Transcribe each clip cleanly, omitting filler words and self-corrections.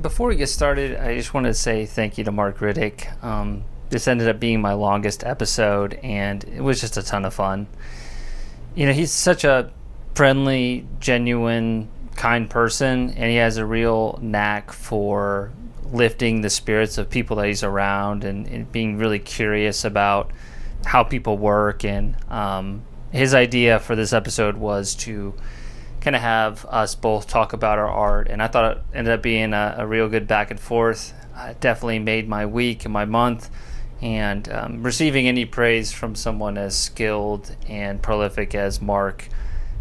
before we get started, I just wanted to say thank you to Mark Riddick. This ended up being my longest episode, and it was just a ton of fun. He's such a friendly, genuine, kind person, and he has a real knack for lifting the spirits of people that he's around and being really curious about how people work. And his idea for this episode was to kind of have us both talk about our art, and I thought it ended up being a real good back and forth. It definitely made my week and my month, and receiving any praise from someone as skilled and prolific as Mark,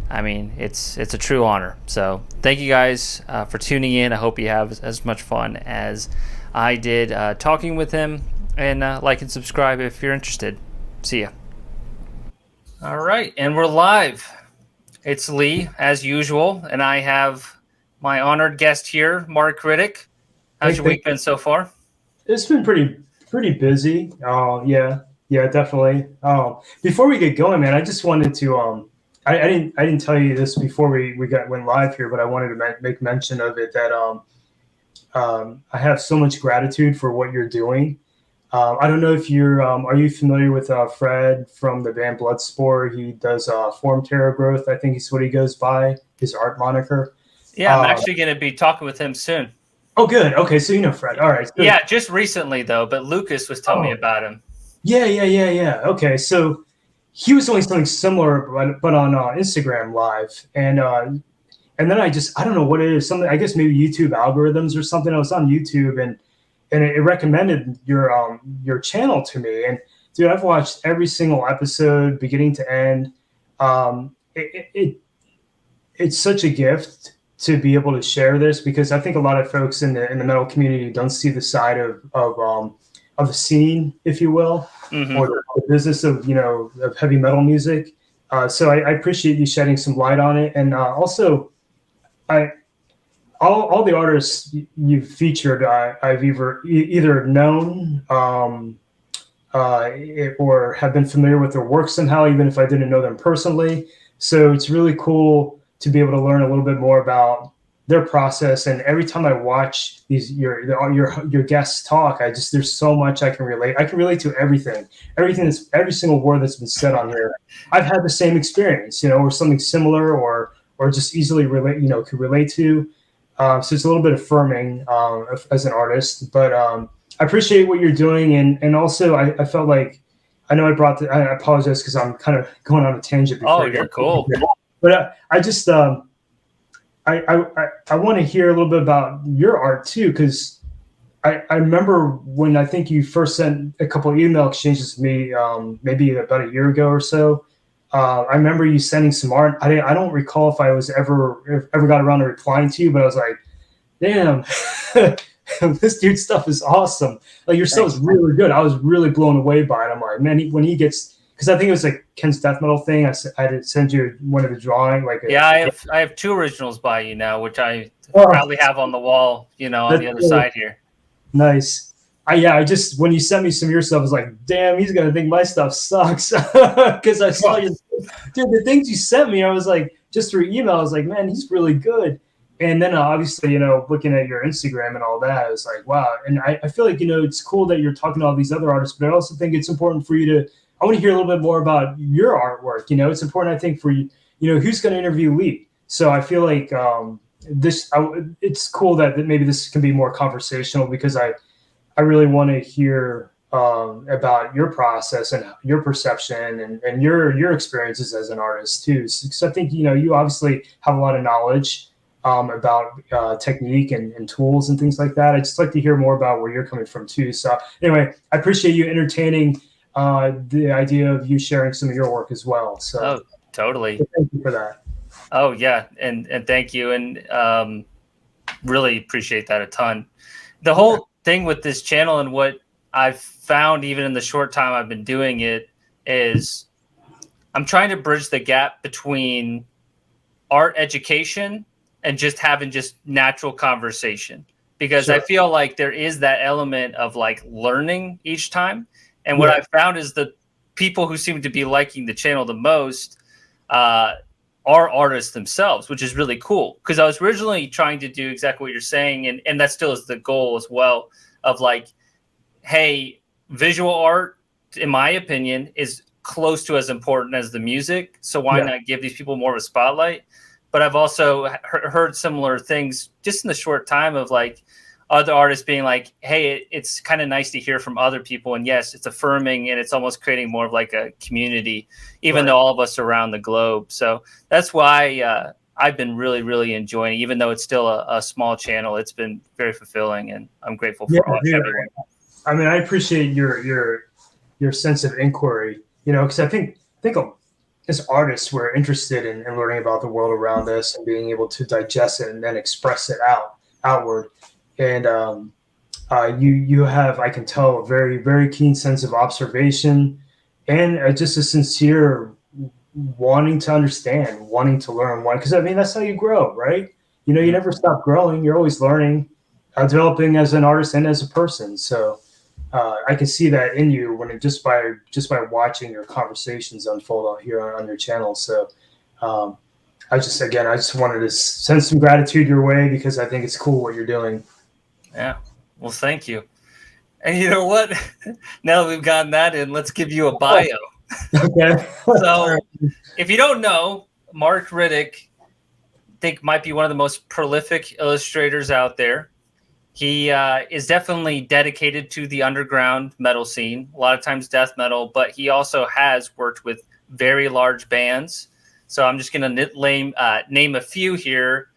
I mean, it's a true honor. So thank you guys for tuning in. I hope you have as much fun as I did talking with him, and like and subscribe if you're interested. See ya. All right, and we're live. It's Lee, as usual, and I have my honored guest here, Mark Riddick. How's your week been so far? It's been pretty busy. Yeah, definitely. Before we get going, man, I just wanted to I didn't tell you this before we went live here, but I wanted to make mention of it that I have so much gratitude for what you're doing. I don't know if you're are you familiar with Fred from the band Bloodsport? He does form terror growth. I think is what he goes by, his art moniker. Yeah, I'm actually going to be talking with him soon. Oh, good. Okay, so you know Fred. All right. Good. Yeah, just recently though, but Lucas was telling me about him. Yeah. Okay, so he was doing something similar, but on Instagram Live, and then I don't know what it is. Something, I guess maybe YouTube algorithms or something. I was on YouTube and it recommended your channel to me. And dude, I've watched every single episode, beginning to end. It's such a gift to be able to share this, because I think a lot of folks in the metal community don't see the side of the scene, if you will, or the business of heavy metal music. So I appreciate you shedding some light on it, and also all the artists you've featured, I've either known or have been familiar with their work somehow, even if I didn't know them personally. So it's really cool to be able to learn a little bit more about their process. And every time I watch your guests talk, there's so much I can relate. I can relate to everything every single word that's been said on here. I've had the same experience, or something similar, or just easily could relate to. So it's a little bit affirming as an artist, but I appreciate what you're doing. And also I felt like, I know I apologize because I'm kind of going on a tangent. You're cool. But I just, I want to hear a little bit about your art too, because I remember when I think you first sent a couple of email exchanges to me, maybe about a year ago or so. I remember you sending some art. I don't recall if I was ever got around to replying to you, but I was like, damn, this dude's stuff is awesome. Like, your stuff is really good. I was really blown away by it. I'm like, man, when he gets, because I think it was like Ken's death metal thing. I did send you one of the drawing. I have two originals by you now, which I probably have on the wall, on the other side here. Nice. I just, when you sent me some of your stuff, I was like, damn, he's gonna think my stuff sucks, because I saw you, dude. The things you sent me, I was like, just through email, I was like, man, he's really good. And then obviously, looking at your Instagram and all that, I was like, wow. And I feel like, it's cool that you're talking to all these other artists, but I also think it's important for you to, I want to hear a little bit more about your artwork. It's important, I think, for you, who's going to interview Lee. So I feel like it's cool that maybe this can be more conversational, because I really want to hear about your process and your perception and your experiences as an artist too. So I think, you obviously have a lot of knowledge about technique and tools and things like that. I'd just like to hear more about where you're coming from too. So anyway, I appreciate you entertaining the idea of you sharing some of your work as well. So totally. Thank you for that. Oh yeah. And thank you. And really appreciate that a ton. The whole thing with this channel, and what I've found even in the short time I've been doing it, is I'm trying to bridge the gap between art education and just having natural conversation, because sure. I feel like there is that element of like learning each time. And what I've found is the people who seem to be liking the channel the most are are artists themselves, which is really cool. Because I was originally trying to do exactly what you're saying, and that still is the goal as well, of like, hey, visual art, in my opinion, is close to as important as the music. So why not give these people more of a spotlight? But I've also heard similar things just in the short time of like other artists being like, hey, it's kind of nice to hear from other people. And yes, it's affirming, and it's almost creating more of like a community, even though all of us are around the globe. So that's why I've been really, really enjoying it. Even though it's still a small channel, it's been very fulfilling, and I'm grateful for everyone. I mean, I appreciate your sense of inquiry, because I think as artists, we're interested in learning about the world around us and being able to digest it and then express it outward. And you have, I can tell, a very, very keen sense of observation and just a sincere wanting to understand, wanting to learn. Because I mean, that's how you grow, right? You never stop growing. You're always learning, developing as an artist and as a person. So I can see that in you when just by watching your conversations unfold out here on your channel. So I just wanted to send some gratitude your way because I think it's cool what you're doing. Yeah. Well, thank you. And you know what? Now that we've gotten that in, let's give you a bio. Okay. So if you don't know, Mark Riddick, I think might be one of the most prolific illustrators out there. He is definitely dedicated to the underground metal scene, a lot of times death metal, but he also has worked with very large bands. So I'm just going to name a few here.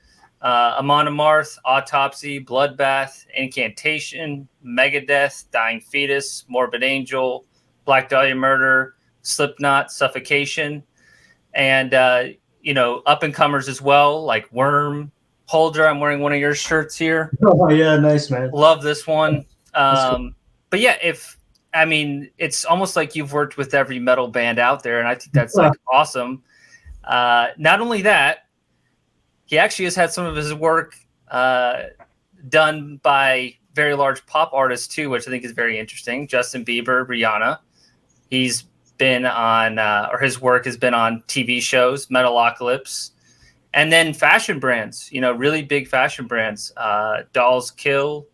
Amon Amarth, Autopsy, Bloodbath, Incantation, Megadeth, Dying Fetus, Morbid Angel, Black Dahlia Murder, Slipknot, Suffocation, and up-and-comers as well, like Worm, Holder. I'm wearing one of your shirts here. Oh, yeah, nice, man. Love this one. Cool. But yeah, it's almost like you've worked with every metal band out there, and I think that's like awesome. Not only that, he actually has had some of his work done by very large pop artists too, which I think is very interesting. Justin Bieber, Rihanna. He's been on, or his work has been on TV shows, Metalocalypse, and then fashion brands. Really big fashion brands. Dolls Kill,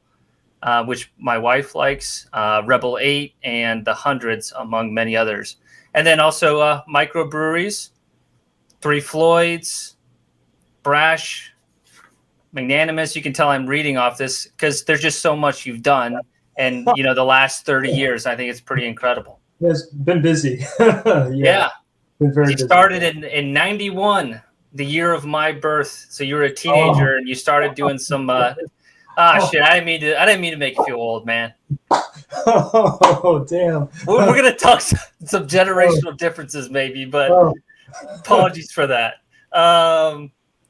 which my wife likes, Rebel 8, and The Hundreds, among many others. And then also microbreweries, Three Floyds, Brash, Magnanimous. You can tell I'm reading off this because there's just so much you've done. And, the last 30 years, I think it's pretty incredible. It's been busy. Yeah. Been very busy. You started in 91, the year of my birth. So you were a teenager and you started doing some shit. I didn't mean to make you feel old, man. Oh, damn. We're going to talk some generational differences maybe, but apologies for that.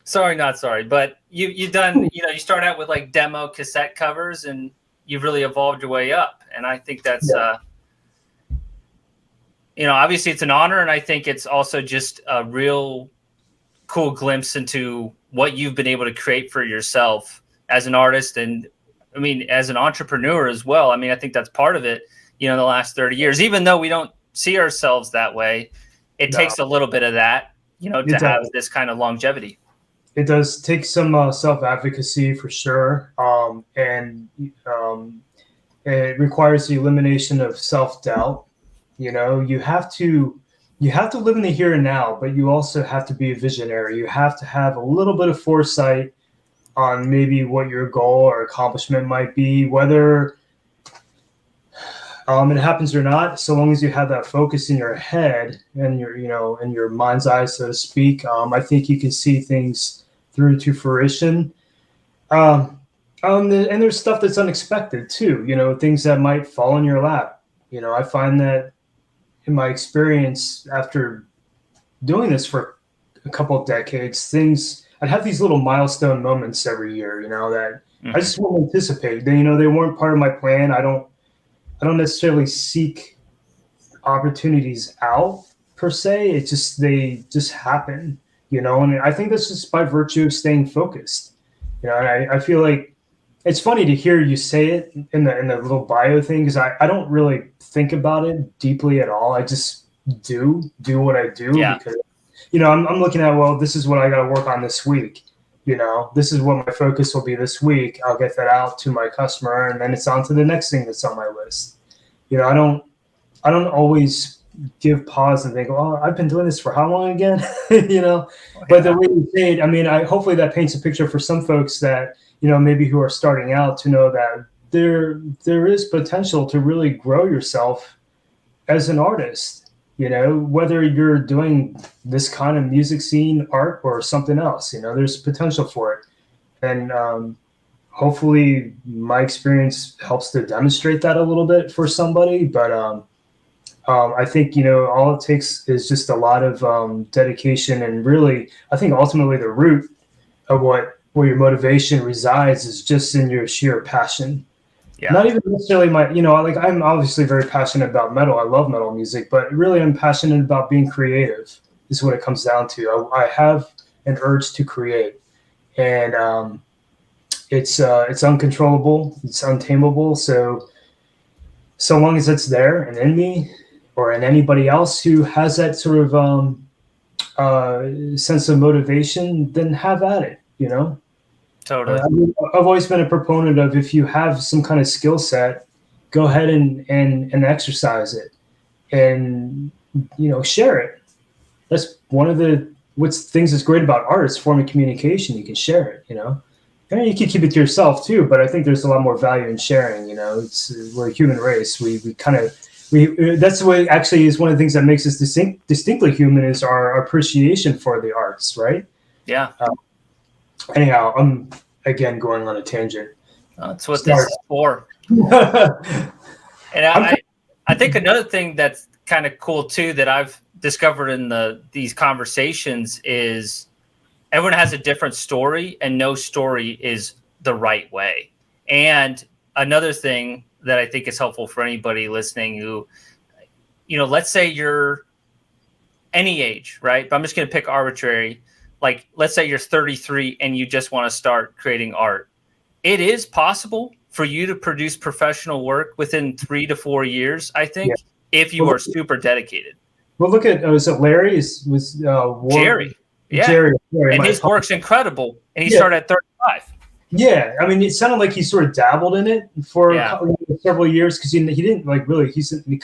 Sorry, not sorry, but you've done, you start out with like demo cassette covers and you've really evolved your way up. And I think that's, obviously it's an honor. And I think it's also just a real cool glimpse into what you've been able to create for yourself as an artist. And I mean, as an entrepreneur as well. I mean, I think that's part of it, in the last 30 years, even though we don't see ourselves that way, it takes a little bit of that, to have this kind of longevity. It does take some self-advocacy for sure. And it requires the elimination of self-doubt. You have to live in the here and now, but you also have to be a visionary. You have to have a little bit of foresight on maybe what your goal or accomplishment might be, whether it happens or not. So long as you have that focus in your head and in your mind's eye, so to speak, I think you can see things through to fruition. And there's stuff that's unexpected too, things that might fall in your lap. I find that in my experience after doing this for a couple of decades, I'd have these little milestone moments every year, that I just wouldn't anticipate. They weren't part of my plan. I don't necessarily seek opportunities out per se. They just happen, and I think that's just by virtue of staying focused. And I feel like it's funny to hear you say it in the little bio thing, because I don't really think about it deeply at all. I just do what I do because I'm looking at, well, this is what I got to work on this week. This is what my focus will be this week. I'll get that out to my customer, and then it's on to the next thing that's on my list. I don't always give pause and think, oh, I've been doing this for how long again? But the way you say it, I mean, hopefully that paints a picture for some folks that, maybe who are starting out, to know that there is potential to really grow yourself as an artist, whether you're doing this kind of music scene, art, or something else. There's potential for it. And hopefully my experience helps to demonstrate that a little bit for somebody. But I think, all it takes is just a lot of dedication. And really, I think ultimately the root of where your motivation resides is just in your sheer passion. Yeah. Not even necessarily I'm obviously very passionate about metal. I love metal music, but really I'm passionate about being creative is what it comes down to. I have an urge to create, and it's uncontrollable. It's untamable. So long as it's there and in me or in anybody else who has that sort of sense of motivation, then have at it, Totally. I've always been a proponent of, if you have some kind of skill set, go ahead and exercise it, and share it. That's one of the things that's great about art. It's a form of communication. You can share it. And you can keep it to yourself too. But I think there's a lot more value in sharing. We're a human race. We that's what actually is one of the things that makes us distinctly human, is our appreciation for the arts, right? Yeah. Anyhow, I'm again going on a tangent. That's what this is for. And I think another thing that's kind of cool too that I've discovered in these conversations is everyone has a different story, and no story is the right way. And another thing that I think is helpful for anybody listening who, let's say you're any age, right? But I'm just going to pick arbitrary. Like, let's say you're 33 and you just want to start creating art. It is possible for you to produce professional work within 3 to 4 years, I think, if you are super dedicated. Well, look at, was it Larry? Jerry. Yeah. Jerry. And his work's incredible. And he started at 35. Yeah. I mean, it sounded like he sort of dabbled in it for several years, because he didn't really, he's an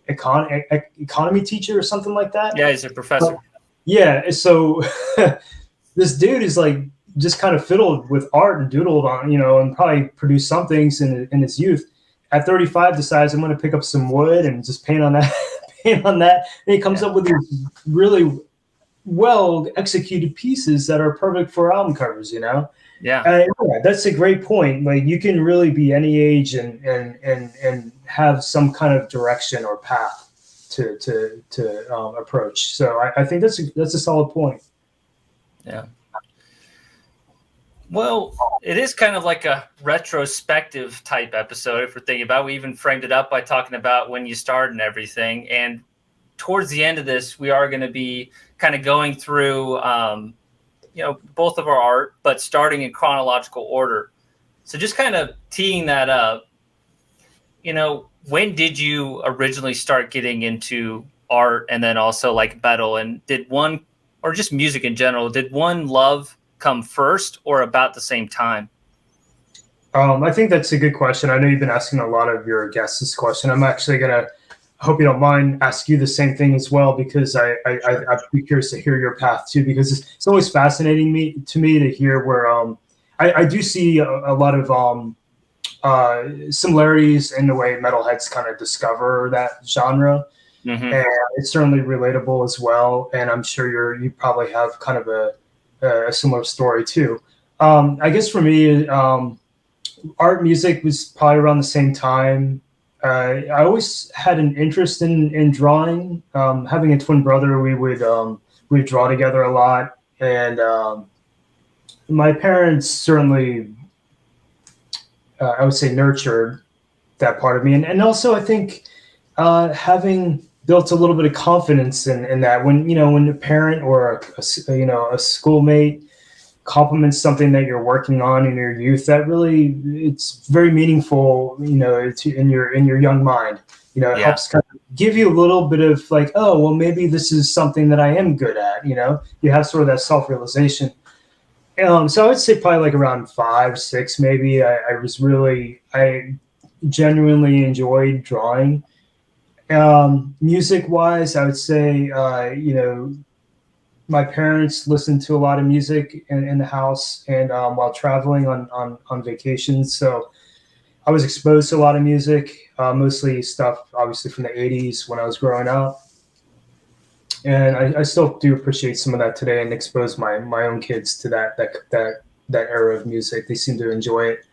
economy teacher or something like that. Yeah, he's a professor. Yeah, so this dude is just kind of fiddled with art and doodled on, and probably produced some things in his youth. At 35, decides, I'm going to pick up some wood and just paint on that, and he comes up with these really well executed pieces that are perfect for album covers. Yeah, that's a great point. You can really be any age and have some kind of direction or path to approach. So I think that's a solid point. Yeah. Well, it is kind of like a retrospective type episode, if we're thinking about it. We even framed it up by talking about when you started and everything. And towards the end of this, we are going to be kind of going through, both of our art, but starting in chronological order. So just kind of teeing that up, when did you originally start getting into art, and then also like metal, and or just music in general, did one love come first or about the same time? I think that's a good question. I know you've been asking a lot of your guests this question. I'm actually going to, I hope you don't mind, ask you the same thing as well, because I'd be curious to hear your path too, because it's always fascinating to me to hear where I do see a lot of similarities in the way metalheads kind of discover that genre. Mm-hmm. And it's certainly relatable as well. And I'm sure you probably have kind of a similar story too. I guess for me, art music was probably around the same time. I always had an interest in drawing. Having a twin brother, we'd draw together a lot. And my parents certainly, I would say, nurtured that part of me. And also I think having built a little bit of confidence in that when a parent or a schoolmate complements something that you're working on in your youth, that really, it's very meaningful, you know, in your young mind. You know, it helps kind of give you a little bit of like, oh, well, maybe this is something that I am good at. You know, you have sort of that self-realization. So I would say probably like around 5, 6, maybe. I genuinely enjoyed drawing. Music wise, I would say, you know, my parents listened to a lot of music in the house and while traveling on vacations. So I was exposed to a lot of music, mostly stuff obviously from the 80s when I was growing up. And I still do appreciate some of that today and expose my own kids to that era of music. They seem to enjoy it.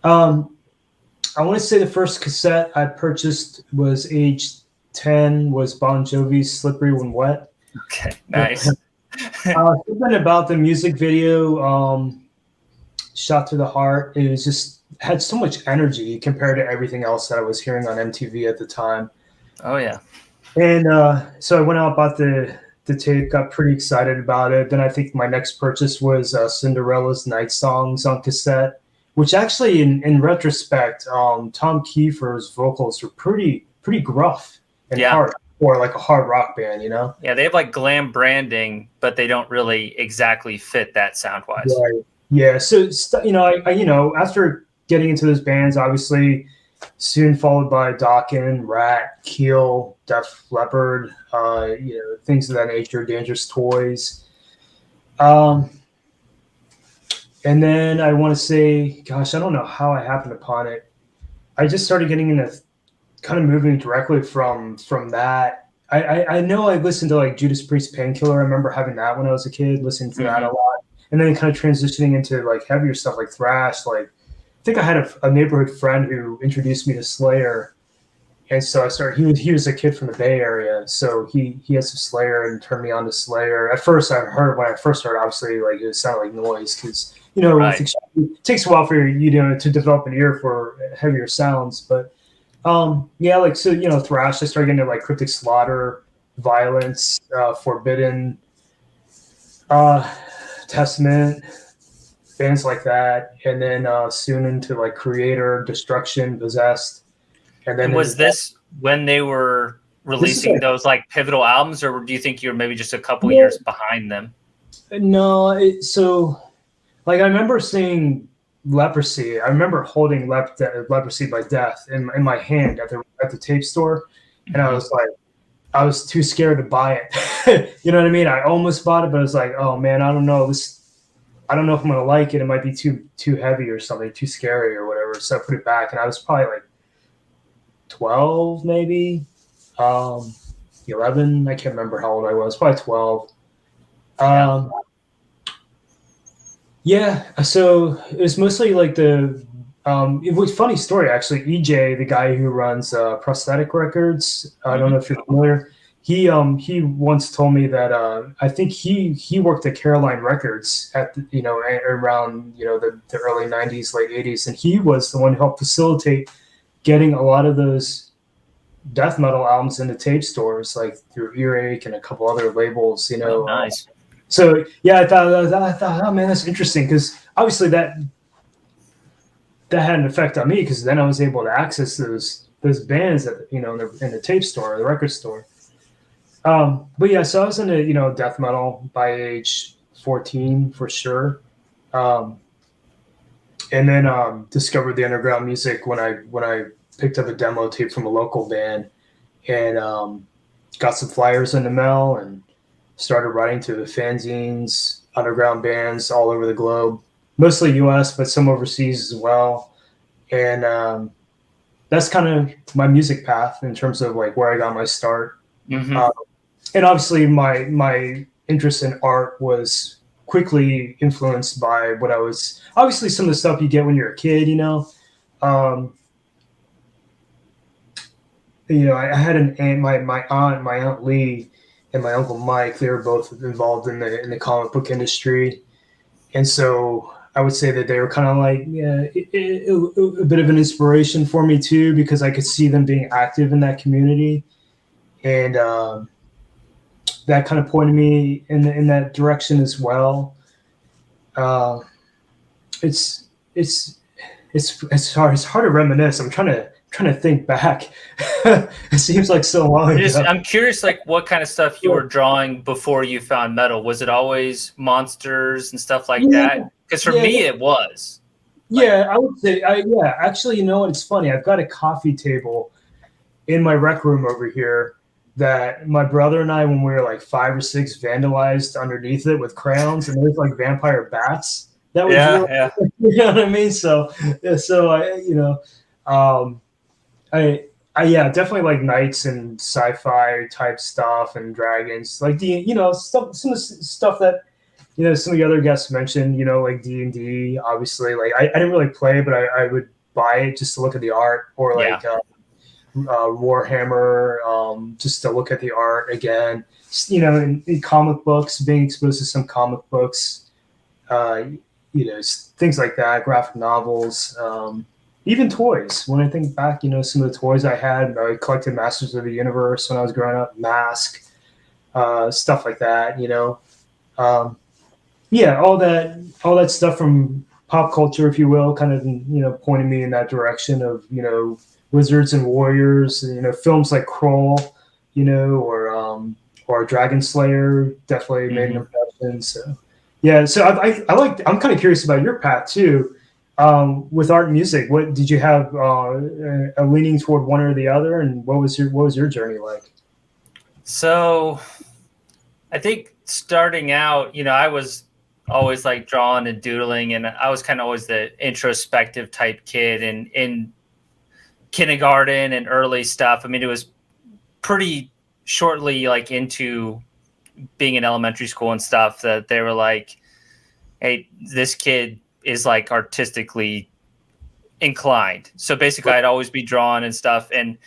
I want to say the first cassette I purchased was age 10, was Bon Jovi's "Slippery When Wet." Okay, nice. Something about the music video, "Shot to the Heart." It was just had so much energy compared to everything else that I was hearing on MTV at the time. Oh yeah. And so I went out, bought the tape, got pretty excited about it. Then I think my next purchase was Cinderella's Night Songs on cassette, which actually, in retrospect, Tom Kiefer's vocals were pretty gruff and hard, or like a hard rock band, you know? Yeah, they have like glam branding, but they don't really exactly fit that sound-wise. Right. Yeah. So, you know, I you know, after getting into those bands, obviously, soon followed by Dokken, Rat, Keel, Def Leppard, you know, things of that nature, Dangerous Toys. And then I want to say, gosh, I don't know how I happened upon it. I just started getting into kind of moving directly from that. I know I listened to like Judas Priest Painkiller. I remember having that when I was a kid, listening to that a lot. And then kind of transitioning into like heavier stuff like thrash, like I think I had a neighborhood friend who introduced me to Slayer, and so I started. He was a kid from the Bay Area, so he had some Slayer and turned me on to Slayer. At first, when I first heard, obviously, like it sounded like noise because you know it takes a while for you know to develop an ear for heavier sounds. But yeah, like so you know thrash. I started getting into like Cryptic Slaughter, Violence, Forbidden, Testament, bands like that, and then soon into like Creator, Destruction, Possessed, and then was this when they were releasing those like pivotal albums, or do you think you were maybe just a couple years behind them? No, so like I remember seeing Leprosy. I remember holding Leprosy by Death in my hand at the tape store, and I was like, I was too scared to buy it. You know what I mean? I almost bought it, but I was like, oh man, I don't know I don't know if I'm gonna like it. It might be too heavy or something, too scary or whatever. So I put it back, and I was probably like 12, maybe 11. I can't remember how old I was. Probably 12. Yeah. So it was mostly like the. It was a funny story actually. EJ, the guy who runs Prosthetic Records, I don't know if you're familiar. He once told me that I think he worked at Caroline Records at around the early 90s, late 80s, and he was the one who helped facilitate getting a lot of those death metal albums into tape stores, like through Earache and a couple other labels. You know, nice. So yeah, I thought, oh man, that's interesting because obviously that had an effect on me because then I was able to access those bands at in the tape store or the record store. But yeah, so I was into, death metal by age 14 for sure. And then discovered the underground music when I picked up a demo tape from a local band and got some flyers in the mail and started writing to the fanzines, underground bands all over the globe, mostly US, but some overseas as well. And that's kind of my music path in terms of like where I got my start. And obviously my interest in art was quickly influenced by what I was, obviously some of the stuff you get when you're a kid, I had an aunt, my aunt Lee and my uncle Mike, they were both involved in the comic book industry. And so I would say that they were kind of like a bit of an inspiration for me too, because I could see them being active in that community. And that kind of pointed me in that direction as well. Uh, it's it's it's hard to reminisce. I'm trying to think back. It seems like so long ago. I'm curious, like what kind of stuff you were drawing before you found metal. Was it always monsters and stuff like Yeah, that? Because for yeah, me, it was. Like, yeah. I would say, yeah. Actually, you know what? It's funny. I've got a coffee table in my rec room over here that my brother and I, when we were like 5 or 6, vandalized underneath it with crayons, and there's like vampire bats that we drew. yeah. You know what I mean? So, yeah, so um, yeah, definitely like knights and sci-fi type stuff and dragons, like stuff, some of the stuff that some of the other guests mentioned, like D&D. Obviously, like I didn't really play, but I would buy it just to look at the art, or Yeah. like Warhammer, just to look at the art again. In comic books, being exposed to some comic books, uh, things like that, graphic novels, even toys. When I think back, some of the toys I had, I collected Masters of the Universe when I was growing up, Mask, stuff like that. Um, yeah, all that stuff from pop culture, if you will, kind of pointing me in that direction of wizards and warriors, and, films like Kroll, or Dragon Slayer definitely made an impression. So yeah, so I'm kind of curious about your path too. With art and music, what did you have a leaning toward one or the other, and what was your journey like? So I think starting out, I was always like drawing and doodling, and I was kind of always the introspective type kid in kindergarten and early stuff. I mean, it was pretty shortly like into being in elementary school and stuff that they were like, hey, this kid is like artistically inclined. So basically I'd always be drawing and stuff. And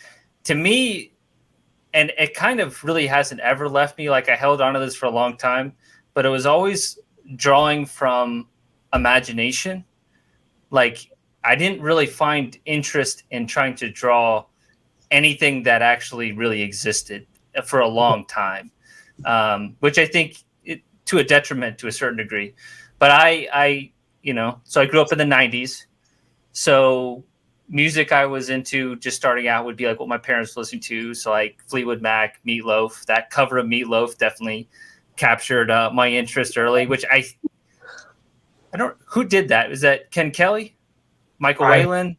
to me, and it kind of really hasn't ever left me. Like I held on to this for a long time, but it was always drawing from imagination. Like I didn't really find interest in trying to draw anything that actually really existed for a long time, which I think to a detriment to a certain degree. But so I grew up in the 90s. So music I was into just starting out would be like what my parents were listening to. So like Fleetwood Mac, Meatloaf, that cover of Meatloaf definitely captured my interest early, which I don't, who did that? Is that Ken Kelly? Michael Whalen?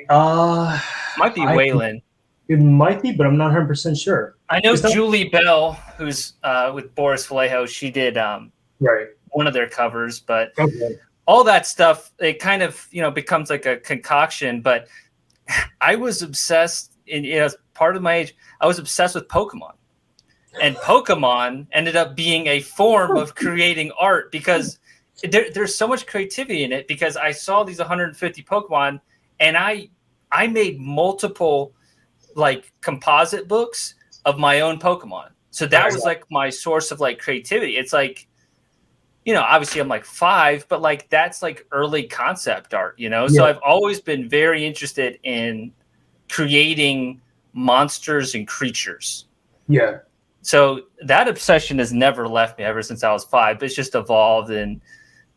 Might be Whalen. It might be, but I'm not 100% sure. I know Julie Bell, who's with Boris Vallejo, she did right one of their covers, but okay. All that stuff, it kind of, becomes like a concoction. But I was obsessed part of my age, I was obsessed with Pokemon. And Pokemon ended up being a form of creating art because there's so much creativity in it, because I saw these 150 Pokemon and I made multiple like composite books of my own Pokemon. So that was like my source of like creativity. It's like, obviously I'm like 5, but like that's like early concept art, Yeah. So I've always been very interested in creating monsters and creatures. Yeah. So that obsession has never left me ever since I was 5. It's just evolved and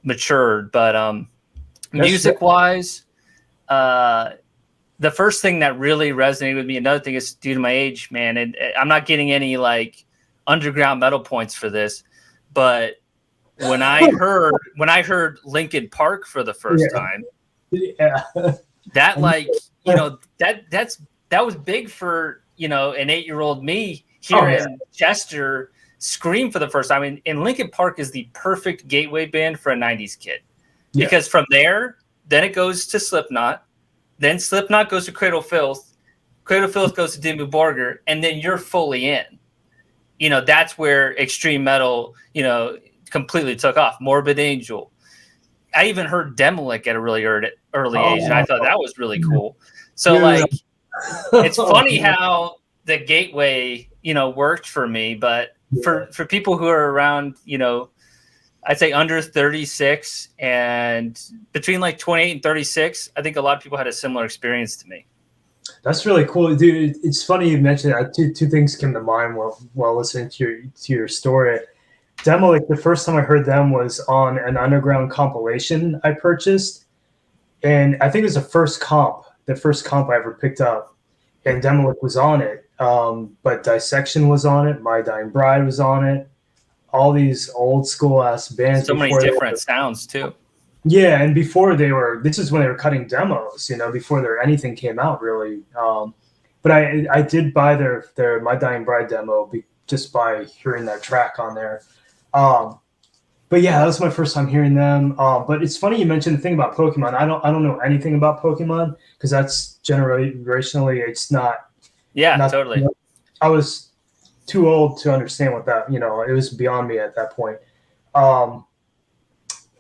matured. But music wise, the first thing that really resonated with me, another thing is due to my age, man, and I'm not getting any like underground metal points for this, but when I heard Linkin Park for the first time, that like, that was big for, an 8-year-old me hearing Chester scream for the first time. And Linkin Park is the perfect gateway band for a 90s kid, because from there, then it goes to Slipknot, then Slipknot goes to Cradle of Filth goes to Dimmu Borgir, and then you're fully in. That's where extreme metal, completely took off. Morbid Angel. I even heard Demolic at a really early age, and I thought that was really cool. So like, it's funny how the gateway, worked for me, but for people who are around, I'd say under 36 and between like 28 and 36, I think a lot of people had a similar experience to me. That's really cool, dude. It's funny you mentioned that. Two things came to mind while listening to your story. Demolic, the first time I heard them was on an underground compilation I purchased. And I think it was the first comp I ever picked up. And Demolic was on it. But Dissection was on it. My Dying Bride was on it. All these old school ass bands. So many different sounds too. Yeah, and before this is when they were cutting demos, before anything came out really. But I did buy their My Dying Bride demo just by hearing that track on there. But yeah, that was my first time hearing them. But it's funny you mentioned the thing about Pokemon. I don't know anything about Pokemon because that's generationally it's not. Yeah, totally. I was too old to understand what that. It was beyond me at that point.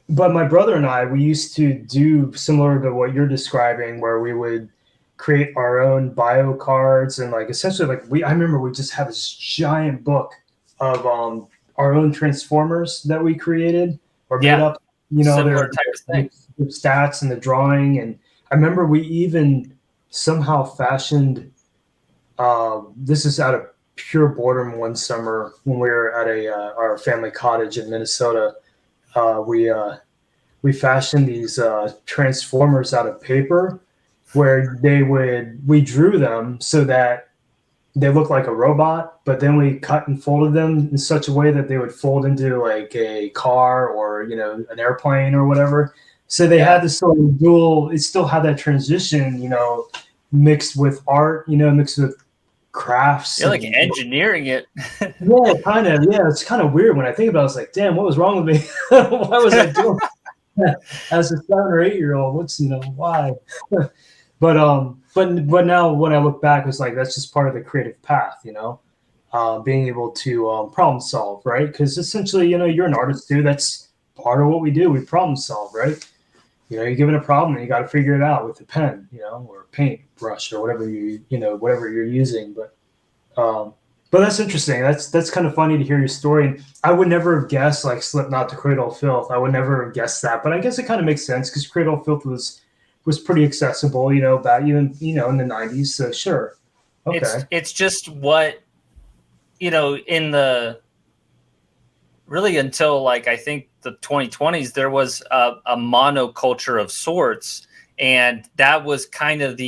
But my brother and I, we used to do similar to what you're describing, where we would create our own bio cards and essentially I remember we just had this giant book of our own Transformers that we created or made up, similar type of thing. The stats and the drawing. And I remember we even somehow fashioned, this is out of pure boredom one summer when we were at our family cottage in Minnesota. We fashioned these Transformers out of paper where we drew them so that they look like a robot, but then we cut and folded them in such a way that they would fold into like a car or, an airplane or whatever. So they had this sort of dual, it still had that transition, mixed with art, mixed with crafts. You're like engineering it. Yeah, kind of. Yeah, it's kind of weird when I think about it. It's like, damn, what was wrong with me? Why was I doing that as a 7 or 8 year old? Why? But now when I look back, it's like that's just part of the creative path, being able to problem solve, right? Because essentially, you're an artist too. That's part of what we do. We problem solve, right? You're given a problem and you got to figure it out with a pen, or paint brush or whatever whatever you're using. But that's interesting. That's kind of funny to hear your story. And I would never have guessed Slipknot to Cradle of Filth. I would never have guessed that. But I guess it kind of makes sense because Cradle of Filth was pretty accessible, back even in the 90s. So sure. Okay. It's just what, in the really until I think the 2020s, there was a monoculture of sorts. And that was kind of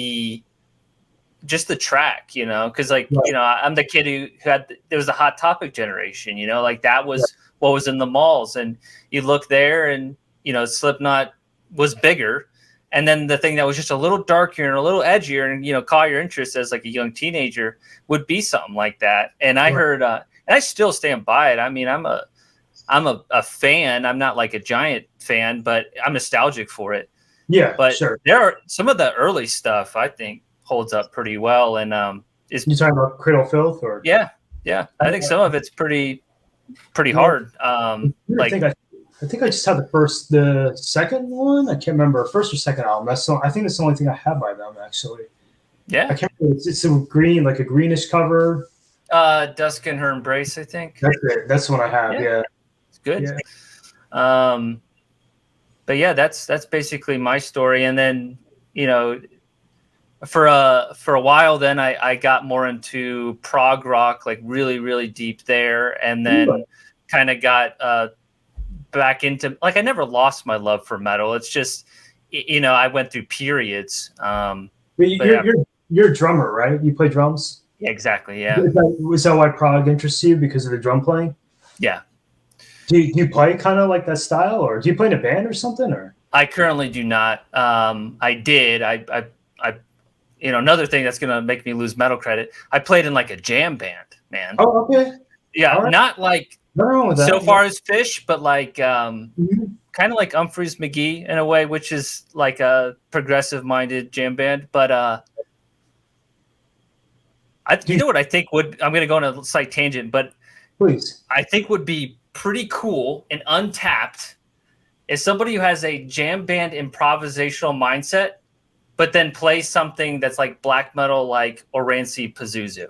just the track, because right. I'm the kid who there was a Hot Topic generation, that was what was in the malls. And you look there and, Slipknot was bigger. And then the thing that was just a little darker and a little edgier and, caught your interest as a young teenager would be something like that. And I heard, and I still stand by it. I mean, I'm a fan. I'm not a giant fan, but I'm nostalgic for it. Yeah, but sure. There are some of the early stuff I think holds up pretty well. And you talking about Cradle of Filth or? Yeah. I think some of it's pretty hard. I think I just had the second one. I can't remember, first or second album. I think that's the only thing I have by them actually. Yeah, I can't remember. It's a green, a greenish cover. Dusk in Her Embrace, I think. That's it. That's the one I have. Yeah. It's good. Yeah. But yeah, that's basically my story. And then for a while, then I got more into prog rock, really really deep there, and then kind of got back into I never lost my love for metal. It's just I went through periods. You're a drummer, right? You play drums? Yeah, exactly. Yeah. Was that why prog interests you because of the drum playing? Yeah. Do you play kind of like that style, or do you play in a band or something? Or I currently do not. I did. I another thing that's gonna make me lose metal credit. I played in a jam band, man. Oh, okay. Yeah, right. Not So Far as Fish, but kind of like Humphreys McGee in a way, which is a progressive-minded jam band. But what I think I'm going to go on a slight tangent, but please, I think would be pretty cool and untapped is somebody who has a jam band improvisational mindset, but then plays something that's black metal, like Orancy Pazuzu,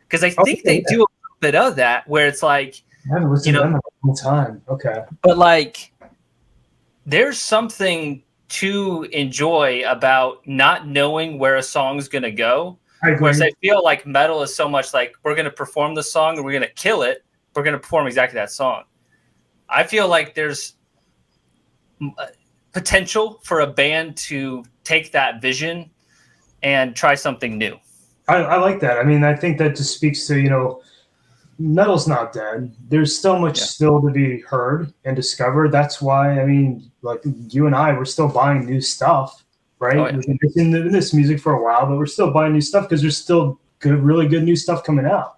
because I think they do a bit of that where it's I haven't listened to them in a long time. Okay. But there's something to enjoy about not knowing where a song's going to go. Whereas I feel metal is so much we're going to perform the song and we're going to kill it. We're going to perform exactly that song. I feel like there's potential for a band to take that vision and try something new. I like that. I mean, I think that just speaks to, metal's not dead. There's so much still to be heard and discovered. That's why, I mean, like you and I, we're still buying new stuff, right? Oh, yeah. We've been in this music for a while, but we're still buying new stuff because there's still really good new stuff coming out,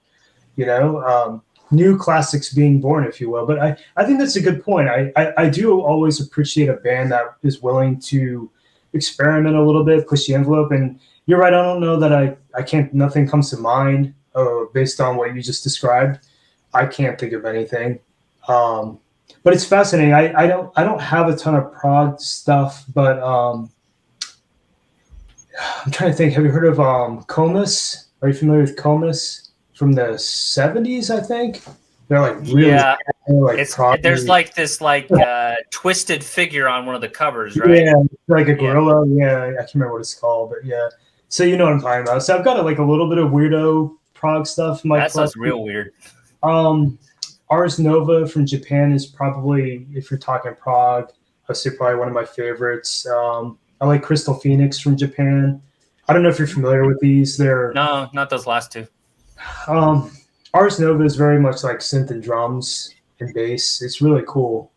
new classics being born, if you will. But I think that's a good point. I do always appreciate a band that is willing to experiment a little bit, push the envelope. And you're right. I don't know that I can't, nothing comes to mind based on what you just described. I can't think of anything. But it's fascinating. I don't have a ton of prog stuff, but I'm trying to think. Have you heard of Comus? Are you familiar with Comus? From the 70s, I think. They're like really there's like this twisted figure on one of the covers, right? Yeah, like a gorilla. Yeah, I can't remember what it's called, but yeah. So you know what I'm talking about. So I've got a little bit of weirdo prog stuff in my That sounds real weird. Ars Nova from Japan is probably, if you're talking prog, I'd say probably one of my favorites. I like Crystal Phoenix from Japan. I don't know if you're familiar with these. They're No, not those last two. Ars Nova is very much like synth and drums and bass. It's really cool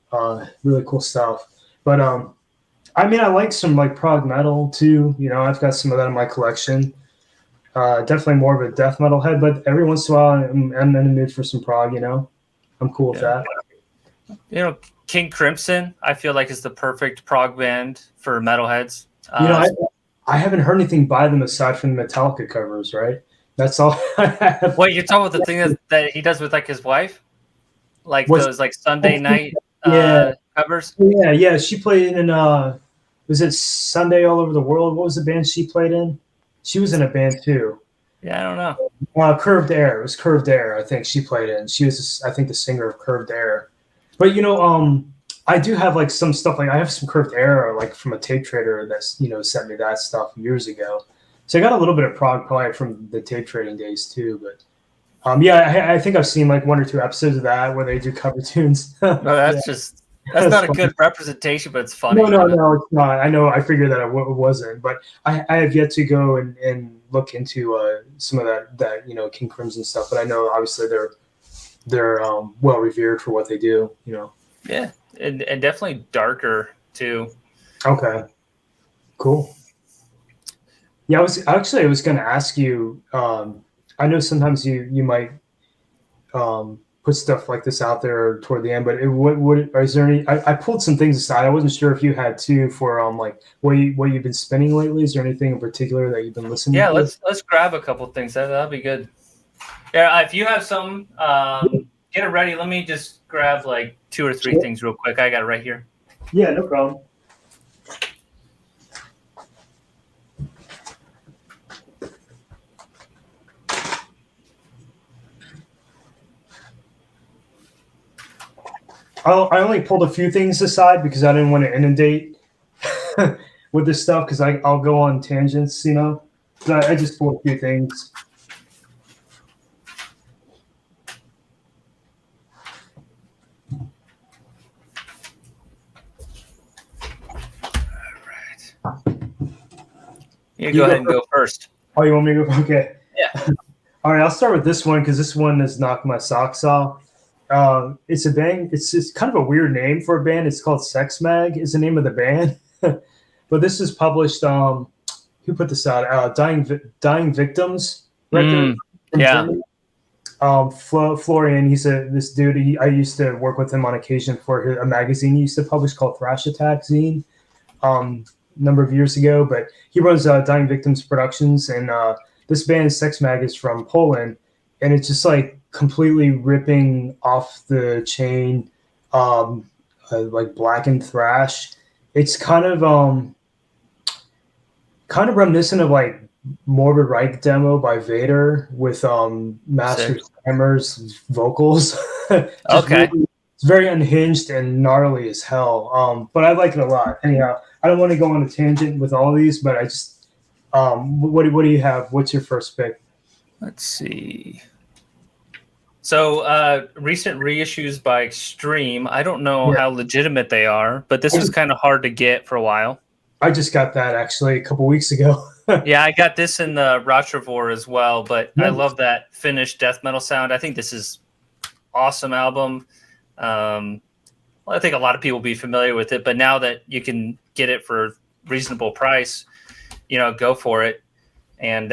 stuff. But I mean, I like some like prog metal too. I've got some of that in my collection. Definitely more of a death metal head, but every once in a while I'm in the mood for some prog. I'm cool with that. King Crimson, I feel like is the perfect prog band for metalheads. I haven't heard anything by them aside from the Metallica covers, right? That's all I have. Wait, you're talking about the thing that he does with like his wife? Like those like Sunday night covers? Yeah. She played in was it Sunday All Over the World? What was the band she played in? She was in a band too. Yeah, I don't know. Curved Air. It was Curved Air, I think she played in. She was, I think, the singer of Curved Air. But I do have like some stuff. Like I have some Curved Air, like from a tape trader that's sent me that stuff years ago. So I got a little bit of prog probably from the tape trading days too. But I think I've seen like one or two episodes of that where they do cover tunes. No, that's not a good representation, but it's funny. No, it's not. I know. I figured that it wasn't, but I have yet to go and look into some of that King Crimson stuff. But I know obviously they're well revered for what they do. Yeah, and definitely darker too. Okay, cool. Yeah, I was going to ask you. I know sometimes you might put stuff like this out there toward the end, but is there any? I pulled some things aside. I wasn't sure if you had too for like what you've been spinning lately. Is there anything in particular that you've been listening? Yeah, to? let's grab a couple things. That'll be good. Yeah, if you have some, get it ready. Let me just grab like 2 or 3 things real quick. I got it right here. Yeah, no problem. I only pulled a few things aside because I didn't want to inundate with this stuff because I'll go on tangents, So I just pulled a few things. You go ahead and go first. Oh, you want me to go? Okay. Yeah. All right, I'll start with this one because this one has knocked my socks off. It's a band. It's kind of a weird name for a band. It's called Sex Mag is the name of the band. But this is published. Who put this out? Dying Victims record. Yeah. Florian, this dude. I used to work with him on occasion for a magazine he used to publish called Thrash Attack Zine. Number of years ago, but he runs Dying Victims Productions, and this band Sex Mag is from Poland, and it's just like completely ripping off the chain, like blackened thrash. It's kind of reminiscent of like Morbid Reich demo by Vader with Master Hammer's vocals. Okay. Really, it's very unhinged and gnarly as hell. But I like it a lot. Anyhow, I don't want to go on a tangent with all these, but I just what do you have? What's your first pick? Let's see. So recent reissues by Extreme. I don't know Yeah, how legitimate they are, but this was kind of hard to get for a while. I just got that actually a couple weeks ago. Yeah, I got this in the Rotravor as well, but I Nice. love that Finnish death metal sound. I think this is awesome album. Well, I think a lot of people will be familiar with it, but now that you can get it for reasonable price, go for it. And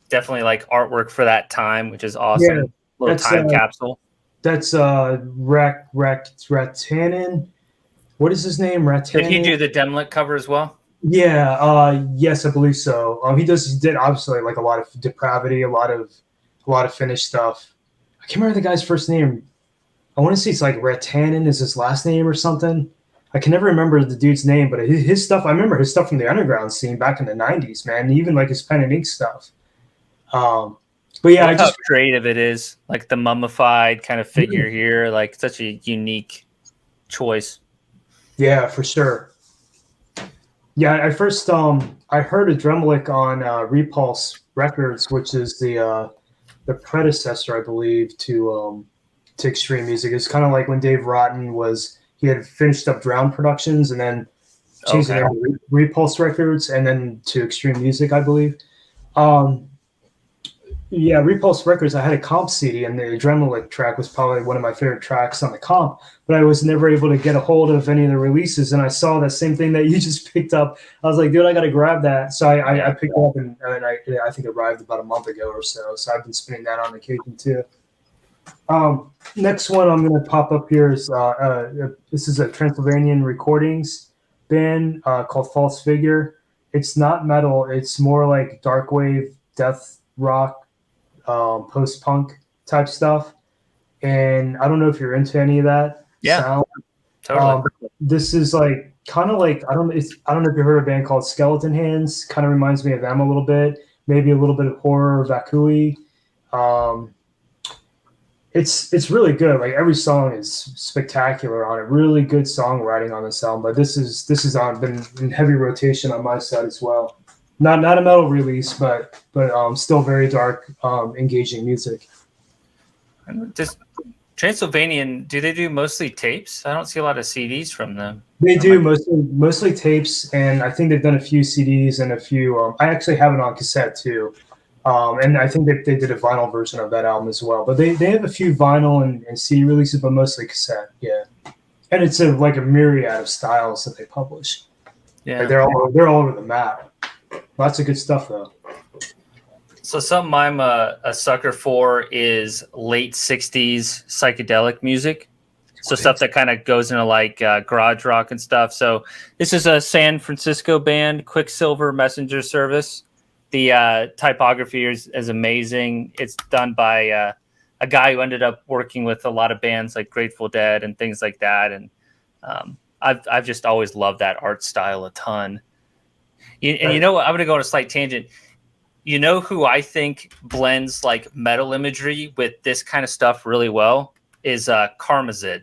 definitely like artwork for that time, which is Yeah, awesome. Little that's time capsule. Tannin. What is his name? Did he Ratanin? do the Demlet cover as well? Yeah, yes, I believe so. He did obviously like a lot of depravity, a lot of Finnish stuff. I can't remember the guy's first name. I want to say it's like Ratanin is his last name or something. I can never remember the dude's name, but his stuff. I remember his stuff from the underground scene back in the '90s, man. Even like his pen and ink stuff. Um, but I yeah, I love how just creative it is. Like the mummified kind of figure here, like such a unique choice. yeah, for sure. Yeah, I heard a Dremelick on Repulse Records, which is the predecessor, I believe, to Extreme Music. It's kind of like when Dave Rotten he had finished up Drown Productions and then changed the Okay. name to Repulse Records and then to Extreme Music, I believe. Um, yeah, Repulse Records. I had a comp CD, and the Adrenaline track was probably one of my favorite tracks on the comp. But I was never able to get a hold of any of the releases, and I saw that same thing that you just picked up. I was like, dude, I got to grab that. So I picked it up, and I think it arrived about a month ago or so. So I've been spinning that on occasion too. Next one I'm going to pop up here is this is a Transylvanian recordings band called False Figure. It's not metal. It's more like dark wave, death rock, post punk type stuff. And I don't know if you're into any of that Yeah, sound. totally. This is like kind of like I don't know if you heard a band called Skeleton Hands. Kind of reminds me of them a little bit. Maybe a little bit of horror, Vakui. Um, it's really good. Like every song is spectacular on it. Really good songwriting on this album. But this is on been in heavy rotation on my side as well. Not a metal release, but still very dark, engaging music. Just Transylvanian, do they do mostly tapes? I don't see a lot of CDs from them. They do mostly tapes, and I think they've done a few CDs and a few. I actually have it on cassette too, and I think that they did a vinyl version of that album as well. But they have a few vinyl and CD releases, but mostly cassette. Yeah, and it's like a myriad of styles that they publish. Yeah, like they're all over the map. Lots of good stuff though. So something I'm a sucker for is late '60s psychedelic music. So stuff that kind of goes into like garage rock and stuff. So this is a San Francisco band, Quicksilver Messenger Service. The typography is amazing. It's done by a guy who ended up working with a lot of bands like Grateful Dead and things like that. And I've just always loved that art style a ton. And you know what? I'm going to go on a slight tangent. You know who I think blends like metal imagery with this kind of stuff really well is Karmazid.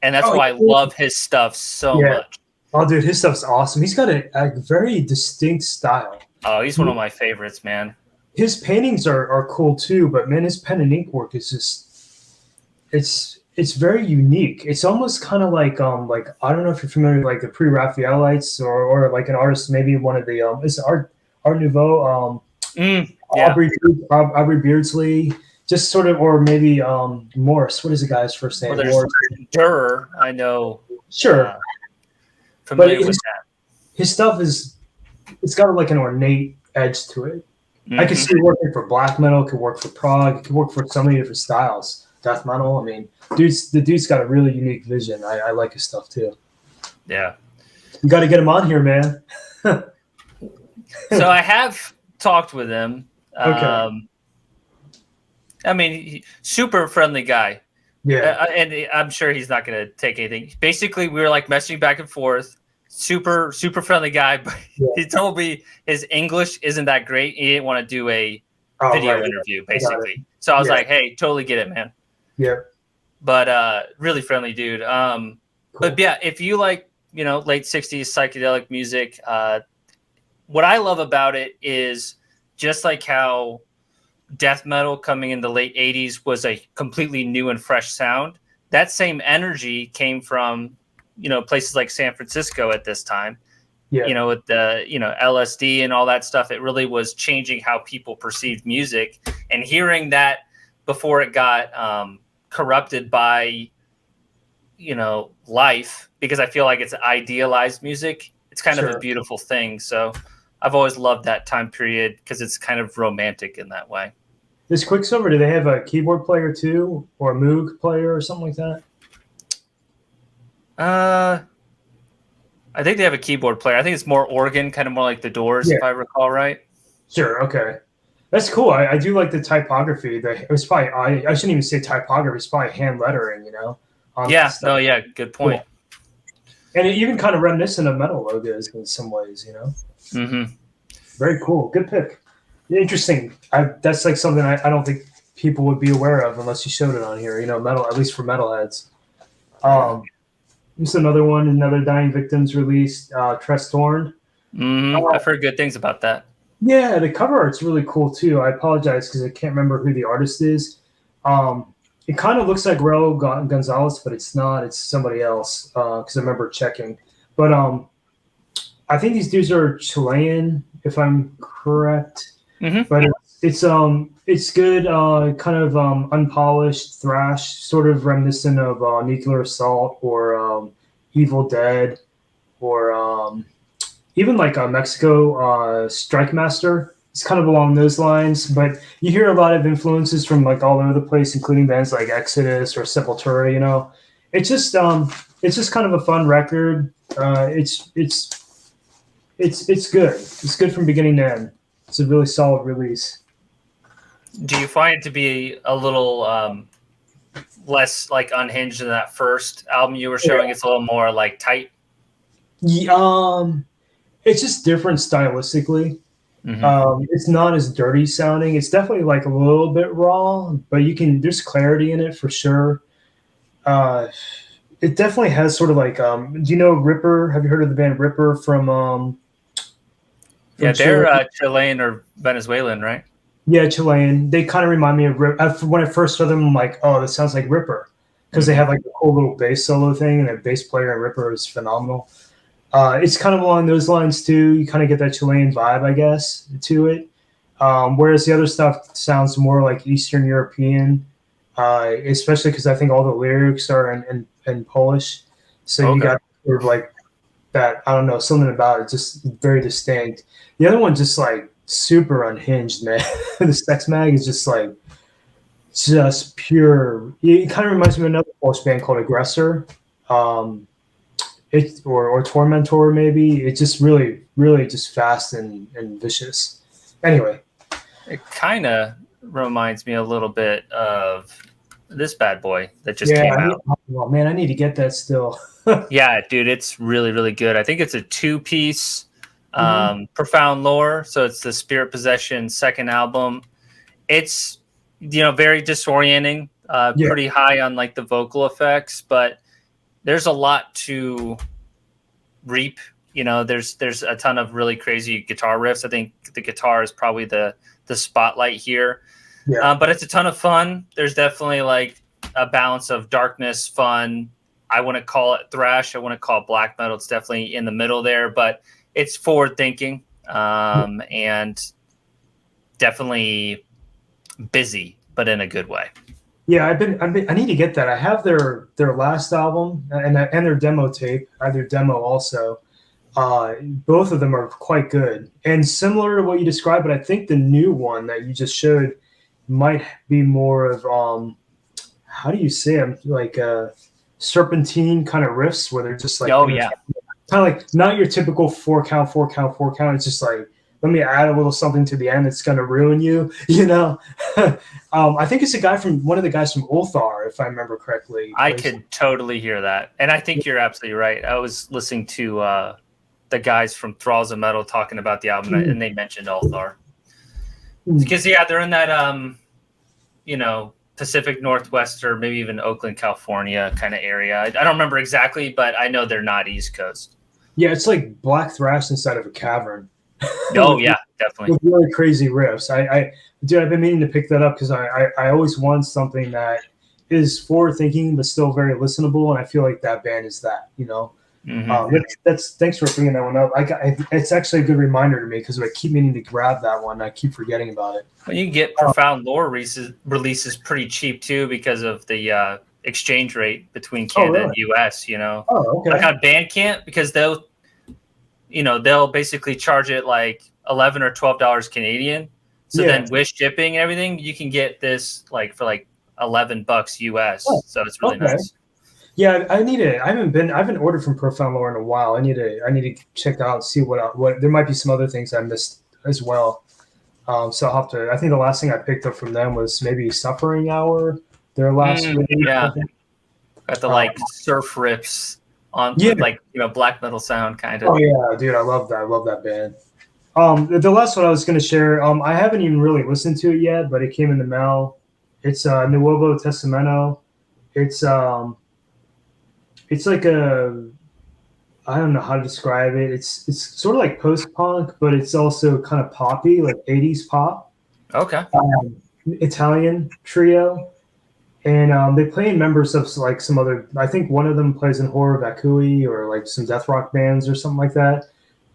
And that's why I love his stuff so much. Oh, dude, his stuff's awesome. He's got a very distinct style. Oh, he's one of my favorites, man. His paintings are cool too, but man, his pen and ink work is just it's very unique. It's almost kind of like I don't know if you're familiar with like the pre-Raphaelites or like an artist, maybe one of the it's Art Nouveau, Yeah. Aubrey Beardsley, just sort of, or maybe Morris. What is the guy's first name? Well, Durer, I know. Sure, familiar with that. His stuff it's got like an ornate edge to it. I could see it working for black metal, it could work for prog, it could work for so many different styles. Death metal. I mean, the dude's got a really unique vision. I like his stuff too. Yeah. You got to get him on here, man. So I have talked with him. Okay. I mean, super friendly guy. Yeah. And I'm sure he's not going to take anything. Basically, we were like messaging back and forth. Super friendly guy. But he told me his English isn't that great. He didn't want to do a video interview, basically. So I was like, hey, totally get it, man. Yeah. But really friendly dude. Cool. But yeah, if you like, late 60s psychedelic music, what I love about it is just like how death metal coming in the late 80s was a completely new and fresh sound. That same energy came from, places like San Francisco at this time. Yeah. With the, LSD and all that stuff, it really was changing how people perceived music. And hearing that before it got corrupted by, life, because I feel like it's idealized music, it's kind of a beautiful thing. So I've always loved that time period because it's kind of romantic in that way. This Quicksilver, do they have a keyboard player too, or a Moog player or something like that? I think they have a keyboard player. I think it's more organ, kind of more like the Doors, if I recall right. Sure. Okay. That's cool. I do like the typography. It was probably, I shouldn't even say typography. It's probably hand lettering, Yeah. No, yeah. Good point. Cool. And it even kind of reminiscent of metal logos in some ways, Mm-hmm. Very cool. Good pick. Interesting. That's like something I don't think people would be aware of unless you showed it on here, metal, at least for metalheads. This is another one, another Dying Victims release, Tress Torn. I've heard good things about that. Yeah, the cover art's really cool too. I apologize because I can't remember who the artist is. It kind of looks like Raul Gonzalez, but it's not. It's somebody else because I remember checking. But I think these dudes are Chilean, if I'm correct. Mm-hmm. But it's good, kind of unpolished thrash, sort of reminiscent of Nuclear Assault or Evil Dead, or even like Mexico Strike Master. It's kind of along those lines, but you hear a lot of influences from like all over the place, including bands like Exodus or Sepultura. It's just kind of a fun record. It's good. It's good from beginning to end. It's a really solid release. Do you find it to be a little less like unhinged than that first album you were showing? Yeah. It's a little more like tight. It's just different stylistically. Mm-hmm. It's not as dirty sounding. It's definitely like a little bit raw, but there's clarity in it for sure. It definitely has sort of like, do you know Ripper? Have you heard of the band Ripper from yeah, they're Chilean or Venezuelan, right? Yeah, Chilean. They kind of remind me of Ripper. When I first heard them, I'm like, oh, this sounds like Ripper. Because they have like a cool little bass solo thing, and their bass player in Ripper is phenomenal. It's kind of along those lines too. You kind of get that Chilean vibe, I guess, to it. Whereas the other stuff sounds more like Eastern European, especially because I think all the lyrics are in Polish. So You got sort of like that, I don't know, something about it, just very distinct. The other one just like super unhinged, man. The Sex Mag is just like just pure. It kind of reminds me of another Polish band called Aggressor. Or Tormentor maybe. It's just really, really just fast and vicious. Anyway. It kind of reminds me a little bit of this bad boy that just came out. Oh man, I need to get that still. Yeah, dude, it's really, really good. I think it's a 2-piece Profound Lore. So it's the Spirit Possession second album. It's, very disorienting, pretty high on like the vocal effects, but there's a lot to reap. There's a ton of really crazy guitar riffs. I think the guitar is probably the spotlight here. Yeah. But it's a ton of fun. There's definitely like a balance of darkness, fun. I wouldn't call it thrash. I wouldn't call it black metal. It's definitely in the middle there, but it's forward thinking and definitely busy, but in a good way. Yeah, I need to get that. I have their last album and their demo tape. I have their demo also. Both of them are quite good and similar to what you described, but I think the new one that you just showed might be more of how do you say them, like serpentine kind of riffs where they're just like kind of like not your typical 4 count. It's just like, let me add a little something to the end that's going to ruin you, I think it's one of the guys from Ulthar, if I remember correctly. I could totally hear that. And I think you're absolutely right. I was listening to the guys from Thralls of Metal talking about the album, and they mentioned Ulthar. Because, they're in that, Pacific Northwest or maybe even Oakland, California kind of area. I don't remember exactly, but I know they're not East Coast. Yeah, it's like black thrash inside of a cavern. Oh, yeah. definitely. with really crazy riffs. Dude, I've been meaning to pick that up because I always want something that is forward thinking but still very listenable, and I feel like that band is that. That's thanks for bringing that one up. It's actually a good reminder to me because I keep meaning to grab that one. I keep forgetting about it. Well, you can get Profound Lore releases pretty cheap too because of the exchange rate between Canada and US. Oh, okay. Like on Bandcamp, because they'll basically charge it like $11 or $12 Canadian. So then with shipping and everything, you can get this like for like $11 US. So it's really nice. Yeah, I need it. I haven't ordered from Profound Lore in a while. I need to check out, see what there might be some other things I missed as well. So I'll have to. I think the last thing I picked up from them was maybe Suffering Hour. Their last release. Yeah, got the surf riffs on like black metal sound kind of. Oh yeah, dude, I love that. I love that band. The last one I was going to share. I haven't even really listened to it yet, but it came in the mail. It's Nuevo Testamento. It's like I don't know how to describe it. It's sort of like post-punk, but it's also kind of poppy, like 80s pop. Okay. Italian trio. And they play in members of like some other, I think one of them plays in Horror Vacui or like some death rock bands or something like that.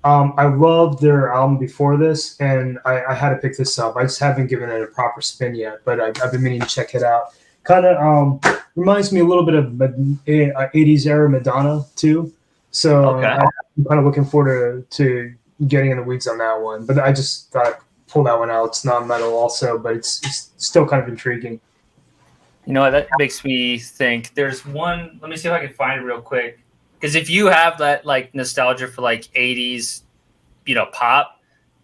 I loved their album before this, and I had to pick this up. I just haven't given it a proper spin yet, but I've been meaning to check it out. Kind of reminds me a little bit of 80s era Madonna too. So I'm kind of looking forward to getting in the weeds on that one. But I just thought I'd pull that one out. It's not metal also, but it's still kind of intriguing. That makes me think. There's one. Let me see if I can find it real quick. Because if you have that like nostalgia for like 80s, pop,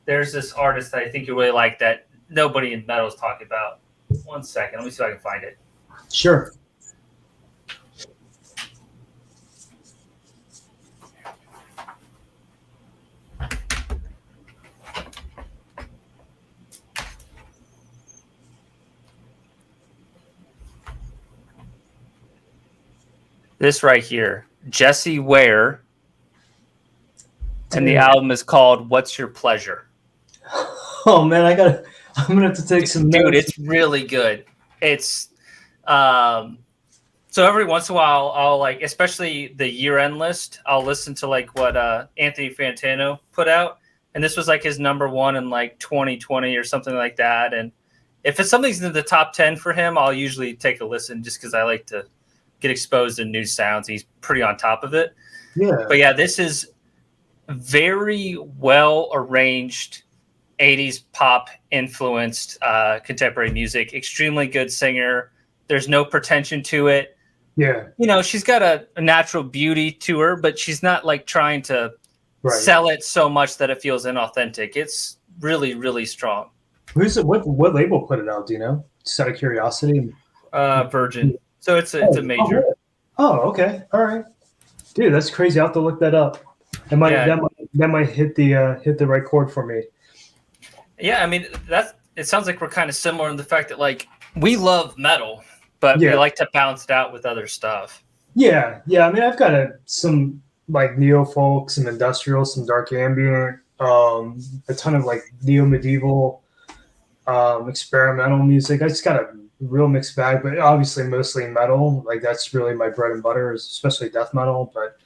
there's this artist that I think you really like that nobody in metal is talking about. 1 second. Let me see if I can find it. Sure. This right here, Jesse Ware, and the album is called "What's Your Pleasure." Oh man, I'm gonna have to take some notes. Dude, it's really good. It's so every once in a while I'll like, especially the year-end list, I'll listen to like what Anthony Fantano put out, and this was like his number one in like 2020 or something like that. And if it's something's in the top 10 for him, I'll usually take a listen just because I like to get exposed to new sounds. He's pretty on top of it. Yeah. But yeah, this is very well arranged 80s pop influenced contemporary music. Extremely good singer. There's no pretension to it. Yeah. She's got a natural beauty to her, but she's not like trying to sell it so much that it feels inauthentic. It's really, really strong. What label put it out? Do you know? Just out of curiosity. Virgin. So it's a major. Oh, okay. All right. Dude, that's crazy. I'll have to look that up. That might hit the right chord for me. Yeah, I mean it sounds like we're kind of similar in the fact that like we love metal, but we like to balance it out with other stuff. Yeah. I mean, I've got some like neo folk, some industrial, some dark ambient, a ton of like neo medieval, experimental music. I just got a real mixed bag, but obviously mostly metal. Like that's really my bread and butter, especially death metal. But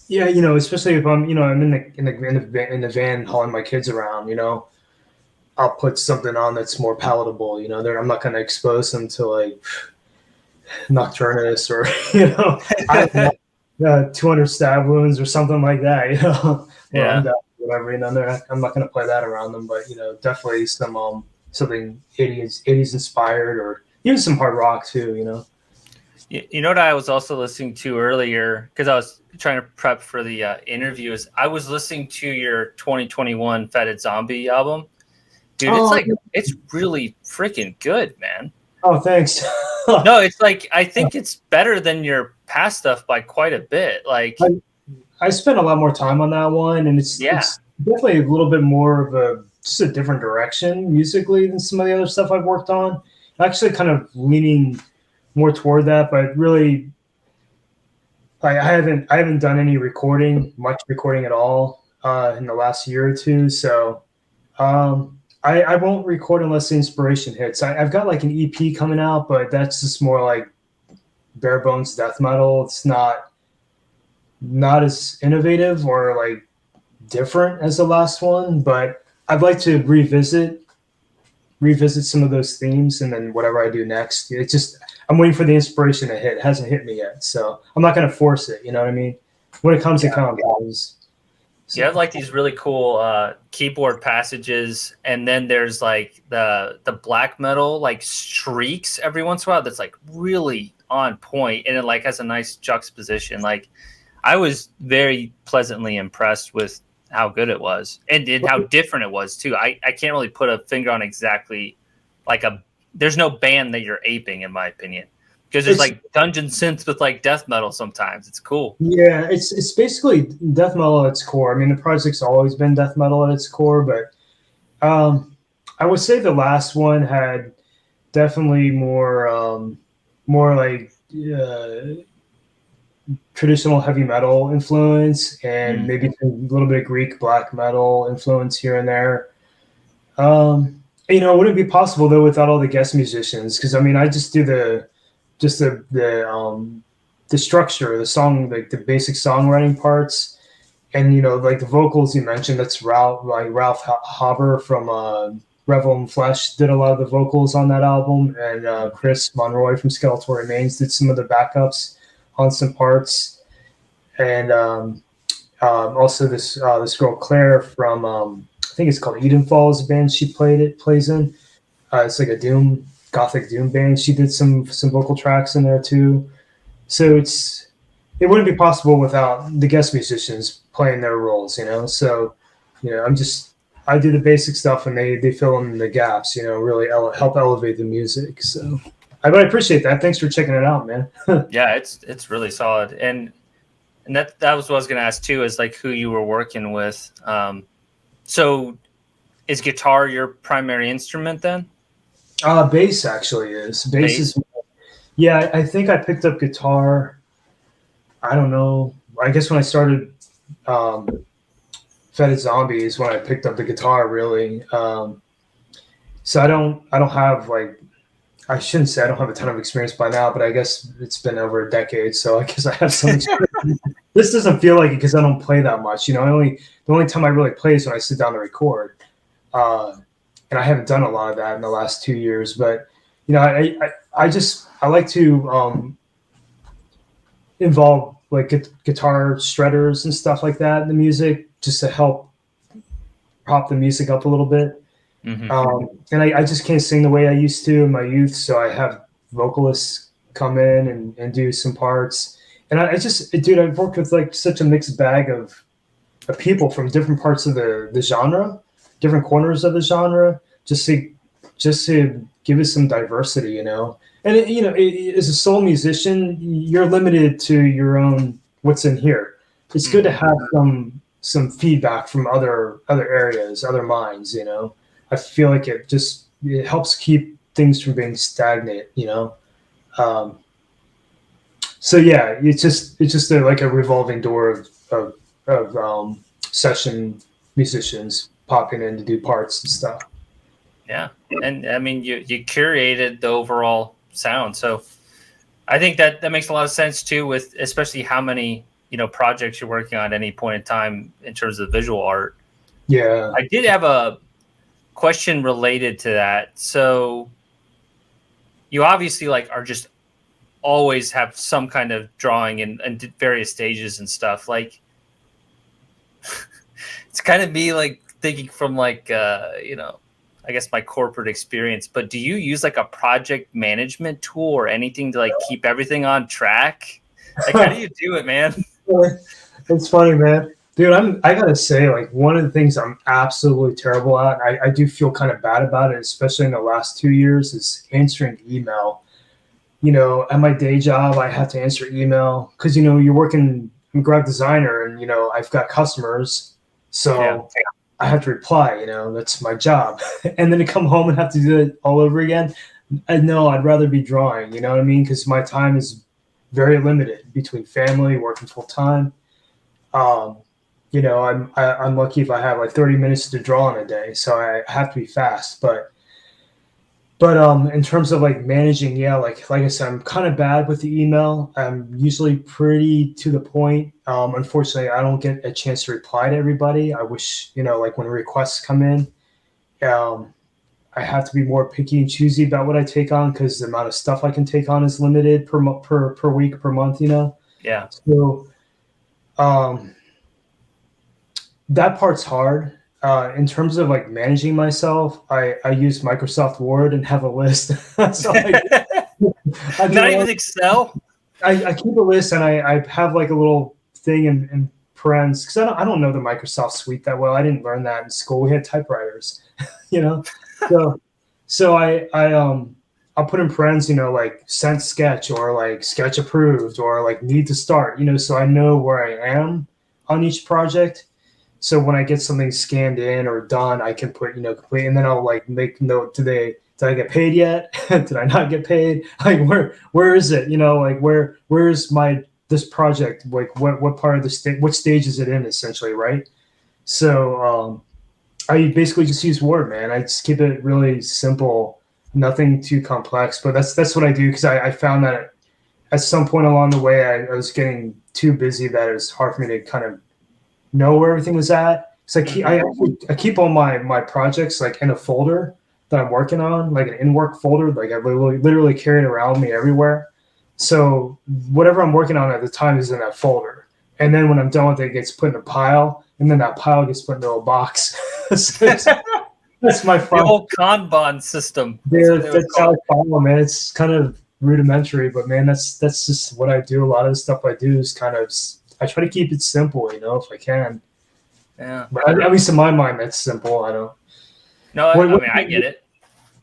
especially if I'm in the van hauling my kids around, I'll put something on that's more palatable. I'm not going to expose them to like Nocturnus or 200 stab wounds or something like that. Yeah. Whatever. I'm not going to play that around them, but definitely some something 80s inspired, or even some hard rock too. You know what I was also listening to earlier because I was trying to prep for the interview. Is I was listening to your 2021 Fetid Zombie album. Dude, it's really freaking good, man. Oh, thanks. No, it's like I think it's better than your past stuff by quite a bit. Like I spent a lot more time on that one, and it's definitely a little bit more of just a different direction musically than some of the other stuff I've worked on. Actually, kind of leaning more toward that, but really, I haven't done any much recording at all. in the last year or two. So I won't record unless the inspiration hits. I've got like an EP coming out, but that's just more like bare bones death metal. It's not as innovative or like different as the last one, but I'd like to revisit some of those themes, and then whatever I do next, it's just I'm waiting for the inspiration to hit. It hasn't hit me yet, so I'm not going to force it. You know what I mean? When it comes, it comes. So. You have like these really cool keyboard passages, and then there's like the black metal like streaks every once in a while that's like really on point, and it like has a nice juxtaposition. Like I was very pleasantly impressed with how good it was, and how different it was too. I can't really put a finger on exactly like there's no band that you're aping in my opinion, because there's like dungeon synths with like death metal sometimes. It's cool. Yeah, it's basically death metal at its core. I mean, the project's always been death metal at its core, but I would say the last one had definitely more like traditional heavy metal influence, and maybe a little bit of Greek black metal influence here and there. You know, it wouldn't be possible though without all the guest musicians, because I mean, I just do the structure, the song, like the basic songwriting parts, and you know, like the vocals you mentioned. That's Ralph Haber from Revel in Flesh did a lot of the vocals on that album, and Chris Monroy from Skeletal Remains did some of the backups on some parts, and also this girl Claire from I think it's called Eden Falls band. She plays in. It's like a gothic doom band. She did some vocal tracks in there too. So it wouldn't be possible without the guest musicians playing their roles, you know. So, you know, I do the basic stuff, and they fill in the gaps, you know, really help elevate the music. So I appreciate that. Thanks for checking it out, man. Yeah, it's really solid, and that was what I was going to ask too, is like who you were working with. So is guitar your primary instrument then? Bass actually is. Bass is. Yeah, I think I picked up guitar. I don't know. I guess when I started Fetid Zombies, when I picked up the guitar, really. So I don't have like. I shouldn't say I don't have a ton of experience by now, but I guess it's been over a decade, so I guess I have some experience. This doesn't feel like it because I don't play that much. You know, the only time I really play is when I sit down to record, and I haven't done a lot of that in the last 2 years. But you know, I like to involve like guitar shredders and stuff like that in the music, just to help prop the music up a little bit. Mm-hmm. And I just can't sing the way I used to in my youth, so I have vocalists come in and do some parts. And I've worked with like such a mixed bag of people from different parts of the genre, different corners of the genre, just to give us some diversity, you know. And as a solo musician, you're limited to your own what's in here. It's good to have some feedback from other areas, other minds, you know. I feel like it helps keep things from being stagnant, you know. So yeah, it's just like a revolving door of session musicians popping in to do parts and stuff. Yeah, and I mean you curated the overall sound, so I think that makes a lot of sense too, with especially how many projects you're working on at any point in time in terms of visual art. Yeah, I did have a question related to that. So you obviously are just always have some kind of drawing in various stages and stuff. Like it's kind of me thinking from I guess my corporate experience, but do you use a project management tool or anything to keep everything on track? How do you do it, man? It's funny, man. Dude, I gotta say, one of the things I'm absolutely terrible at, I do feel kind of bad about it, especially in the last 2 years, is answering email. At my day job, I have to answer email because, you're working, I'm a graphic designer, and, I've got customers. So I have to reply, that's my job. And then to come home and have to do it all over again. I'd rather be drawing, you know what I mean? Because my time is very limited between family, working full time. I'm lucky if I have like 30 minutes to draw in a day, so I have to be fast. But in terms of like managing, yeah, like I said, I'm kind of bad with the email. I'm usually pretty to the point. Unfortunately, I don't get a chance to reply to everybody. I wish, like when requests come in, um, I have to be more picky and choosy about what I take on because the amount of stuff I can take on is limited per week, per month. Yeah. So um, that part's hard. In terms of like managing myself, I use Microsoft Word and have a list. So I Not even Excel. I keep a list and I have like a little thing in parens because I don't know the Microsoft suite that well. I didn't learn that in school. We had typewriters, you know. So I'll put in parens, like sent sketch or like sketch approved or like need to start, so I know where I am on each project. So when I get something scanned in or done, I can put, complete, and then I'll like make note, did I get paid yet? Did I not get paid? Like where is it? Like where's this project? Like what part of the state, what stage is it in essentially, right? So I basically just use Word, man. I just keep it really simple, nothing too complex. But that's what I do because I found that at some point along the way I was getting too busy that it was hard for me to kind of know where everything was at. So I keep all my projects like in a folder that I'm working on, like an in-work folder. Like I literally carry it around me everywhere. So whatever I'm working on at the time is in that folder. And then when I'm done with it, it gets put in a pile, and then that pile gets put into a box. So that's my file. The whole Kanban system. That's how I follow, man. It's kind of rudimentary, but man, that's just what I do. A lot of the stuff I do is kind of, I try to keep it simple, if I can. Yeah. But at least in my mind, that's simple. I don't. No, I mean, I get it.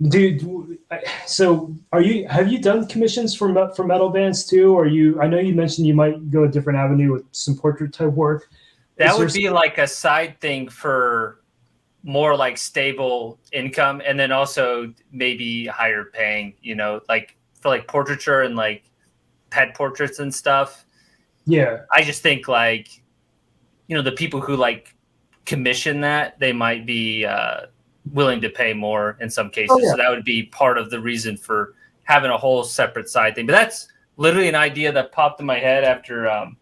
Dude, so have you done commissions for metal bands too? Or I know you mentioned you might go a different avenue with some portrait type work. That would be like a side thing for more like stable income, and then also maybe higher paying, like for like portraiture and like pet portraits and stuff. Yeah. I just think like, the people who like commission that, they might be willing to pay more in some cases. Oh, yeah. So that would be part of the reason for having a whole separate side thing. But that's literally an idea that popped in my head after I'm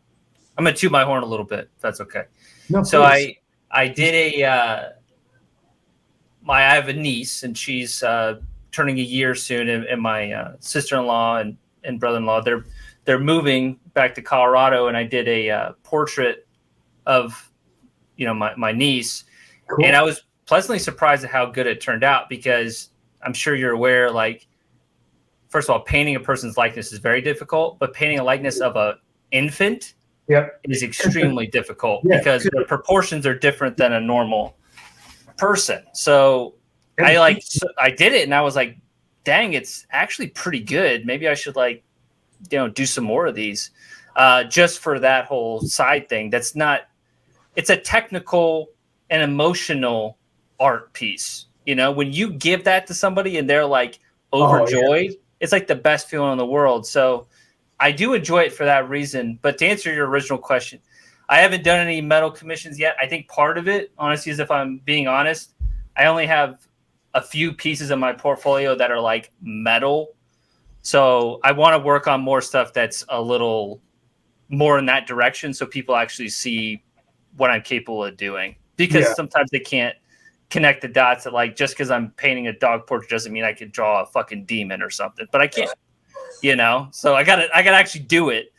going to toot my horn a little bit, if that's okay. No, so I did I have a niece, and she's turning a year soon, and my sister-in-law and brother-in-law, they're moving back to Colorado, and I did a portrait of my niece. Cool. And I was pleasantly surprised at how good it turned out, because I'm sure you're aware, like, first of all, painting a person's likeness is very difficult, but painting a likeness of an infant is extremely difficult because the proportions are different than a normal person. So I did it, and I was like, dang, it's actually pretty good. Maybe I should do some more of these just for that whole side thing. It's a technical and emotional art piece. When you give that to somebody and they're like overjoyed, it's like the best feeling in the world. So I do enjoy it for that reason. But to answer your original question, I haven't done any metal commissions yet. I think part of it, honestly, is, if I'm being honest, I only have a few pieces in my portfolio that are like metal. So I want to work on more stuff that's a little more in that direction, so people actually see what I'm capable of doing. Because sometimes they can't connect the dots that, like, just because I'm painting a dog portrait doesn't mean I could draw a fucking demon or something. But I can't, So I gotta actually do it.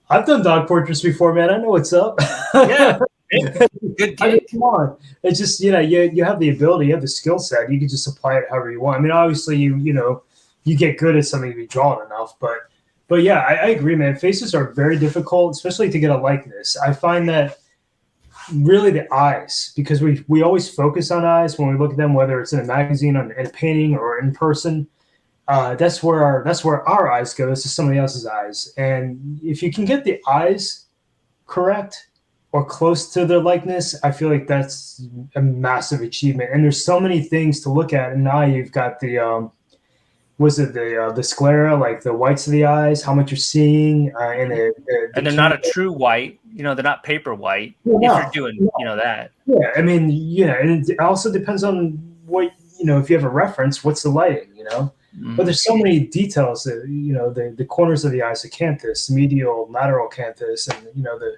I've done dog portraits before, man. I know what's up. Yeah. Good gig. Come on. It's just, you have the ability, you have the skill set. You can just apply it however you want. I mean, obviously, you get good at something if you draw it enough. But yeah, I agree, man. Faces are very difficult, especially to get a likeness. I find that really the eyes, because we always focus on eyes when we look at them, whether it's in a magazine, in a painting, or in person. That's where our eyes go. This is somebody else's eyes. And if you can get the eyes correct or close to their likeness, I feel like that's a massive achievement. And there's so many things to look at. And now you've got the was it the sclera, like the whites of the eyes, how much you're seeing, and And they're not a true white. They're not paper white. If you're doing, that. Yeah, I mean, and it also depends on what if you have a reference, what's the lighting, Mm-hmm. But there's so many details that the corners of the eyes, the canthus, medial, lateral canthus, and the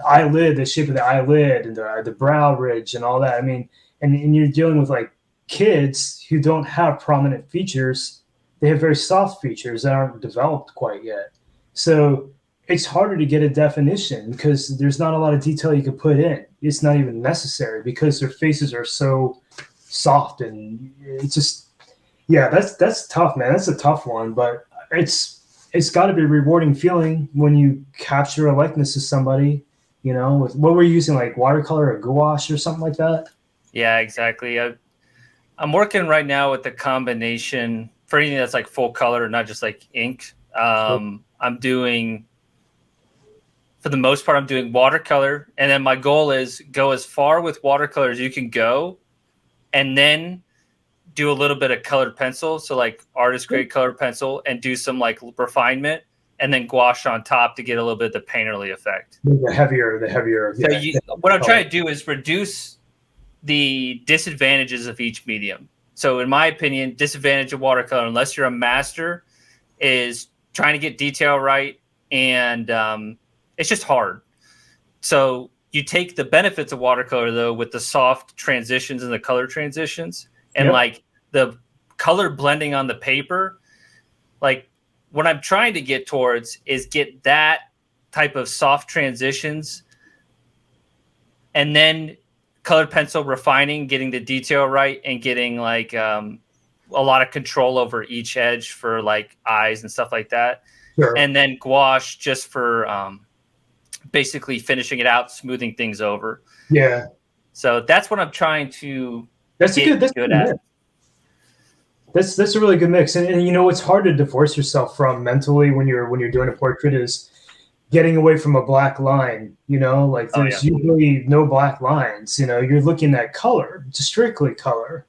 eyelid, the shape of the eyelid, and the brow ridge, and all that. I mean, and you're dealing with like kids who don't have prominent features. They have very soft features that aren't developed quite yet. So it's harder to get a definition because there's not a lot of detail you can put in. It's not even necessary because their faces are so soft, and it's just, yeah, that's tough, man. That's a tough one, but it's got to be a rewarding feeling when you capture a likeness of somebody, with what we're using, like watercolor or gouache or something like that. Yeah, exactly. I'm working right now with the combination for anything that's like full color, not just like ink. I'm doing, for the most part, I'm doing watercolor, and then my goal is go as far with watercolor as you can go, and then do a little bit of colored pencil, so like artist grade colored pencil, and do some like refinement, and then gouache on top to get a little bit of the painterly effect. The heavier. So what I'm trying to do is reduce the disadvantages of each medium. So in my opinion, disadvantage of watercolor, unless you're a master, is trying to get detail right, and it's just hard. So you take the benefits of watercolor, though, with the soft transitions and the color transitions, and like the color blending on the paper. Like what I'm trying to get towards is get that type of soft transitions, and then colored pencil refining, getting the detail right, and getting like a lot of control over each edge for like eyes and stuff like that. Sure. And then gouache just for basically finishing it out, smoothing things over. Yeah. So that's what I'm trying to that's get good at. That's a really good mix. And what's hard to divorce yourself from mentally when you're doing a portrait is getting away from a black line, like there's usually no black lines, you're looking at color, just strictly color,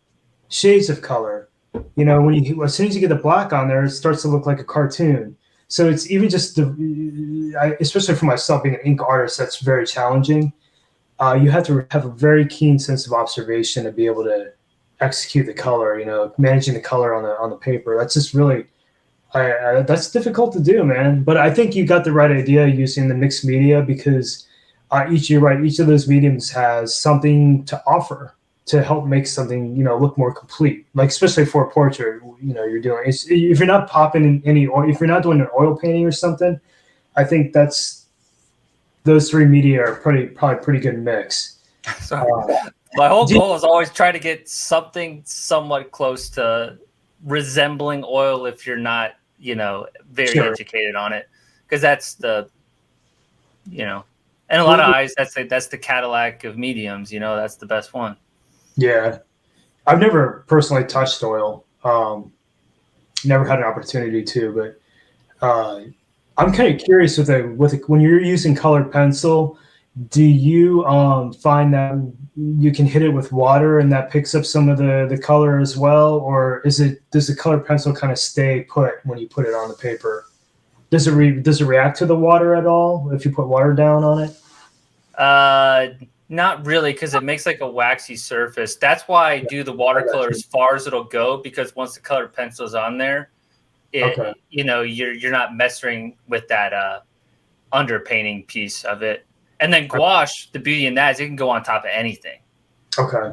shades of color, as soon as you get the black on there, it starts to look like a cartoon. So it's even just, especially for myself being an ink artist, that's very challenging. You have to have a very keen sense of observation to be able to execute the color, managing the color on the paper. That's just really, that's difficult to do, man. But I think you got the right idea using the mixed media because each of those mediums has something to offer to help make something, look more complete. Like especially for a portrait, you're doing. If you're not popping in any oil, if you're not doing an oil painting or something, I think those three media are probably pretty good mix. My whole goal is always try to get something somewhat close to resembling oil if you're not, very educated on it, because that's the, and a lot of eyes, that's the Cadillac of mediums, that's the best one. Yeah. I've never personally touched oil. Never had an opportunity to, but I'm kind of curious when you're using colored pencil, do you find that you can hit it with water and that picks up some of the color as well, or does the colored pencil kind of stay put when you put it on the paper? Does it react to the water at all if you put water down on it? Not really, because it makes like a waxy surface. That's why I do the watercolor as far as it'll go, because once the colored pencil is on there, you're not messing with that underpainting piece of it. And then gouache, the beauty in that is it can go on top of anything. Okay.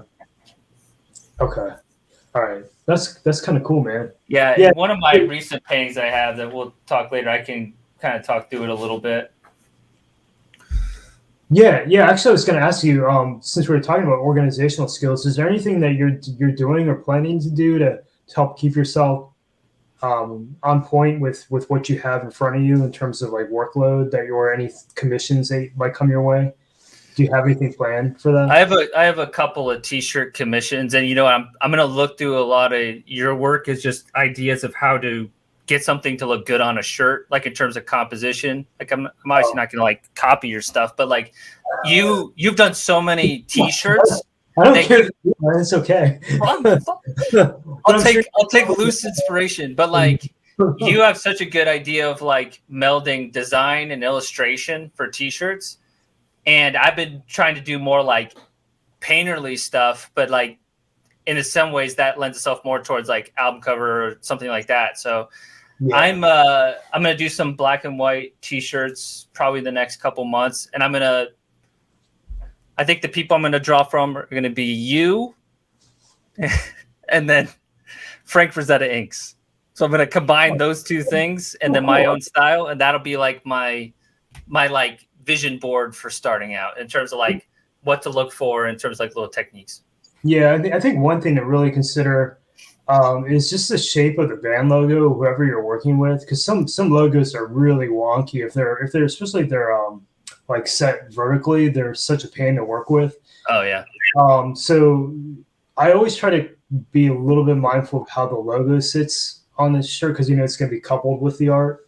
All right. That's kind of cool, man. Yeah. One of my recent paintings I have that we'll talk later, I can kind of talk through it a little bit. Yeah. Actually, I was going to ask you, since we were talking about organizational skills, is there anything that you're doing or planning to do to help keep yourself on point with what you have in front of you in terms of like workload or any commissions that might come your way? Do you have anything planned for that? I have a couple of t-shirt commissions, and I'm going to look through a lot of your work is just ideas of how to get something to look good on a shirt, like in terms of composition. Like I'm obviously not going to like copy your stuff, but like you've done so many t-shirts. I don't care. It's okay. I'll take loose inspiration, but like you have such a good idea of like melding design and illustration for t-shirts, and I've been trying to do more like painterly stuff, but like in some ways that lends itself more towards like album cover or something like that. So Yeah. I'm gonna do some black and white t-shirts probably the next couple months, and I think the people I'm gonna draw from are gonna be you and then Frank Frazetta Inks. So I'm gonna combine those two things and then my own style, and that'll be like my like vision board for starting out in terms of like what to look for in terms of like little techniques. Yeah, I think one thing to really consider is just the shape of the band logo, whoever you're working with, because some logos are really wonky. If they're especially if they're like set vertically, they're such a pain to work with. Oh yeah. So I always try to be a little bit mindful of how the logo sits on the shirt, because it's going to be coupled with the art.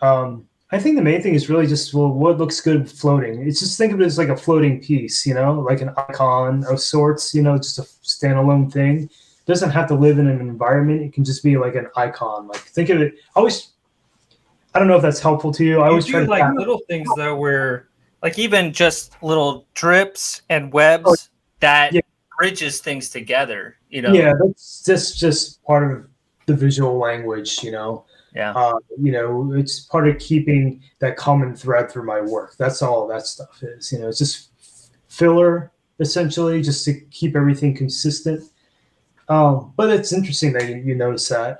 I think the main thing is really just, well, what looks good floating. It's just, think of it as like a floating piece, like an icon of sorts, just a standalone thing. It doesn't have to live in an environment. It can just be like an icon. Like, think of it. I don't know if that's helpful to you. I always try to like little things though, where like even just little drips and webs that bridges things together. Yeah, that's just part of the visual language. Yeah. It's part of keeping that common thread through my work. That's all that stuff is. It's just filler essentially, just to keep everything consistent. But it's interesting that you notice that.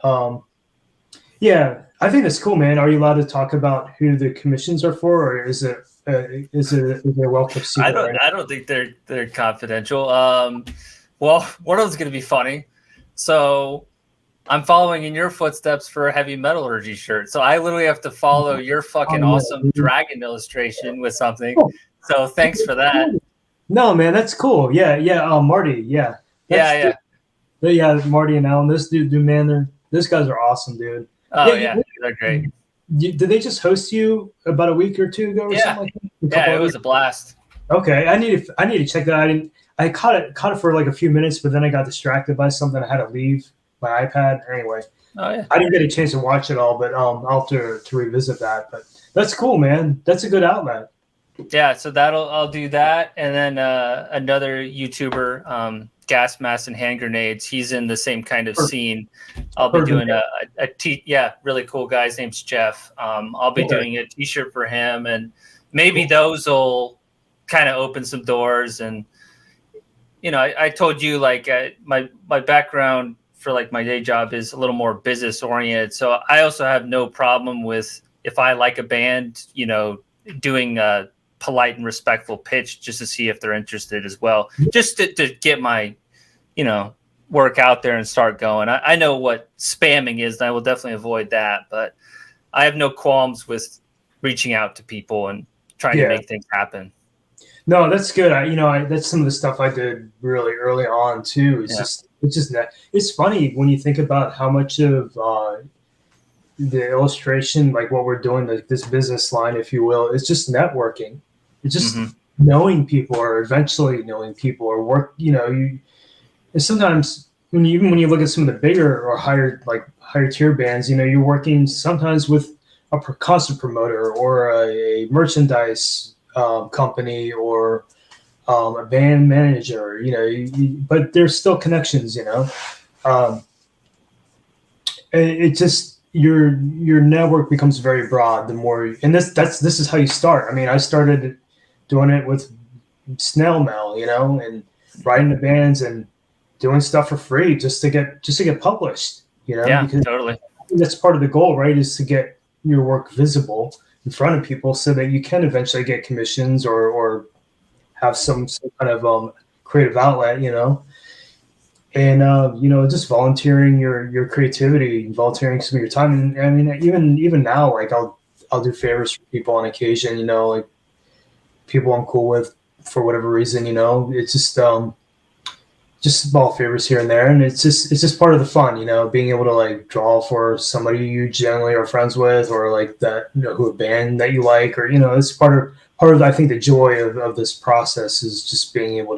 Yeah, I think that's cool, man. Are you allowed to talk about who the commissions are for, or is it well kept secret? I don't think they're confidential. Well, one of them's going to be funny. So I'm following in your footsteps for a heavy metallurgy shirt. So I literally have to follow your fucking awesome dragon illustration with something. So thanks for that. No, man, that's cool. Yeah. Marty. Yeah. Yeah. Marty and Alan. Those those guys are awesome, dude. Oh yeah, they're great. Did they just host you about a week or two ago or something like that? Yeah, it was a blast. Okay, I need to check that out. I caught it for like a few minutes, but then I got distracted by something. I had to leave my iPad. Anyway, I didn't get a chance to watch it all, but I'll have to revisit that. But that's cool, man. That's a good outlet. Yeah, so I'll do that, and then another YouTuber, Gas Mask and Hand Grenades. He's in the same kind of scene. I'll be doing really cool guy. His name's Jeff. I'll be doing a T-shirt for him, and maybe those will kind of open some doors. And I told you like my background for like my day job is a little more business oriented, so I also have no problem with if I like a band, doing a polite and respectful pitch just to see if they're interested as well, just to get my work out there and start going. I know what spamming is, and I will definitely avoid that, but I have no qualms with reaching out to people and trying to make things happen. No, that's good. That's some of the stuff I did really early on too. It's funny when you think about how much of the illustration, like what we're doing, this business line, if you will, is just networking. It's just knowing people, or eventually knowing people, or work. And sometimes when you look at some of the bigger or higher tier bands, you're working sometimes with a concert promoter or a merchandise company or a band manager. But there's still connections. It just your network becomes very broad the more. And this is how you start. I mean, I started doing it with snail mail, and writing the bands and doing stuff for free just to get published, Yeah, because totally. That's part of the goal, right? Is to get your work visible in front of people so that you can eventually get commissions or have some kind of creative outlet, and just volunteering your creativity, volunteering some of your time. And I mean, even now, like I'll do favors for people on occasion, like people I'm cool with for whatever reason, it's just small favors here and there. And it's just part of the fun, being able to like draw for somebody you generally are friends with, or like that, who a band that you like, or, it's part of, I think the joy of this process is just being able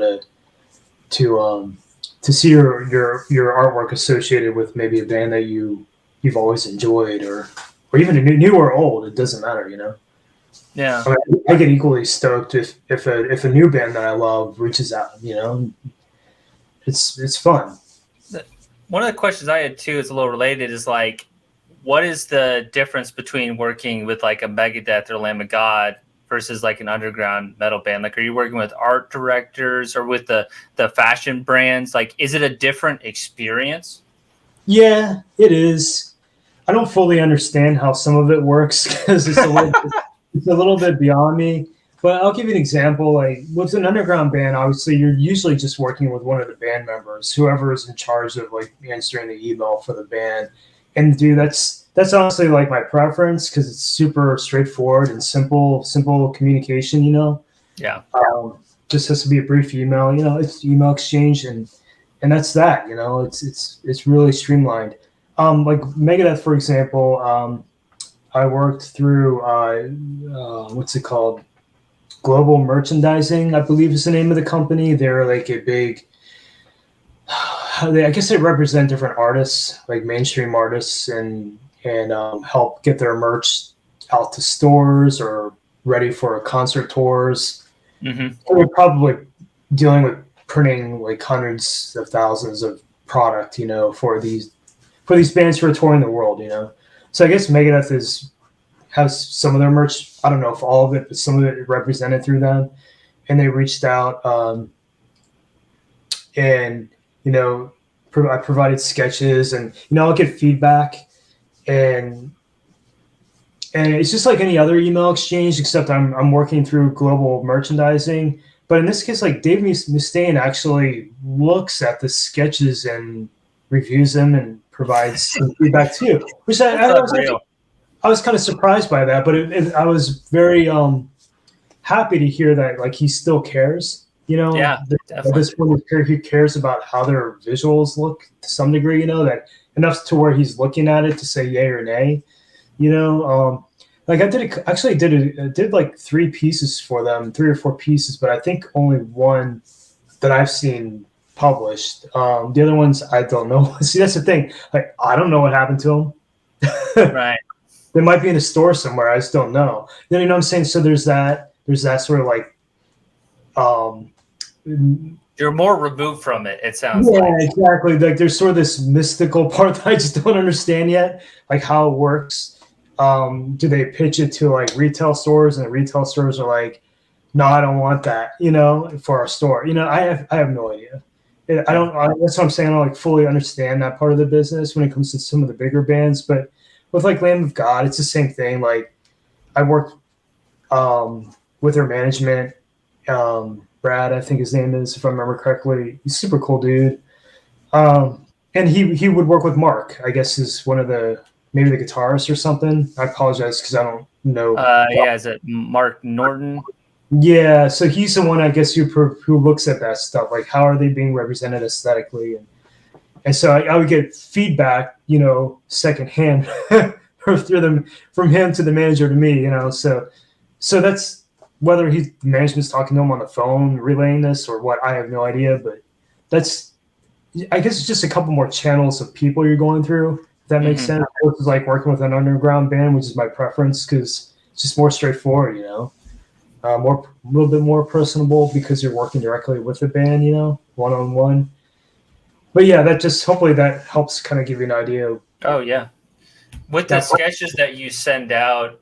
to to see your artwork associated with maybe a band that you've always enjoyed, or even a new or old. It doesn't matter, you know. Yeah. I mean, I get equally stoked if a new band that I love reaches out. You know, it's fun. One of the questions I had too is a little related. Is like, what is the difference between working with like a Megadeth or Lamb of God versus like an underground metal band? Like, are you working with art directors or with the fashion brands? Like, is it a different experience? Yeah, it is. I don't fully understand how some of it works because it's a little bit beyond me. But I'll give you an example. Like with an underground band, obviously you're usually just working with one of the band members, whoever is in charge of like answering the email for the band. And dude, that's honestly like my preference because it's super straightforward and simple communication. You know, Yeah. just has to be a brief email. You know, it's email exchange and that's that. You know, it's really streamlined. Like Megadeth, for example, I worked through what's it called? Global Merchandising, I believe is the name of the company. They're like a big. I guess they represent different artists, like mainstream artists, and help get their merch out to stores or ready for concert tours. Mm-hmm. We're probably dealing with printing like hundreds of thousands of product, you know, for these bands who are touring the world, you know. So I guess Megadeth has some of their merch. I don't know if all of it, but some of it represented through them, and they reached out and you know I provided sketches, and you know I'll get feedback, and it's just like any other email exchange, except I'm working through global merchandising. But in this case, like Dave Mustaine actually looks at the sketches and reviews them and provides some feedback too, which I was kind of surprised by that, but I was very happy to hear that like he still cares. You know, Yeah, at this point, he cares about how their visuals look to some degree. You know, that enough to where he's looking at it to say yay or nay. You know, like I did like 3 pieces for them, 3 or 4 pieces, but I think only one that I've seen published. The other ones I don't know. See, that's the thing. Like I don't know what happened to them. Right. They might be in a store somewhere. I just don't know. Then you know what I'm saying. So there's that sort of like. You're more removed from it. It sounds yeah, like. exactly. Like there's sort of this mystical part that I just don't understand yet, like how it works. Do they pitch it to like retail stores, and the retail stores are like, "No, I don't want that," you know, for our store. You know, I have no idea. That's what I'm saying. I don't like fully understand that part of the business when it comes to some of the bigger bands, but with like Lamb of God, it's the same thing. Like I worked with their management, Brad, I think his name is, if I remember correctly. He's a super cool dude. And he would work with Mark, I guess is one of maybe the guitarist or something. I apologize because I don't know. Yeah, is it Mark Norton? Yeah, so he's the one, I guess, who looks at that stuff, like how are they being represented aesthetically, and so I would get feedback, you know, secondhand from him to the manager to me, you know. So that's whether the management's talking to him on the phone, relaying this or what, I have no idea. But I guess it's just a couple more channels of people you're going through, if that makes sense. It's like working with an underground band, which is my preference because it's just more straightforward, you know. A little bit more personable because you're working directly with the band, you know, one-on-one. But yeah, hopefully that helps kind of give you an idea of. Oh yeah. With the sketches that you send out,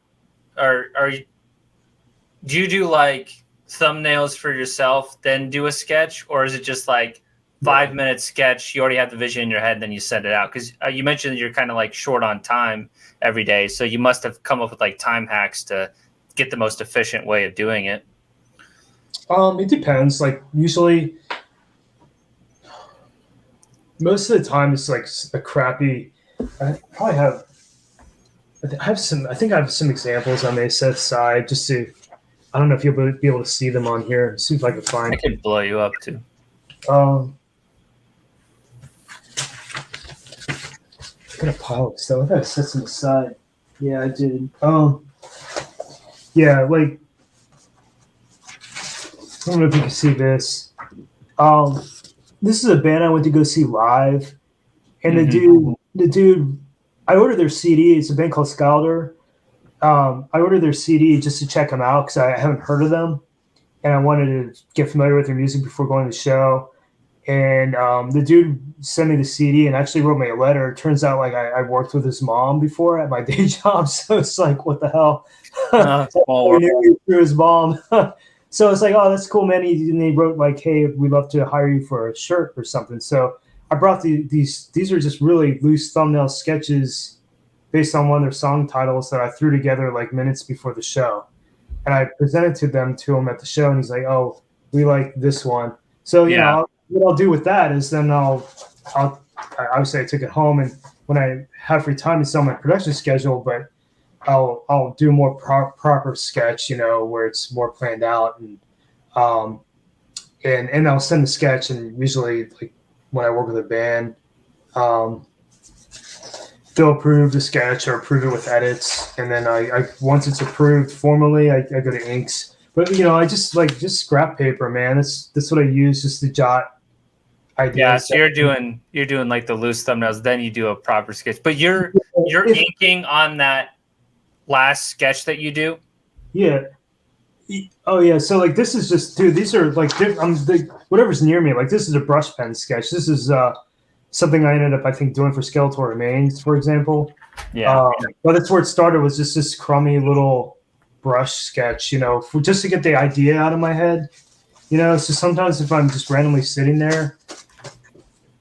do you do like thumbnails for yourself, then do a sketch, or is it just like 5-minute sketch? You already have the vision in your head, then you send it out? Because you mentioned you're kind of like short on time every day, so you must have come up with like time hacks to get the most efficient way of doing it. It depends. Like usually, most of the time it's like a crappy. I probably have. I think I have some examples I may set aside just to. I don't know if you'll be able to see them on here. See if I can find. I could blow you up too. Got a pile of stuff. I gotta set some aside. Yeah, I did. Yeah, like I don't know if you can see this. this is a band I went to go see live, and Mm-hmm. the dude, I ordered their CD. It's a band called Scalder. I ordered their CD just to check them out because I haven't heard of them, and I wanted to get familiar with their music before going to the show. And the dude sent me the CD and actually wrote me a letter. It turns out like I worked with his mom before at my day job, so it's like, what the hell? Small We world. knew me through his mom. So it's like, oh, that's cool, man. And he wrote like, hey, we'd love to hire you for a shirt or something. So I brought these are just really loose thumbnail sketches based on one of their song titles that I threw together like minutes before the show. And I presented to him at the show, and he's like, oh, we like this one. So, Yeah. what I'll do with that is then obviously I took it home, and when I have free time, it's on my production schedule, but I'll do a more proper sketch, where it's more planned out, um, and I'll send the sketch, and usually like when I work with a band, um, they'll approve the sketch or approve it with edits, and then I once it's approved formally, I go to inks. But I just scrap paper, man. That's what I use just to jot Yeah, ideas. so you're doing like the loose thumbnails, then you do a proper sketch. But you're If, inking on that last sketch that you do. yeah. Oh yeah. So like this is just, dude. These are like whatever's near me. Like this is a brush pen sketch. This is something I ended up I think doing for Skeletor Remains, for example. Yeah. But that's where it started, was just this crummy little brush sketch, just to get the idea out of my head. So sometimes if I'm just randomly sitting there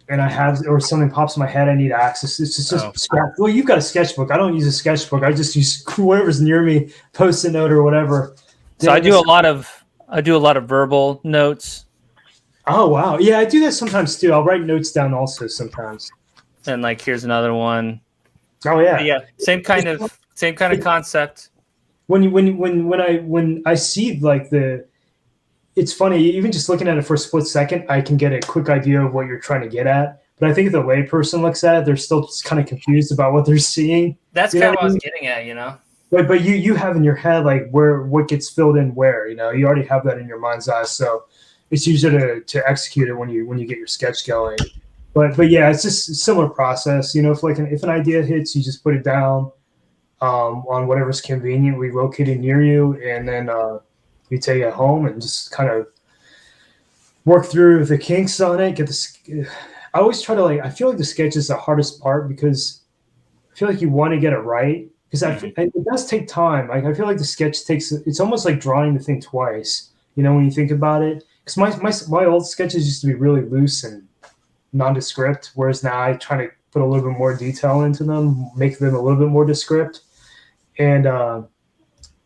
and or something pops in my head, I need access. It's just scrap. Well, you've got a sketchbook. I don't use a sketchbook. I just use whatever's near me, Post-it note or whatever. So I do a lot of verbal notes. Oh wow, yeah, I do that sometimes too. I'll write notes down also sometimes. And like, here's another one. Oh yeah, But yeah, same kind of concept. When I see like it's funny, even just looking at it for a split second, I can get a quick idea of what you're trying to get at. But I think if the layperson looks at it, they're still just kind of confused about what they're seeing. That's kind of what I was getting at. But you have in your head like what gets filled in where. You already have that in your mind's eye, so it's easier to execute it when you get your sketch going. But yeah, it's just a similar process. If an idea hits, you just put it down on whatever's conveniently located near you, and then you take it home and just kind of work through the kinks on it. I always try to I feel like the sketch is the hardest part because I feel like you want to get it right, because it does take time. I feel like the sketch it's almost like drawing the thing twice, when you think about it. Because my old sketches used to be really loose and nondescript, whereas now I try to put a little bit more detail into them, make them a little bit more descript. And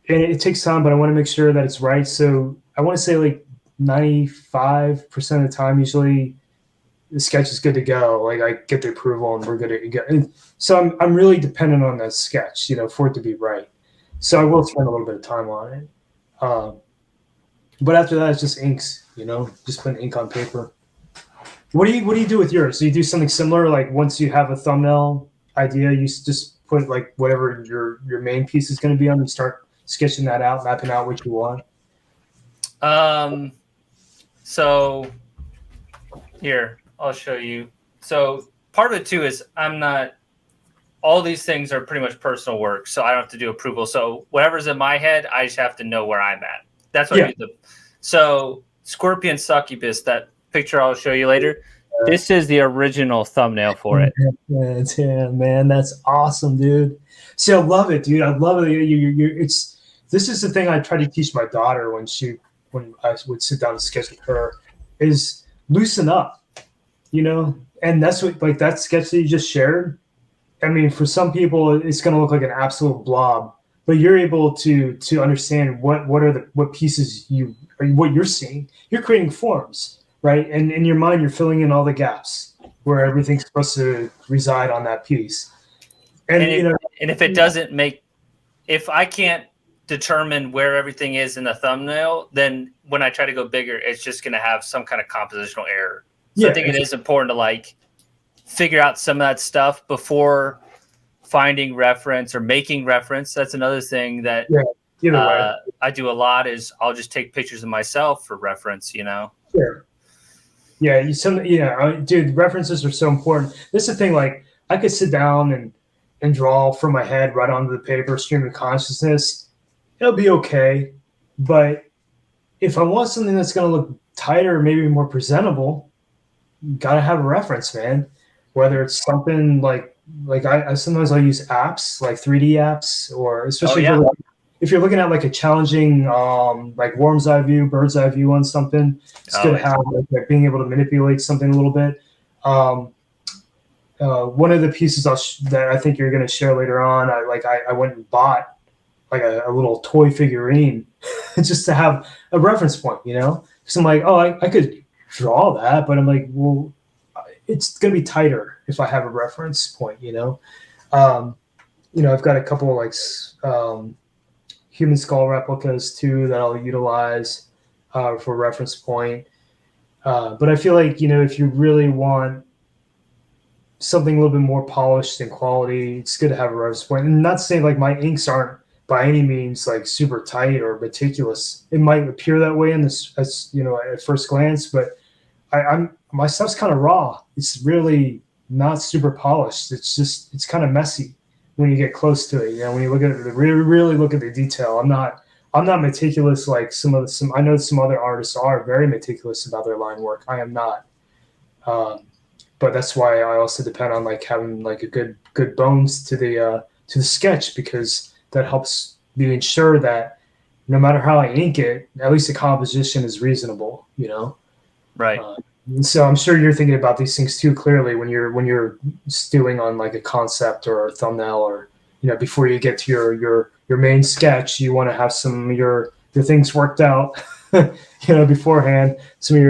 it takes time, but I want to make sure that it's right. So I want to say like 95% of the time, usually the sketch is good to go. Like I get the approval and we're good to go. And so I'm really dependent on that sketch, for it to be right. So I will spend a little bit of time on it. But after that, it's just inks, just putting ink on paper. What do you do with yours? Do you do something similar? Like once you have a thumbnail idea, you just put like whatever your main piece is going to be on, and start sketching that out, mapping out what you want. So here, I'll show you. So part of it too is all these things are pretty much personal work, so I don't have to do approval. So whatever's in my head, I just have to know where I'm at. That's what I do. So Scorpion Succubus, that picture I'll show you later. This is the original thumbnail for it. Yeah, man, that's awesome, dude. See, I love it, dude. I love it. This is the thing I try to teach my daughter when I would sit down and sketch with her, is loosen up, and that's what, like, that sketch that you just shared. I mean, for some people, it's going to look like an absolute blob, but you're able to understand what pieces what you're seeing. You're creating forms, right? And in your mind, you're filling in all the gaps where everything's supposed to reside on that piece. And if it doesn't if I can't determine where everything is in the thumbnail, then when I try to go bigger, it's just going to have some kind of compositional error. So I think it is important to figure out some of that stuff before finding reference or making reference. That's another thing that I do a lot, is I'll just take pictures of myself for reference, Sure. Yeah, dude, references are so important. This is the thing, like I could sit down and draw from my head right onto the paper, stream of consciousness. It'll be okay. But if I want something that's gonna look tighter, maybe more presentable, gotta have a reference, man. Whether it's something like I sometimes I'll use apps like 3D apps, or Oh especially yeah. if you're looking at like a challenging like worm's eye view, bird's eye view on something. It's good Oh to yeah. have like being able to manipulate something a little bit. Um, one of the pieces that I think you're going to share later on, I went and bought like a little toy figurine just to have a reference point, you know? So I'm like, oh, I could draw that, but I'm like, well, it's going to be tighter if I have a reference point, you know? Um, I've got a couple of like human skull replicas too that I'll utilize for reference point. But I feel like, if you really want something a little bit more polished and quality, it's good to have a reference point. And not saying like my inks aren't by any means like super tight or meticulous. It might appear that way in this, as at first glance, but I'm my stuff's kind of raw. It's really not super polished. It's kind of messy when you get close to it. When you look at it, really look at the detail. I'm not meticulous like some. I know some other artists are very meticulous about their line work. I am not. But that's why I also depend on like having like a good bones to the sketch, because that helps me ensure that no matter how I ink it, at least the composition is reasonable. Right. So I'm sure you're thinking about these things too clearly when you're stewing on like a concept or a thumbnail, or before you get to your main sketch, you want to have some of your things worked out beforehand, some of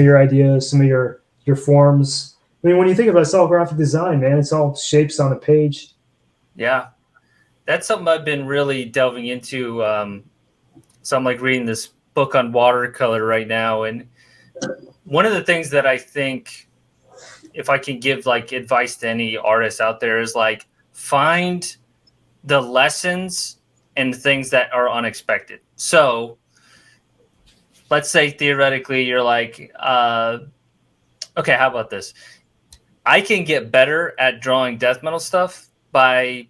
your ideas, some of your forms. I mean, when you think about, it's all graphic design, man, it's all shapes on a page. Yeah. That's something I've been really delving into. So I'm like reading this book on watercolor right now, and one of the things that I think, if I can give like advice to any artist out there, is like find the lessons and things that are unexpected. So let's say theoretically you're like, okay, how about this? I can get better at drawing death metal stuff by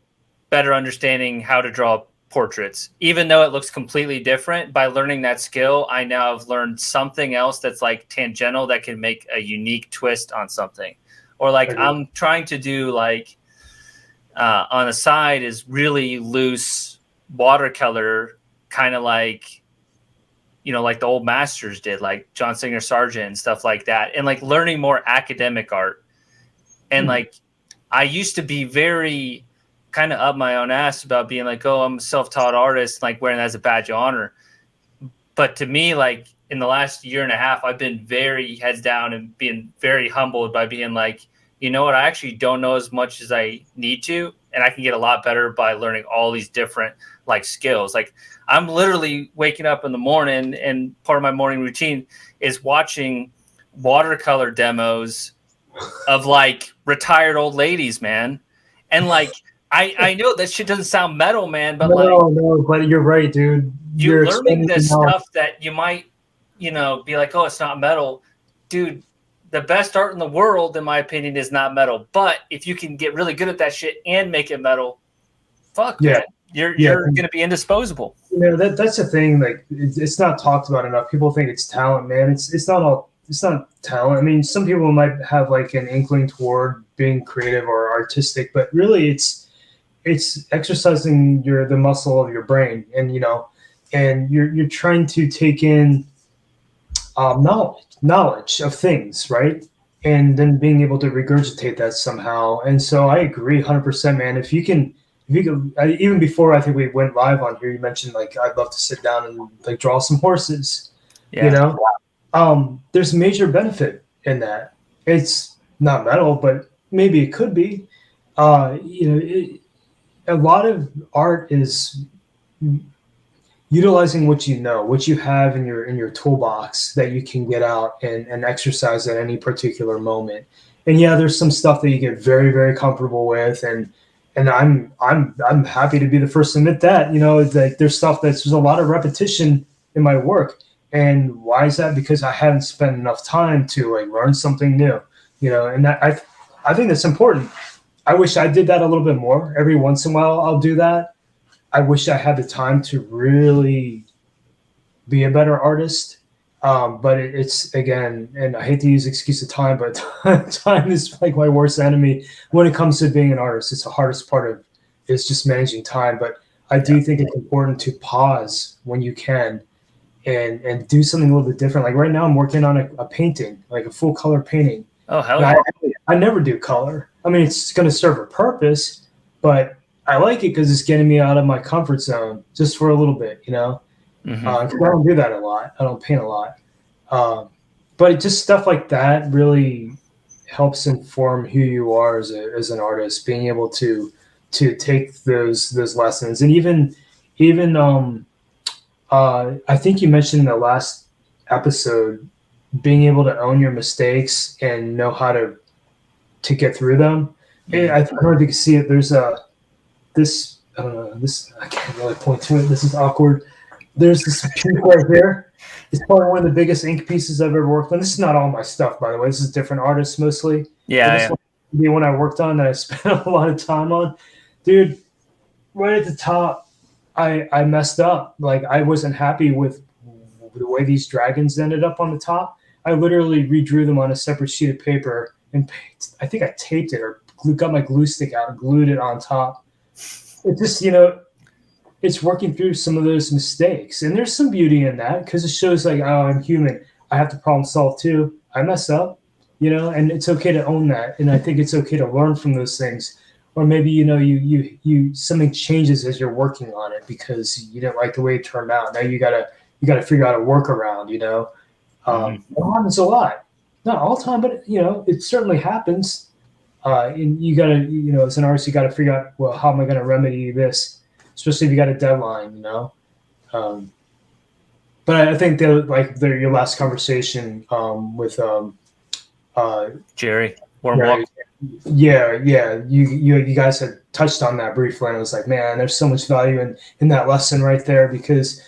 better understanding how to draw portraits. Even though it looks completely different, by learning that skill, I now have learned something else that's like tangential that can make a unique twist on something. Or like I'm trying to do like on the side is really loose watercolor, kind of like, like the old masters did, like John Singer Sargent and stuff like that. And like learning more academic art. And like, I used to be very kind of up my own ass about being like, oh, I'm a self-taught artist, like wearing that as a badge of honor. But to me, like in the last year and a half, I've been very heads down and being very humbled by being like, you know what, I actually don't know as much as I need to, and I can get a lot better by learning all these different like skills. Like I'm literally waking up in the morning, and part of my morning routine is watching watercolor demos of like retired old ladies, man. And like I know that shit doesn't sound metal, man, but no, but you're right, dude. You're learning this stuff that you might, be like, oh, it's not metal. Dude, the best art in the world, in my opinion, is not metal. But if you can get really good at that shit and make it metal, fuck, man. You're gonna be indisposable. That's the thing. Like it's not talked about enough. People think it's talent, man. It's not talent. I mean, some people might have like an inkling toward being creative or artistic, but really it's exercising the muscle of your brain, and you're trying to take in knowledge of things, right? And then being able to regurgitate that somehow. And so I agree 100%, man. If you can, even before I think we went live on here, you mentioned like, I'd love to sit down and like draw some horses, there's major benefit in that. It's not metal, but maybe it could be. A lot of art is utilizing what you have in your toolbox that you can get out and exercise at any particular moment. And yeah, there's some stuff that you get very, very comfortable with, and I'm happy to be the first to admit that. Like there's stuff that's a lot of repetition in my work, And why is that? Because I haven't spent enough time to like learn something new, and that I think that's important. I wish I did that a little bit more. Every once in a while I'll do that. I wish I had the time to really be a better artist. But it's again, and I hate to use the excuse of time, but time is like my worst enemy when it comes to being an artist. It's the hardest part of is just managing time. But I do think it's important to pause when you can and do something a little bit different. Like right now I'm working on a painting, like a full color painting. Oh, hell yeah. I never do color. I mean, it's going to serve a purpose, but I like it because it's getting me out of my comfort zone just for a little bit, Mm-hmm. 'cause I don't do that a lot. I don't paint a lot. But it just stuff like that really helps inform who you are as an artist, being able to take those lessons. And even I think you mentioned in the last episode being able to own your mistakes and know how to get through them. Mm-hmm. I don't know if you can see it. There's this I don't know, this I can't really point to it. This is awkward. There's this piece right here. It's probably one of the biggest ink pieces I've ever worked on. This is not all my stuff, by the way. This is different artists mostly. Yeah. The one I worked on that I spent a lot of time on. Dude, right at the top, I messed up. Like I wasn't happy with the way these dragons ended up on the top. I literally redrew them on a separate sheet of paper and I think I taped it or got my glue stick out and glued it on top. It just, it's working through some of those mistakes. And there's some beauty in that because it shows like, oh, I'm human. I have to problem solve too. I mess up, and it's okay to own that. And I think it's okay to learn from those things. Or maybe, you something changes as you're working on it because you didn't like the way it turned out. Now you gotta figure out a workaround, It happens a lot. Not all the time, but it certainly happens. And you gotta, as an artist, you gotta figure out, well, how am I gonna remedy this? Especially if you got a deadline, But I think your last conversation with Jerry Wormwalk. Yeah. You guys had touched on that briefly, and I was like, man, there's so much value in that lesson right there because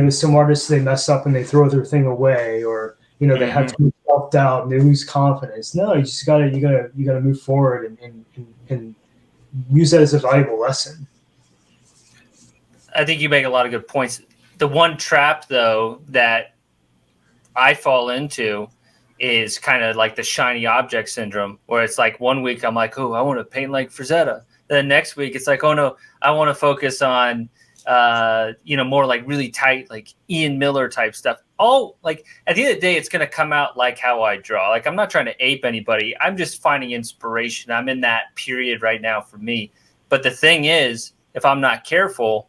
some artists they mess up and they throw their thing away, or they have too much self-doubt and they lose confidence. No, you just gotta move forward and use that as a valuable lesson. I think you make a lot of good points. The one trap, though, that I fall into is kind of like the shiny object syndrome, where it's like 1 week I'm like, oh, I want to paint like Frazetta. Then next week it's like, oh, no, I want to focus on, more like really tight, like Ian Miller type stuff. All like at the end of the day, it's going to come out like how I draw. Like I'm not trying to ape anybody. I'm just finding inspiration. I'm in that period right now for me. But the thing is, if I'm not careful,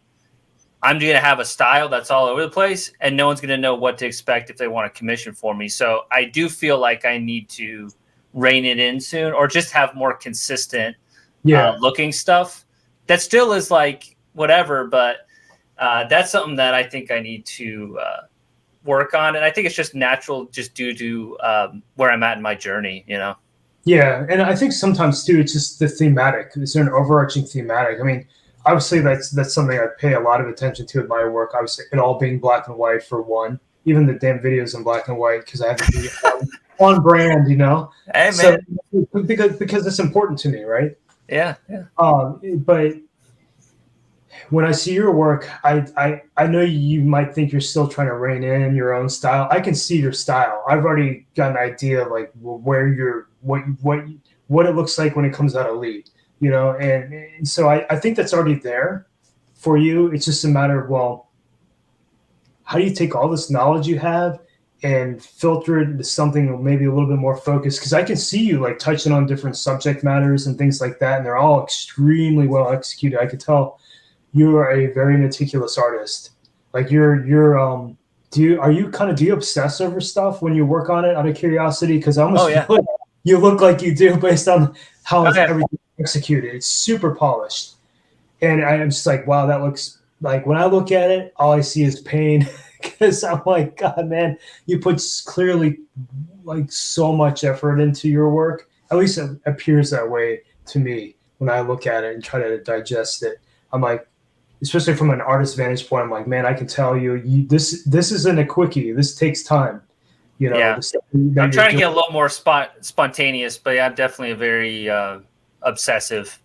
I'm going to have a style that's all over the place, and no one's going to know what to expect if they want to commission for me. So I do feel like I need to rein it in soon, or just have more consistent looking stuff. That still is like whatever, but that's something that I think I need to work on. And I think it's just natural just due to where I'm at in my journey, Yeah, and I think sometimes, too, it's just the thematic. Is there an overarching thematic? I mean, obviously, that's something I pay a lot of attention to in my work. Obviously, it all being black and white for one. Even the damn videos in black and white because I have to be on brand, Hey, man. So, because it's important to me, right? Yeah. But when I see your work, I know you might think you're still trying to rein in your own style. I can see your style. I've already got an idea of like where you're, what it looks like when it comes out of lead. And so I think that's already there for you. It's just a matter of, well, how do you take all this knowledge you have and filter it into something maybe a little bit more focused? Because I can see you like touching on different subject matters and things like that, and they're all extremely well executed. I could tell you are a very meticulous artist. Like do you obsess over stuff when you work on it out of curiosity? Because I almost feel like you look like you do based on how everything executed. It's super polished, and I'm just like, wow, that looks like, when I look at it, all I see is pain because I'm like, God, man, you put clearly like so much effort into your work. At least it appears that way to me when I look at it and try to digest it. I'm like, especially from an artist vantage point, I'm like, man, I can tell this isn't a quickie. This takes time. Yeah. The stuff that I'm you're trying to doing. get a little more spontaneous, but yeah, I'm definitely a very obsessive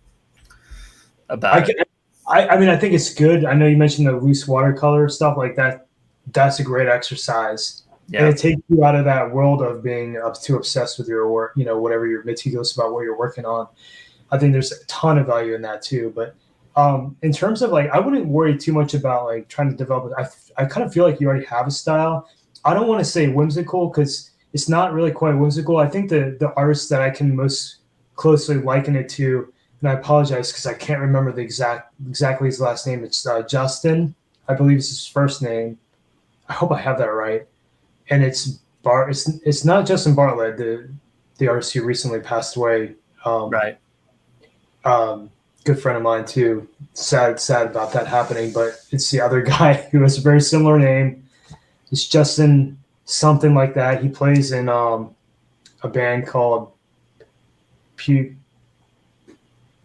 about it. I mean, I think it's good. I know you mentioned the loose watercolor stuff like that. That's a great exercise. And Yeah. it takes you out of that world of being too obsessed with your work, whatever you're meticulous about what you're working on. I think there's a ton of value in that too. But in terms of like, I wouldn't worry too much about like trying to develop it. I kind of feel like you already have a style. I don't want to say whimsical because it's not really quite whimsical. I think the artist that I can most closely liken it to, and I apologize because I can't remember the exactly his last name. It's Justin, I believe is his first name. I hope I have that right. And it's It's not Justin Bartlett, the artist who recently passed away. Right. Good friend of mine too. Sad about that happening. But it's the other guy who has a very similar name. It's Justin something like that. He plays in a band called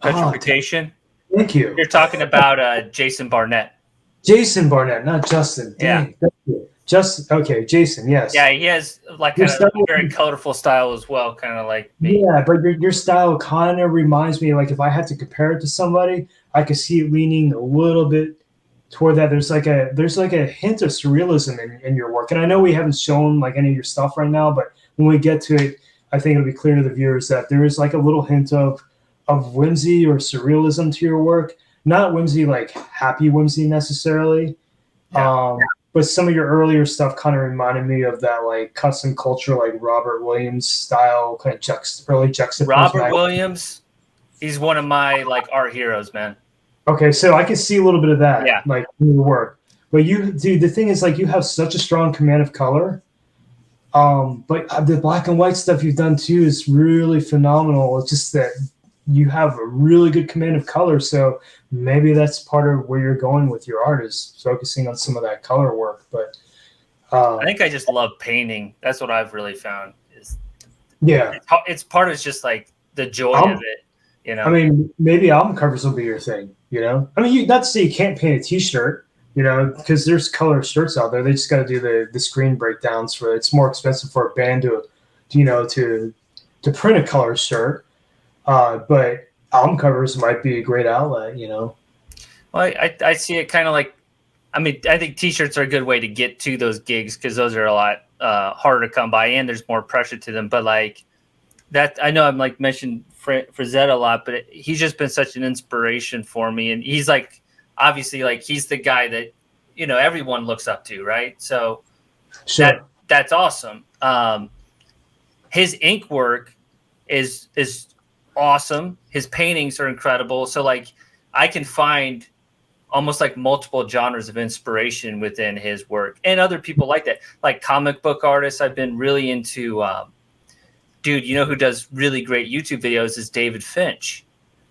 Petrification. Thank you. You're talking about Jason Barnett. Jason Barnett, not Justin. Dang, Yeah. thank you. Okay, Jason, yes. Yeah, he has like a very colorful style as well, kind of like me. Yeah, but your style kind of reminds me, like if I had to compare it to somebody, I could see it leaning a little bit toward that. There's like a hint of surrealism in your work. And I know we haven't shown like any of your stuff right now, but when we get to it, I think it'll be clear to the viewers that there is like a little hint of whimsy or surrealism to your work. Not whimsy like happy whimsy necessarily. Yeah. But some of your earlier stuff kind of reminded me of that like custom culture, like Robert Williams style, kind of early juxtaposition. Robert Williams, he's one of my like art heroes, man. Okay, so I can see a little bit of that, Yeah. like in your work. But the thing is, like, you have such a strong command of color. But the black and white stuff you've done too is really phenomenal. It's just that you have a really good command of color, so maybe that's part of where you're going with your art is focusing on some of that color work. But I think I just love painting. That's what I've really found. It's part of just like the joy of it, you know. I mean, maybe album covers will be your thing, you know. I mean, not to say you can't paint a T-shirt, you know, because there's color shirts out there. They just got to do the screen breakdowns for it. It's more expensive for a band to print a color shirt. But album covers might be a great outlet, you know. Well, I see it kind of like, I mean, I think T-shirts are a good way to get to those gigs because those are a lot harder to come by and there's more pressure to them. But like that, I know I'm like mentioned Frazetta a lot, but he's just been such an inspiration for me. And he's like, obviously, like he's the guy that, you know, everyone looks up to, right? So sure. that's awesome. His ink work is awesome. His paintings are incredible. So like I can find almost like multiple genres of inspiration within his work and other people like that, like comic book artists. I've been really into, dude, you know, who does really great YouTube videos is David Finch.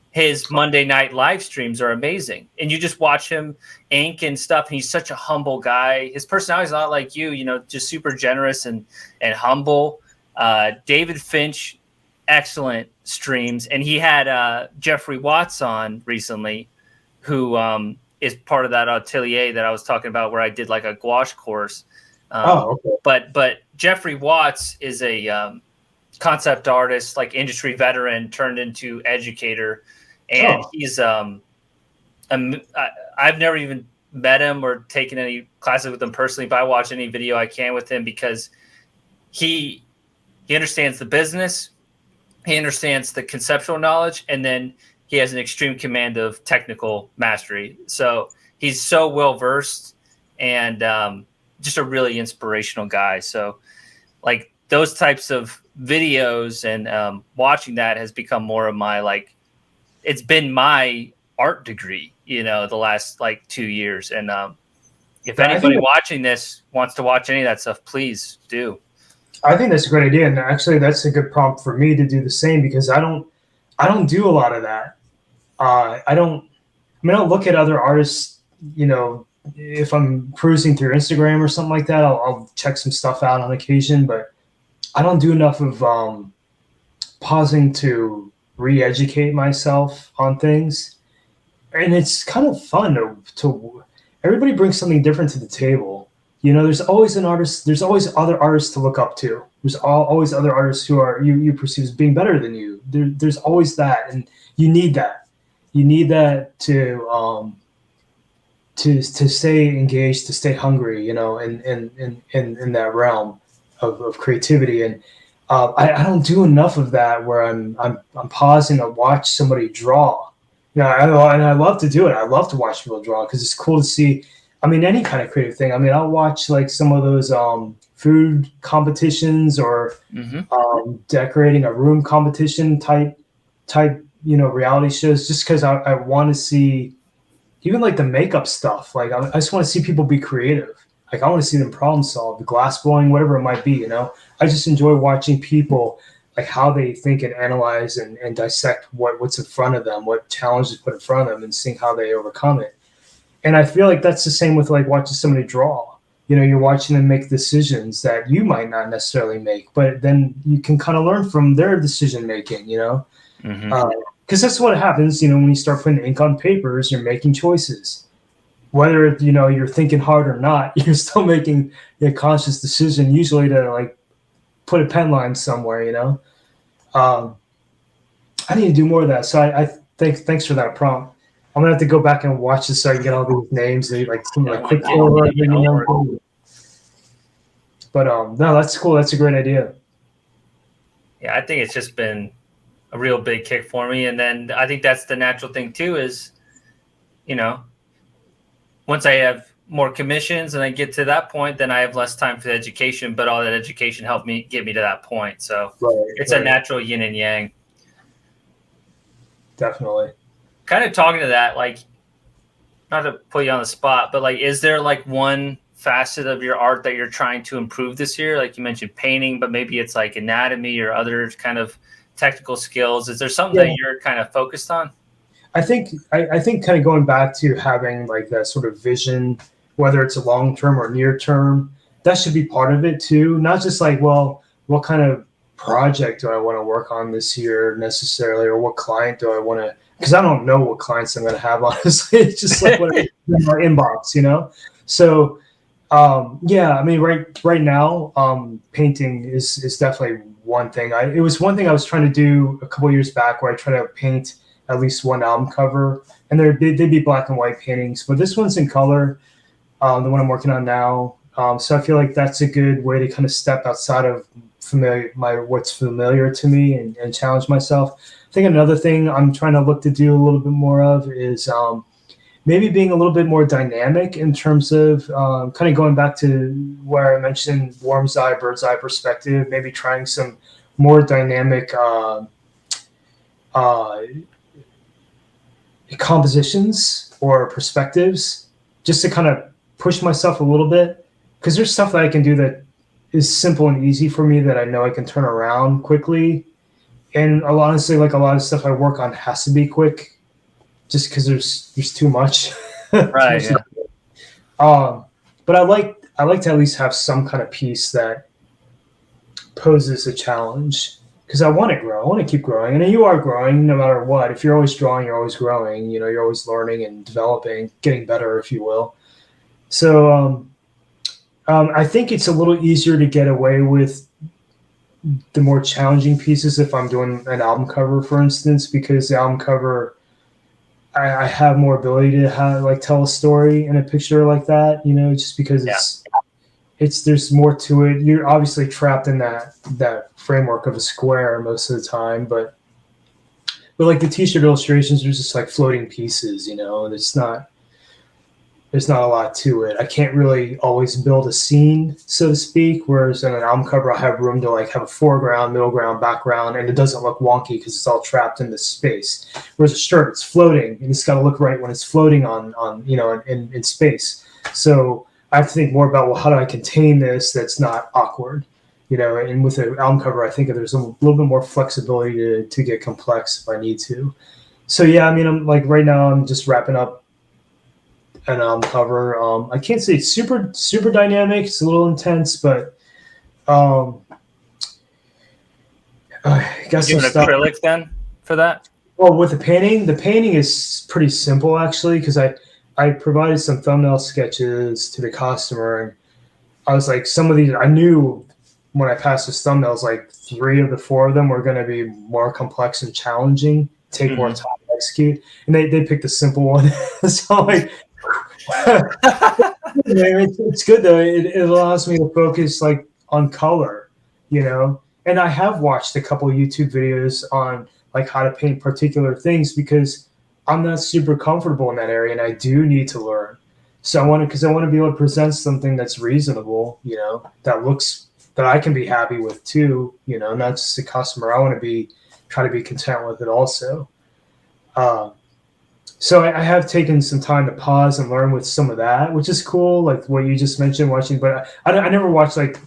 His Monday night live streams are amazing. And you just watch him ink and stuff. And he's such a humble guy. His personality is a lot like you know, just super generous and humble. David Finch, excellent streams, and he had Jeffrey Watts on recently, who is part of that atelier that I was talking about, where I did like a gouache course. Okay. But Jeffrey Watts is a concept artist, like industry veteran turned into educator, and he's I've never even met him or taken any classes with him personally, but I watch any video I can with him because he understands the business. He understands the conceptual knowledge, and then he has an extreme command of technical mastery. So he's so well-versed and just a really inspirational guy. So like those types of videos and watching that has become more of my, like, it's been my art degree, you know, the last like 2 years. And if anybody watching this wants to watch any of that stuff, please do. I think that's a great idea, and actually, that's a good prompt for me to do the same because I don't do a lot of that. I don't look at other artists. You know, if I'm cruising through Instagram or something like that, I'll check some stuff out on occasion, but I don't do enough of pausing to re-educate myself on things. and it's kind of fun to everybody brings something different to the table. You know, there's always an artist. There's always other artists to look up to. There's always other artists who are you perceive as being better than you. There's always that, and you need that. You need that to stay engaged, to stay hungry. You know, in that realm of creativity. And I don't do enough of that where I'm pausing to watch somebody draw. You know, and I love to do it. I love to watch people draw because it's cool to see. I mean, any kind of creative thing. I mean, I'll watch like some of those food competitions or decorating a room competition type reality shows, just because I want to see even like the makeup stuff. Like I just want to see people be creative. Like I want to see them problem solve, the glass blowing, whatever it might be. You know, I just enjoy watching people, like how they think and analyze and dissect what's in front of them, what challenges put in front of them, and seeing how they overcome it. And I feel like that's the same with like watching somebody draw. You know, you're watching them make decisions that you might not necessarily make, but then you can kind of learn from their decision making. You know, because that's what happens. You know, when you start putting ink on papers, you're making choices. Whether you're thinking hard or not, you're still making a conscious decision, usually to like put a pen line somewhere. You know, I need to do more of that. So I thanks for that prompt. I'm gonna have to go back and watch this so I can get all these names, like some like Quicksilver. But no, that's cool. That's a great idea. Yeah, I think it's just been a real big kick for me, and then I think that's the natural thing too. Is once I have more commissions and I get to that point, then I have less time for the education. But all that education helped me get me to that point. So it's a natural yin and yang. Definitely. Kind of talking to that, like, not to put you on the spot, but like, is there like one facet of your art that you're trying to improve this year? Like you mentioned painting, but maybe it's like anatomy or other kind of technical skills. Is there something that you're kind of focused on? I think kind of going back to having like that sort of vision, whether it's a long term or near term, that should be part of it too. Not just like, well, what kind of project do I want to work on this year necessarily, or what client do I want to? Because I don't know what clients I'm going to have, honestly. It's just like what in my inbox, you know? So, yeah, I mean, right now, painting is definitely one thing. It was one thing I was trying to do a couple years back where I try to paint at least one album cover. And they'd be black and white paintings. But this one's in color, the one I'm working on now. So I feel like that's a good way to kind of step outside of what's familiar to me and challenge myself. I think another thing I'm trying to look to do a little bit more of is maybe being a little bit more dynamic in terms of kind of going back to where I mentioned worm's eye, bird's eye perspective, maybe trying some more dynamic compositions or perspectives just to kind of push myself a little bit. Because there's stuff that I can do that is simple and easy for me that I know I can turn around quickly. And honestly, like a lot of stuff I work on has to be quick, just because there's too much. Right. Yeah. But I like to at least have some kind of piece that poses a challenge, because I want to grow. I want to keep growing, and you are growing no matter what. If you're always drawing, you're always growing. You know, you're always learning and developing, getting better, if you will. So I think it's a little easier to get away with the more challenging pieces if I'm doing an album cover, for instance, because the album cover, I have more ability to tell a story in a picture like that, you know, just because there's more to it. You're obviously trapped in that framework of a square most of the time, but like the t-shirt illustrations are just like floating pieces, you know, and there's not a lot to it. I can't really always build a scene, so to speak, whereas in an album cover, I have room to like have a foreground, middle ground, background, and it doesn't look wonky because it's all trapped in this space. Whereas a shirt, it's floating, and it's got to look right when it's floating on in space. So I have to think more about, well, how do I contain this that's not awkward? You know, and with an album cover, I think there's a little bit more flexibility to get complex if I need to. So yeah, I mean, I'm like right now, I'm just wrapping up an album cover. I can't say it's super dynamic. It's a little intense, but I guess you doing acrylic then for that? Well, with the painting is pretty simple actually, because I provided some thumbnail sketches to the customer, and I was like, some of these I knew when I passed the thumbnails, like 3 of the 4 of them were going to be more complex and challenging, take more time to execute, and they picked a simple one. So like, it's good though. It allows me to focus like on color, you know. And I have watched a couple of YouTube videos on like how to paint particular things because I'm not super comfortable in that area, and I do need to learn. So I want to be able to present something that's reasonable, you know, that looks that I can be happy with too, you know, not just the customer. I want to be try to be content with it also. Uh, so I have taken some time to pause and learn with some of that, which is cool, like what you just mentioned, watching. But I never watched like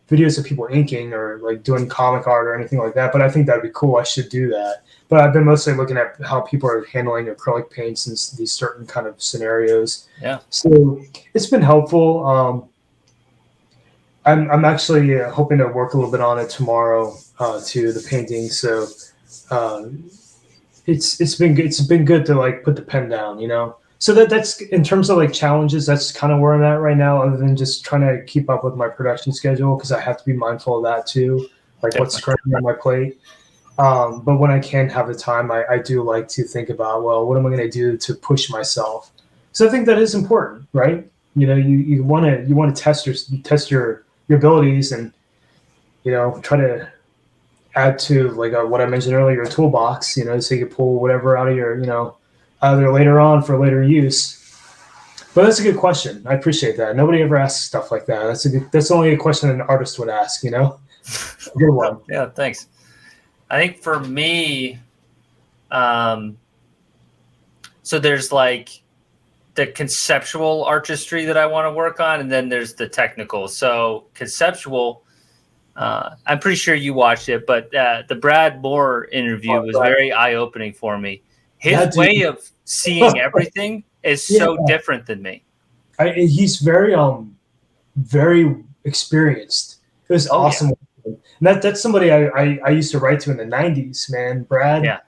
videos of people inking or like doing comic art or anything like that. But I think that'd be cool. I should do that. But I've been mostly looking at how people are handling acrylic paints in these certain kind of scenarios. Yeah. So it's been helpful. I'm actually hoping to work a little bit on it tomorrow to the painting. So uh, it's been good to like put the pen down, you know. So that's in terms of like challenges. That's kind of where I'm at right now. Other than just trying to keep up with my production schedule because I have to be mindful of that too, like what's currently on my plate. But when I can have the time, I do like to think about, well, what am I going to do to push myself? So I think that is important, right? You know, you want to test your abilities and you know try to add to like what I mentioned earlier, your toolbox. You know, so you can pull whatever out of your out of there later on for later use. But that's a good question. I appreciate that. Nobody ever asks stuff like that. That's only a question an artist would ask. You know, good one. Yeah, thanks. I think for me, so there's like the conceptual artistry that I want to work on, and then there's the technical. So conceptual, I'm pretty sure you watched it, but the Brad Moore interview was very eye-opening for me. His way of seeing everything is so different than me. He's very experienced. It was awesome. Yeah. And that's somebody I used to write to in the 90s, man. Brad. Yeah.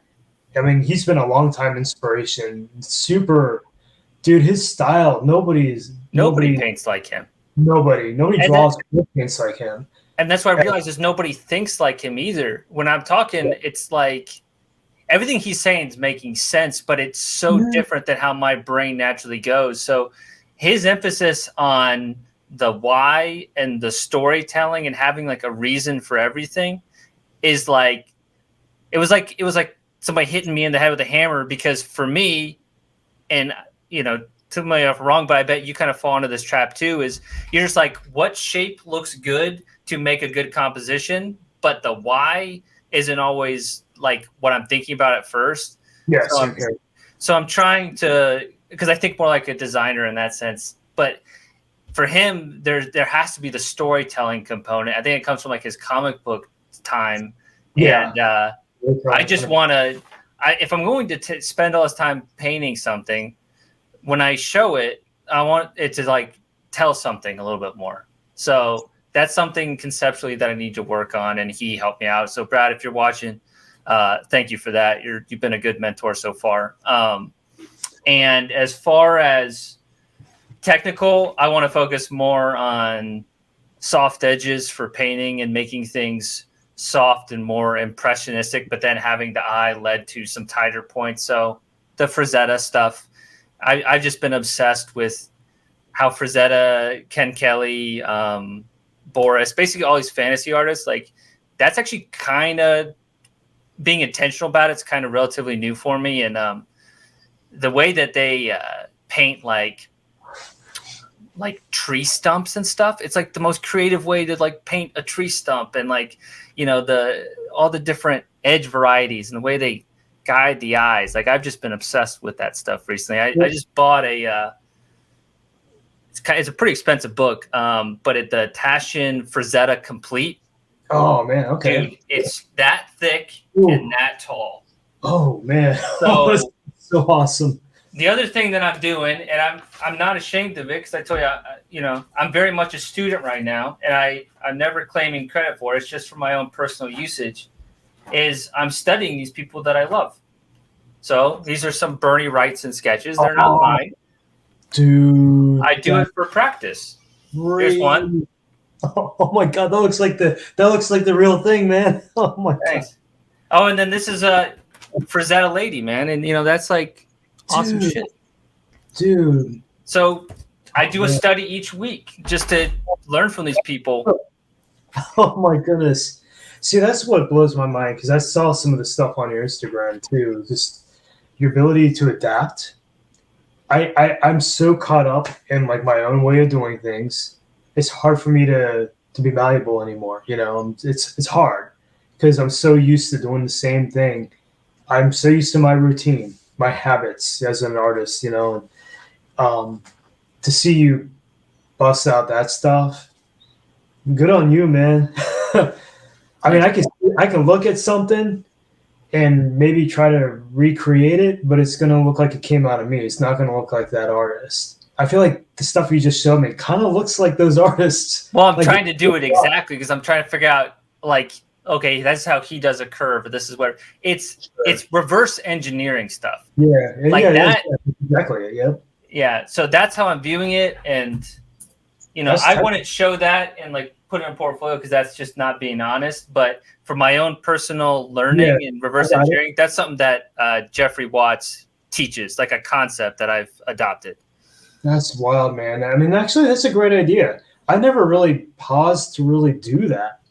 I mean, he's been a long time inspiration. Super, dude, his style, nobody paints like him. Nobody draws paints like him. And that's why I realize is nobody thinks like him either. When I'm talking, it's like everything he's saying is making sense, but it's so different than how my brain naturally goes. So his emphasis on the why and the storytelling and having like a reason for everything is like it was like somebody hitting me in the head with a hammer, because for me, and you know, took me off wrong, but I bet you kind of fall into this trap too, is you're just like, what shape looks good to make a good composition, but the why isn't always like what I'm thinking about at first. Yes. So I'm trying to, because I think more like a designer in that sense, but for him, there has to be the storytelling component. I think it comes from like his comic book time. Yeah. And I just want to, if I'm going to spend all this time painting something, when I show it, I want it to like tell something a little bit more. So that's something conceptually that I need to work on, and he helped me out. So Brad, if you're watching, thank you for that. You've been a good mentor so far. And as far as technical, I want to focus more on soft edges for painting and making things soft and more impressionistic, but then having the eye led to some tighter points. So the Frazetta stuff, I've just been obsessed with how Frazetta, Ken Kelly, Boris, basically all these fantasy artists, like that's actually kind of being intentional about it's kind of relatively new for me. And the way that they paint like tree stumps and stuff, it's like the most creative way to like paint a tree stump, and like, you know, all the different edge varieties and the way they guide the eyes. Like I've just been obsessed with that stuff recently. I just bought it's a pretty expensive book, but the Taschen Frazetta Complete. Oh man, okay. Dude, it's that thick and that tall. Oh man, so that's so awesome. The other thing that I'm doing, and I'm not ashamed of it, because I tell you, you know, I'm very much a student right now, and I'm never claiming credit for it. It's just for my own personal usage. Is I'm studying these people that I love. So these are some Bernie Wrightson sketches. They're not mine. Dude, I do it for practice. Here's one. Oh my god, that looks like the real thing, man. Oh my god. Oh, and then this is a Frazetta Lady, man, and that's like awesome shit, dude. So I do a study each week just to learn from these people. Oh my goodness. See, that's what blows my mind, because I saw some of the stuff on your Instagram too. Just your ability to adapt. I'm so caught up in like my own way of doing things. It's hard for me to be malleable anymore. It's hard because I'm so used to doing the same thing. I'm so used to my routine, my habits as an artist. To see you bust out that stuff, good on you, man. I mean, I can look at something and maybe try to recreate it, but it's going to look like it came out of me. It's not going to look like that artist. I feel like the stuff you just showed me kind of looks like those artists. Well, I'm trying to do it exactly because I'm trying to figure out, like, okay, that's how he does a curve. This is where it's reverse engineering stuff. Yeah, like that. Exactly. Yep. Yeah. So that's how I'm viewing it, and I wouldn't show that and like put it in a portfolio because that's just not being honest. But for my own personal learning and reverse engineering, that's something that Jeffrey Watts teaches, like a concept that I've adopted. That's wild, man. I mean, actually, that's a great idea. I never really paused to really do that.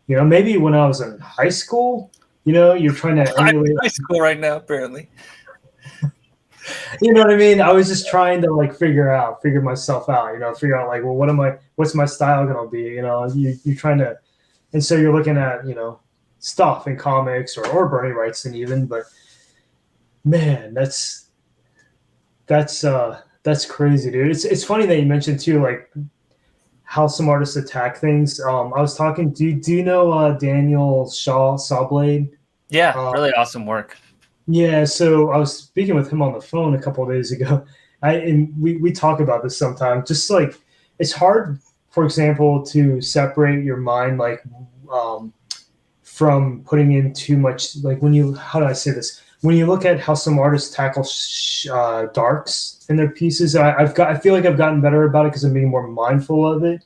Maybe when I was in high school, you're trying to emulate. I'm in high school right now, apparently. You know what I mean? I was just trying to like figure myself out, figure out like, well, what's my style going to be? You're trying to, and so you're looking at, stuff in comics or Bernie Wrightson even, but man, that's crazy, dude. It's funny that you mentioned too, like how some artists attack things. I was talking, do you know Daniel Sawblade? Yeah, really awesome work. Yeah, so I was speaking with him on the phone a couple of days ago. And we talk about this sometimes. Just like it's hard, for example, to separate your mind like from putting in too much. Like how do I say this? When you look at how some artists tackle darks in their pieces, I feel like I've gotten better about it because I'm being more mindful of it.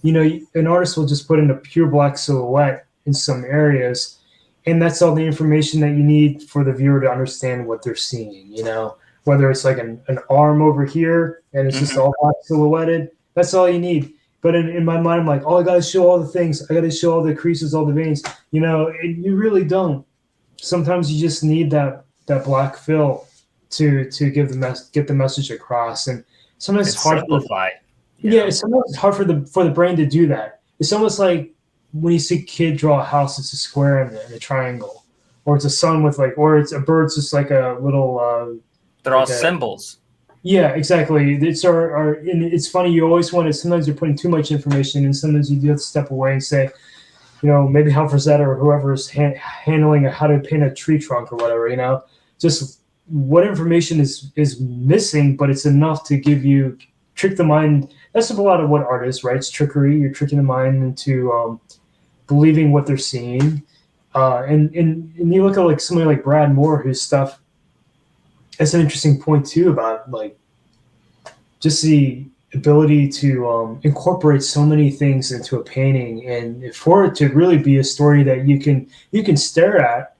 An artist will just put in a pure black silhouette in some areas, and that's all the information that you need for the viewer to understand what they're seeing, whether it's like an arm over here and it's just all black silhouetted, that's all you need. But in my mind, I'm like, oh, I got to show all the things. I got to show all the creases, all the veins, you really don't. Sometimes you just need that black fill to get the message across. And sometimes it's hard. Simplify. Sometimes it's hard for the brain to do that. It's almost like when you see a kid draw a house, it's a square and a triangle, or it's a sun with or it's a bird's just like a little. They're all symbols. Yeah, exactly. And it's funny. You always want to. Sometimes you're putting too much information, and sometimes you do have to step away and say, maybe Hal Frazetta or whoever is handling how to paint a tree trunk or whatever. Just what information is missing, but it's enough to trick the mind. That's a lot of what art is, right? It's trickery. You're tricking the mind into believing what they're seeing. And you look at like somebody like Brad Moore, whose stuff. That's an interesting point too about like just the ability to incorporate so many things into a painting, and for it to really be a story that you can stare at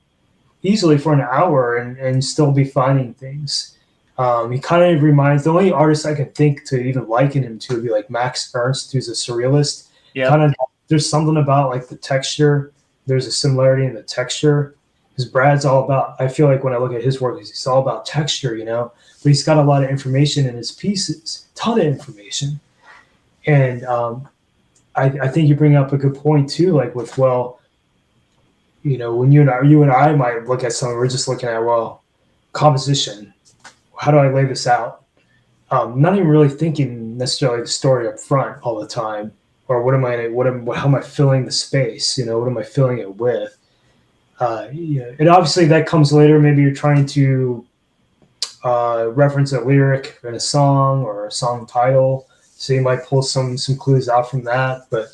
easily for an hour and still be finding things. He kind of reminds, the only artist I can think to even liken him to would be like Max Ernst, who's a surrealist. Yeah. There's something about like the texture. There's a similarity in the texture. Because Brad's all about, I feel like when I look at his work, he's all about texture, but he's got a lot of information in his pieces, ton of information. And I think you bring up a good point too, like with, when you and I might look at something, we're just looking at, composition. How do I lay this out? Not even really thinking necessarily the story up front all the time, or how am I filling the space? What am I filling it with? And obviously that comes later. Maybe you're trying to reference a lyric in a song or a song title, so you might pull some clues out from that. But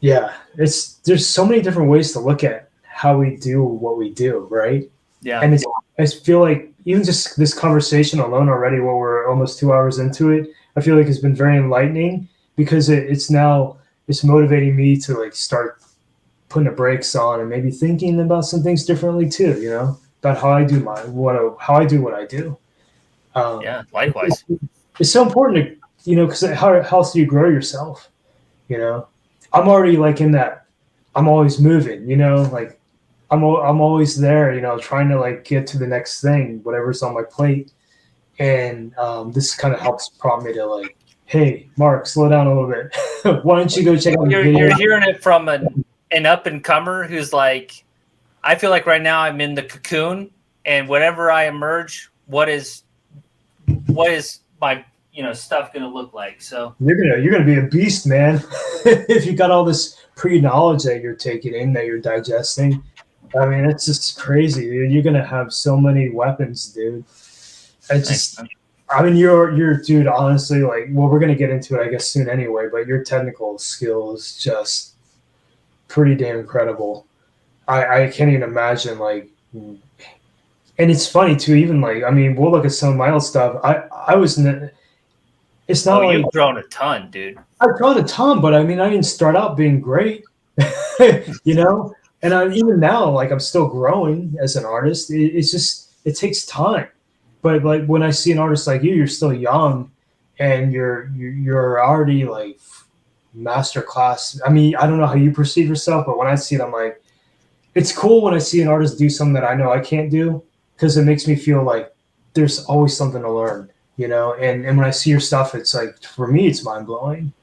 yeah, there's so many different ways to look at how we do what we do, right? Yeah. And I feel like even just this conversation alone already, while we're almost 2 hours into it, I feel like it's been very enlightening because it's motivating me to like start putting the brakes on and maybe thinking about some things differently too. About how I do how I do what I do. Yeah, It's, likewise. it's so important to because how else do you grow yourself? You know, I'm already like in that. I'm always moving. Like I'm always there. Trying to like get to the next thing, whatever's on my plate. And this kind of helps prompt me to like, hey, Mark, slow down a little bit. Why don't you go check out the You're video? hearing it from an up and comer who's like, I feel like right now I'm in the cocoon, and whenever I emerge, what is my stuff going to look like? So You're gonna be a beast, man. If you got all this pre-knowledge that you're taking in, that you're digesting. I mean, it's just crazy, dude. You're gonna have so many weapons, dude. thanks, man. I mean, you're dude. Honestly, like, well, we're gonna get into it, I guess, soon anyway. But your technical skill is just pretty damn incredible. I can't even imagine, like, and it's funny too. Even like, I mean, we'll look at some of my old stuff. I was. It's Oh, not like you've grown a ton, dude. I've drawn a ton, but I mean, I didn't start out being great, you know. And even now, like, I'm still growing as an artist. It's just it takes time. But like when I see an artist like you, you're still young, and you're already like master class. I mean, I don't know how you perceive yourself, but when I see it, I'm like, it's cool when I see an artist do something that I know I can't do because it makes me feel like there's always something to learn, And when I see your stuff, it's like for me, it's mind blowing.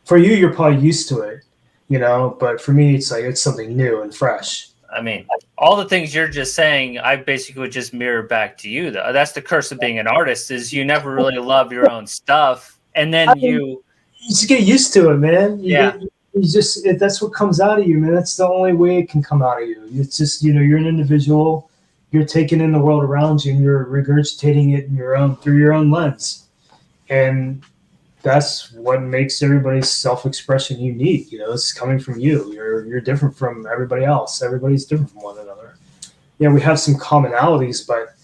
For you, you're probably used to it, But for me, it's like it's something new and fresh. I mean, all the things you're just saying, I basically would just mirror back to you. Though that's the curse of being an artist is you never really love your own stuff, and I then mean, you just get used to it, man. Yeah. That's what comes out of you, man. That's the only way it can come out of you. It's just, you're an individual. You're taking in the world around you, and you're regurgitating it through your own lens, and that's what makes everybody's self-expression unique. It's coming from you. You're different from everybody else. Everybody's different from one another. Yeah, we have some commonalities, but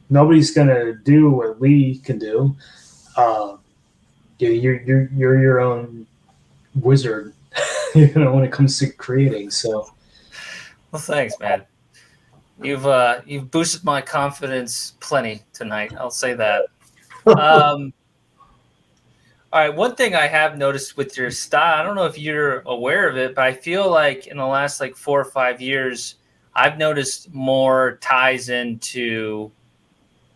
nobody's gonna do what Lee can do. You're your own wizard, when it comes to creating. So, well, thanks, man. You've boosted my confidence plenty tonight. I'll say that. All right, one thing I have noticed with your style, I don't know if you're aware of it, but I feel like in the last like 4 or 5 years, I've noticed more ties into.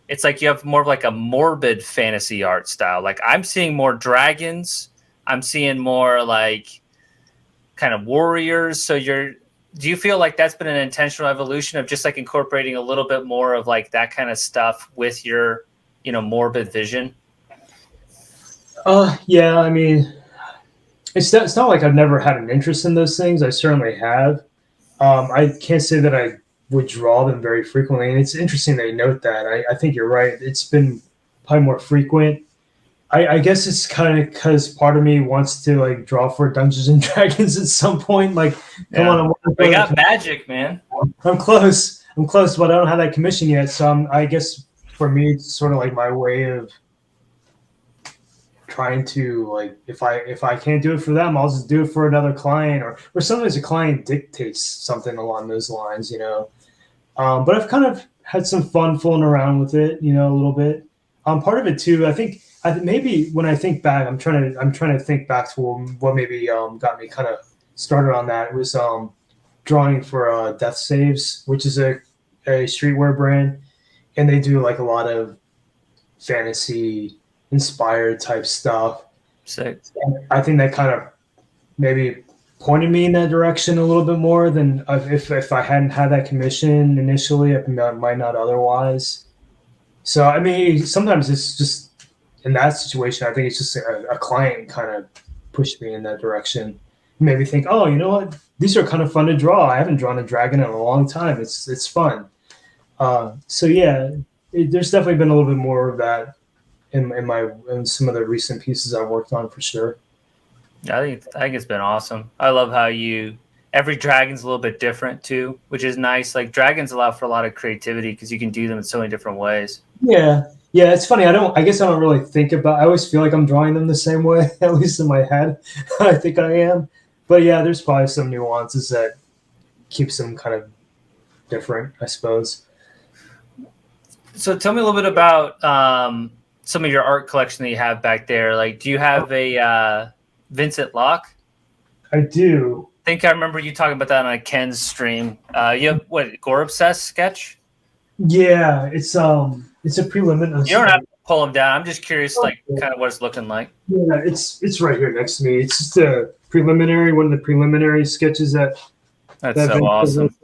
It's like you have more of like a morbid fantasy art style. Like I'm seeing more dragons. I'm seeing more like kind of warriors. So do you feel like that's been an intentional evolution of just like incorporating a little bit more of like that kind of stuff with your, morbid vision? Yeah, I mean, it's not like I've never had an interest in those things. I certainly have. I can't say that I would draw them very frequently, and it's interesting that you note that. I think you're right. It's been probably more frequent. I guess it's kind of because part of me wants to like draw for Dungeons and Dragons at some point. Like, come on, we got magic, man. I'm close, but I don't have that commission yet. So I guess for me, it's sort of like my way of trying to like if I can't do it for them, I'll just do it for another client, or sometimes a client dictates something along those lines, But I've kind of had some fun fooling around with it, a little bit. Part of it too, I think maybe when I think back, I'm trying to think back to what maybe got me kind of started on that. It was drawing for Death Saves, which is a streetwear brand, and they do like a lot of fantasy inspired type stuff. Sick. I think that kind of maybe pointed me in that direction a little bit more than if I hadn't had that commission initially, I might not otherwise. So, I mean, sometimes it's just in that situation, I think it's just a client kind of pushed me in that direction. Made me think, oh, you know what? These are kind of fun to draw. I haven't drawn a dragon in a long time. It's fun. So, yeah, there's definitely been a little bit more of that in some of the recent pieces I've worked on for sure. I think it's been awesome. I love how you every dragon's a little bit different too, which is nice. Like dragons allow for a lot of creativity because you can do them in so many different ways. Yeah. Yeah, it's funny. I guess I don't really think about, I always feel like I'm drawing them the same way, at least in my head. I think I am. But yeah, there's probably some nuances that keeps them kind of different, I suppose. So tell me a little bit about some of your art collection that you have back there. Like, do you have a Vincent Locke? I do. I think I remember you talking about that on a Ken's stream. You have what, Gore Obsessed sketch? Yeah, it's a preliminary. You don't have to pull them down. I'm just curious, like, kind of what it's looking like. Yeah, it's right here next to me. It's just a preliminary, one of the preliminary sketches that. That's so awesome.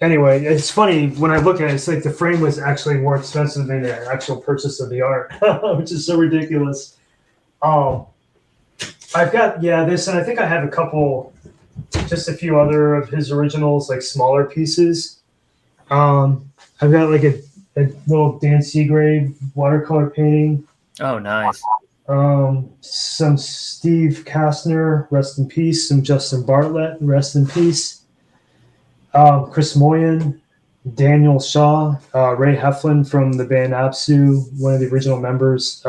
Anyway, it's funny when I look at it. It's like the frame was actually more expensive than the actual purchase of the art, which is so ridiculous. I've got this, and I think I have just a few other of his originals, like smaller pieces. I've got like a little Dan Seagrave watercolor painting. Oh, nice. Some Steve Kastner, rest in peace. Some Justin Bartlett, rest in peace. Chris Moyen, Daniel Shaw, Ray Heflin from the band Absu, one of the original members.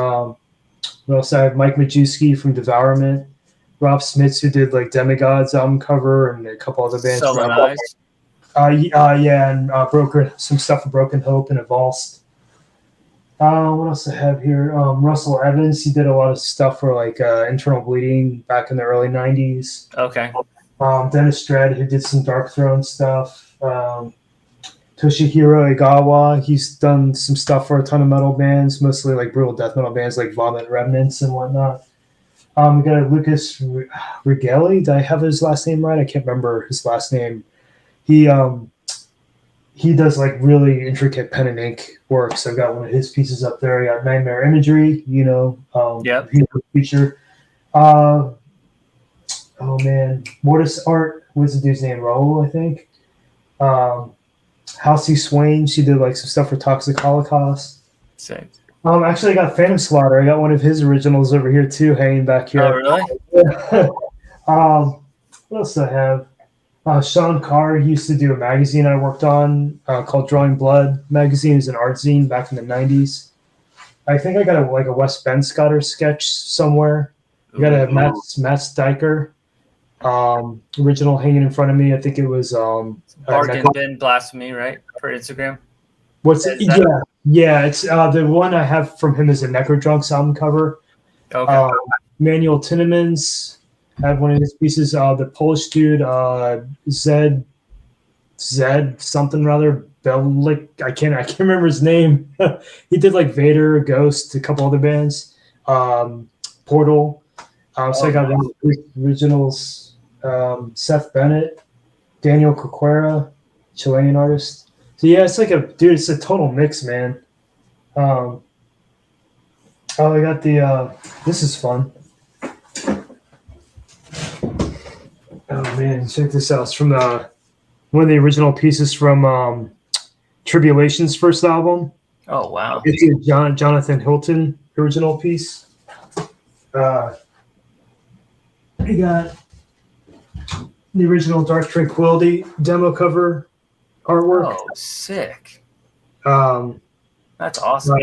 We also have Mike Majewski from Devourment, Rob Smits, who did like Demigod's album cover, and a couple other bands. So nice. And some stuff for Broken Hope and Avulsed. What else I have here? Russell Evans, he did a lot of stuff for like Internal Bleeding back in the early 90s. Okay. Dennis Dredd, who did some Dark Throne stuff. Toshihiro Egawa, he's done some stuff for a ton of metal bands, mostly like brutal death metal bands like Vomit Remnants and whatnot. We got Lucas Righelli. Did I have his last name right? I can't remember his last name. He does like really intricate pen and ink work. So I've got one of his pieces up there. I got Nightmare Imagery, feature. Oh man, Mortis Art. What's the dude's name? Raul, I think. Halsey Swain. She did like some stuff for Toxic Holocaust. Sick. Actually, I got Phantom Slaughter. I got one of his originals over here too, hanging back here. Oh, really? What else do I have? Sean Carr, he used to do a magazine I worked on called Drawing Blood magazine. It was an art zine back in the 90s. I think I got a Wes Benscotter sketch somewhere. You got to have Matt Steicher original hanging in front of me. I think it was Bargain Bin Blasphemy, right? For Instagram. What's it? Yeah. It's the one I have from him is a Necrodrunks album cover. Okay. Manuel Tinnemans had one of his pieces. The Polish dude, Zed something rather. Belik, I can't remember his name. He did like Vader, Ghost, a couple other bands. Portal. So I got one of the originals. Seth Bennett, Daniel Coquera, Chilean artist. So yeah, it's like it's a total mix, man. I got the this is fun. Oh man, check this out. It's from one of the original pieces from Tribulation's first album. Oh wow. It's a Jonathan Hilton original piece. I got the original Dark Tranquility demo cover artwork. Oh, sick. That's awesome.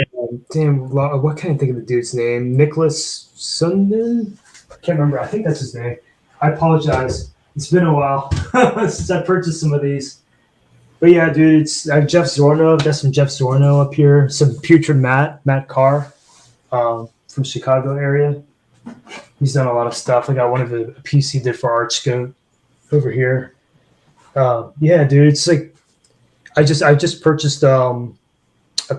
Damn, what can I think of the dude's name? Nicholas Sundin? I can't remember. I think that's his name. I apologize. It's been a while since I purchased some of these. But yeah, dude, I have Jeff Zorno. I've got some Jeff Zorno up here. Some Putrid Matt Carr from Chicago area. He's done a lot of stuff. I got one of a piece he did for Archgoat over here. Yeah, dude, it's like I just purchased a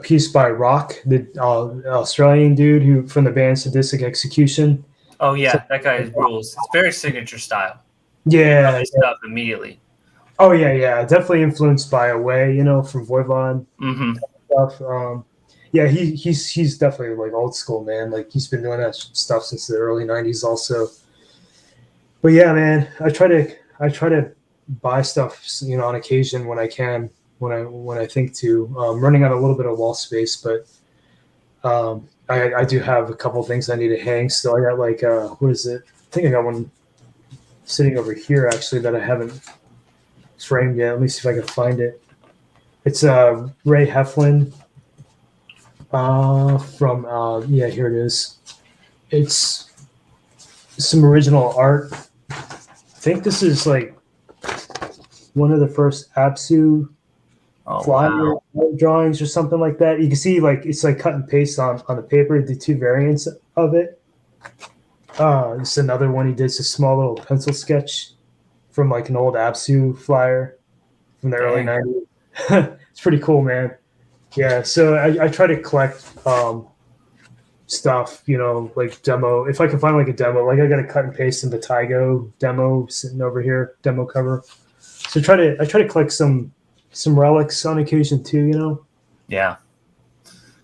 piece by Rock, the Australian dude who from the band Sadistic Execution. Oh yeah, so, that guy rules. It's very signature style. Yeah, stuff immediately. Oh yeah, definitely influenced by Away, from Voivod stuff. Yeah, he's definitely like old school, man. Like he's been doing that stuff since the early 90s also. But yeah, man, I try to buy stuff, on occasion when I can, when I think to. I'm running out a little bit of wall space, but I do have a couple things I need to hang. So I got like what is it? I think I got one sitting over here actually that I haven't framed yet. Let me see if I can find it. It's Ray Heflin from here it is. It's some original art. I think this is like one of the first Apsu flyer drawings or something like that. You can see like it's like cut and paste on the paper, the two variants of it. This is another one he did. It's a small little pencil sketch from like an old Apsu flyer from the early 90s. It's pretty cool, man. Yeah, so I try to collect stuff, like demo. If I can find like a demo, like I got to cut and paste in the Tygo demo sitting over here, demo cover. So I try to collect some relics on occasion too, Yeah.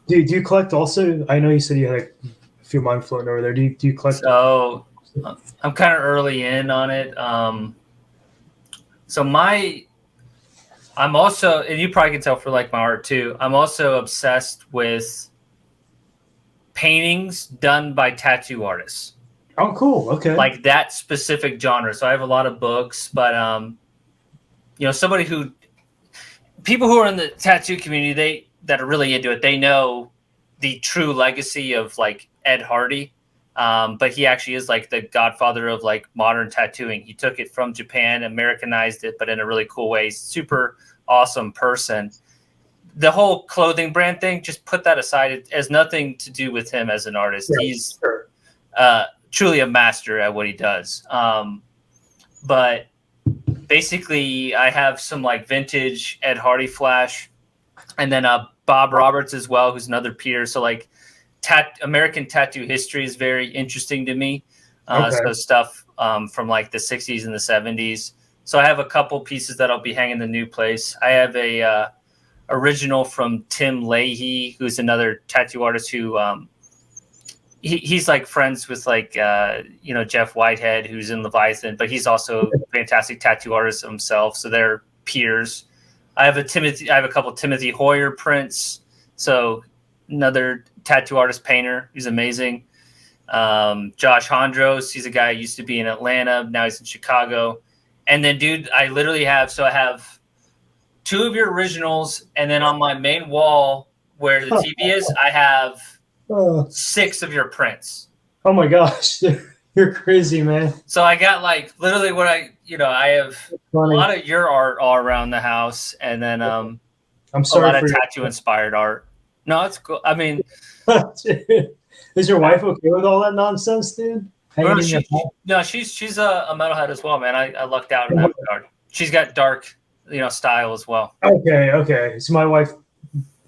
Do you collect also? I know you said you had a few of mine floating over there. Do you collect? So I'm kind of early in on it. I'm also, and you probably can tell for like my art too, I'm also obsessed with paintings done by tattoo artists. Oh, cool. Okay. Like that specific genre. So I have a lot of books, but people who are in the tattoo community, that are really into it, they know the true legacy of like Ed Hardy. But he actually is like the godfather of like modern tattooing. He took it from Japan, Americanized it, but in a really cool way. Super awesome person. The whole clothing brand thing, just put that aside. It has nothing to do with him as an artist. Yeah, he's truly a master at what he does. But basically, I have some like vintage Ed Hardy flash, and then Bob Roberts as well, who's another peer. So like American tattoo history is very interesting to me. So stuff from like the 60s and the 70s. So I have a couple pieces that I'll be hanging in the new place. I have a original from Tim Leahy, who's another tattoo artist who he's like friends with like Jeff Whitehead, who's in Leviathan, but he's also a fantastic tattoo artist himself. So they're peers. I have a couple Timothy Hoyer prints. So another tattoo artist painter who's amazing. Josh Hondros, he's a guy who used to be in Atlanta, now he's in Chicago. And then, dude, I have 2 of your originals, and then on my main wall where the TV is, I have 6 of your prints. Oh my gosh, you're crazy, man. So I got like literally what I have a lot of your art all around the house, and then I'm sorry, a lot of tattoo inspired art. No, it's cool. I mean, is your wife okay with all that nonsense, dude? She's a metalhead as well, man. I lucked out in that regard. She's got dark, style as well. Okay. So my wife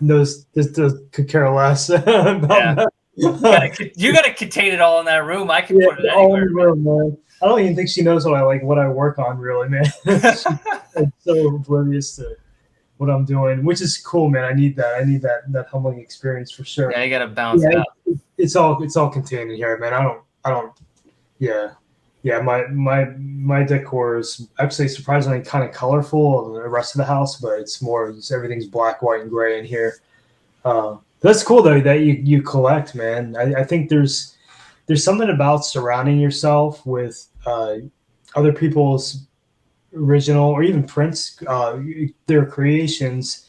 could care less about that. You got to contain it all in that room. I can put it anywhere. Room, man. I don't even think she knows what I work on, really, man. She's so oblivious to what I'm doing, which is cool, man. I need that humbling experience for sure. Yeah, you got to balance it out. It's all contained in here, man. I don't. Yeah. My decor is actually surprisingly kind of colorful in the rest of the house, but everything's black, white, and gray in here. That's cool though that you collect, man. I think there's something about surrounding yourself with other people's original or even prints, their creations,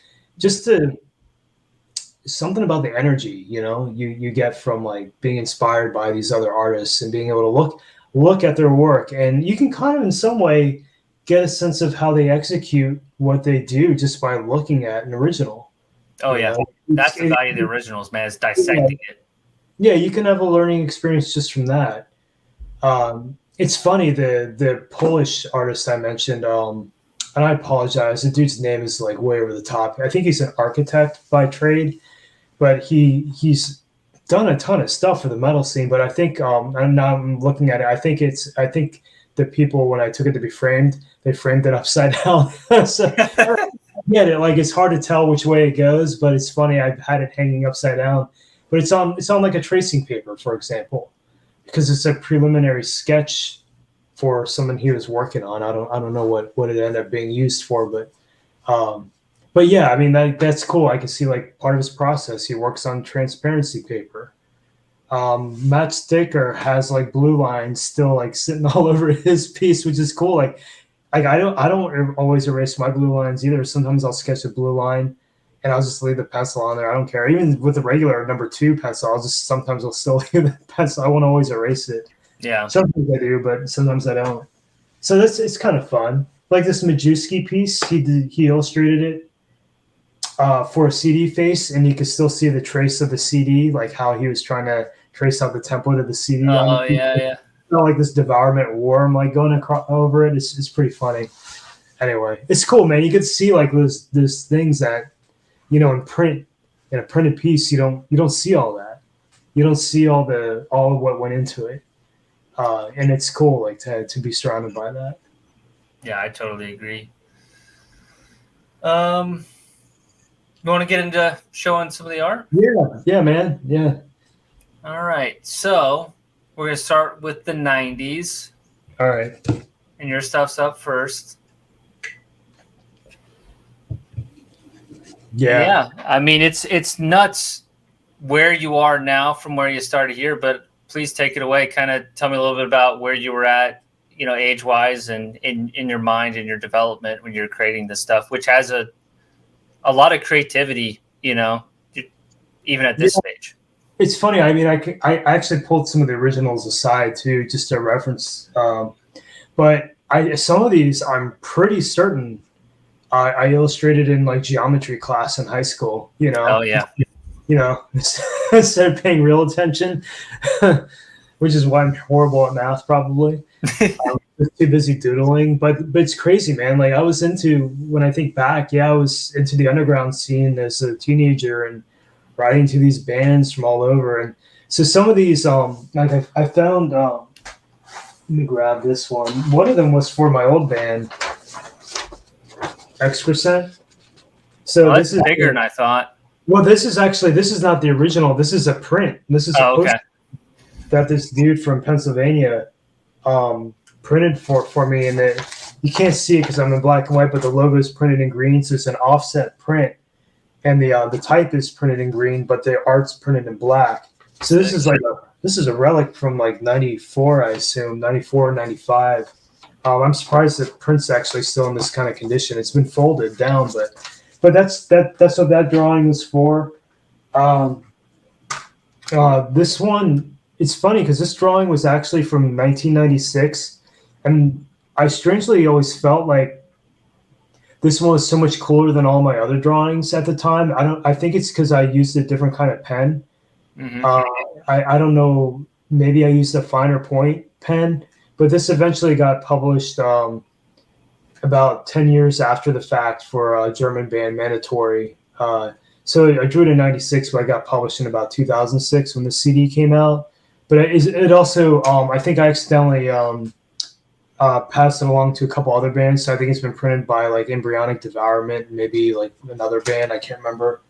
something about the energy, you get from like being inspired by these other artists and being able to look at their work, and you can kind of in some way get a sense of how they execute what they do just by looking at an original. Oh yeah, that's the value of the originals, man. Is dissecting it. Yeah, you can have a learning experience just from that. It's funny, the Polish artist I mentioned, and I apologize, the dude's name is like way over the top. I think he's an architect by trade, but he's done a ton of stuff for the metal scene. But I think I'm looking at it. I think the people, when I took it to be framed, they framed it upside down. So I get it. Like, it's hard to tell which way it goes, but it's funny. I've had it hanging upside down, but it's on like a tracing paper, for example, because it's a preliminary sketch for someone he was working on. I don't know what it ended up being used for, but yeah, I mean, that's cool. I can see like part of his process. He works on transparency paper. Matt Sticker has like blue lines still like sitting all over his piece, which is cool. Like I don't always erase my blue lines either. Sometimes I'll sketch a blue line and I'll just leave the pencil on there. I don't care. Even with the regular #2 pencil, sometimes I'll still leave the pencil. I won't always erase it. Yeah. Sometimes I do, but sometimes I don't. So it's kind of fun. Like this Majewski piece, he illustrated it for a CD face, and you could still see the trace of the CD, like how he was trying to trace out the template of the CD on Oh the piece. yeah. Not like this devourment worm like going across over it. It's pretty funny. Anyway, it's cool, man. You could see like those things that in a printed piece you don't see all that. You don't see all of what went into it, and it's cool like to be surrounded by that. Yeah, I totally agree. You want to get into showing some of the art? Yeah, man. Yeah. All right. So we're going to start with the 90s. All right. And your stuff's up first. Yeah. I mean, it's nuts where you are now from where you started here, but please take it away. Kind of tell me a little bit about where you were at, age-wise and in your mind and your development when you're creating this stuff, which has a lot of creativity, even at this stage. It's funny. I mean, I actually pulled some of the originals aside too, just to reference. But some of these, I'm pretty certain I illustrated in like geometry class in high school. Oh yeah. Instead of paying real attention, which is why I'm horrible at math, probably. I'm too busy doodling, but it's crazy, man. Like when I think back, I was into the underground scene as a teenager and writing to these bands from all over. And so some of these, like I found, let me grab this one. One of them was for my old band, X%. So this is bigger than I thought. Well, this is not the original. This is a print. This is a poster that this dude from Pennsylvania printed for me, and you can't see it because I'm in black and white, but the logo is printed in green, so it's an offset print, and the type is printed in green, but the art's printed in black. So this is a relic from like 94, I assume, 94, 95. I'm surprised the print's actually still in this kind of condition. It's been folded down, but that's what that drawing was for. This one, it's funny because this drawing was actually from 1996, and I strangely always felt like this one was so much cooler than all my other drawings at the time. I think it's because I used a different kind of pen. Mm-hmm. I don't know. Maybe I used a finer point pen, but this eventually got published about 10 years after the fact for a German band, Mandatory. So I drew it in 96, but I got published in about 2006 when the CD came out. But it also, I think I accidentally passed it along to a couple other bands. So I think it's been printed by like Embryonic Devourment, maybe like another band. I can't remember.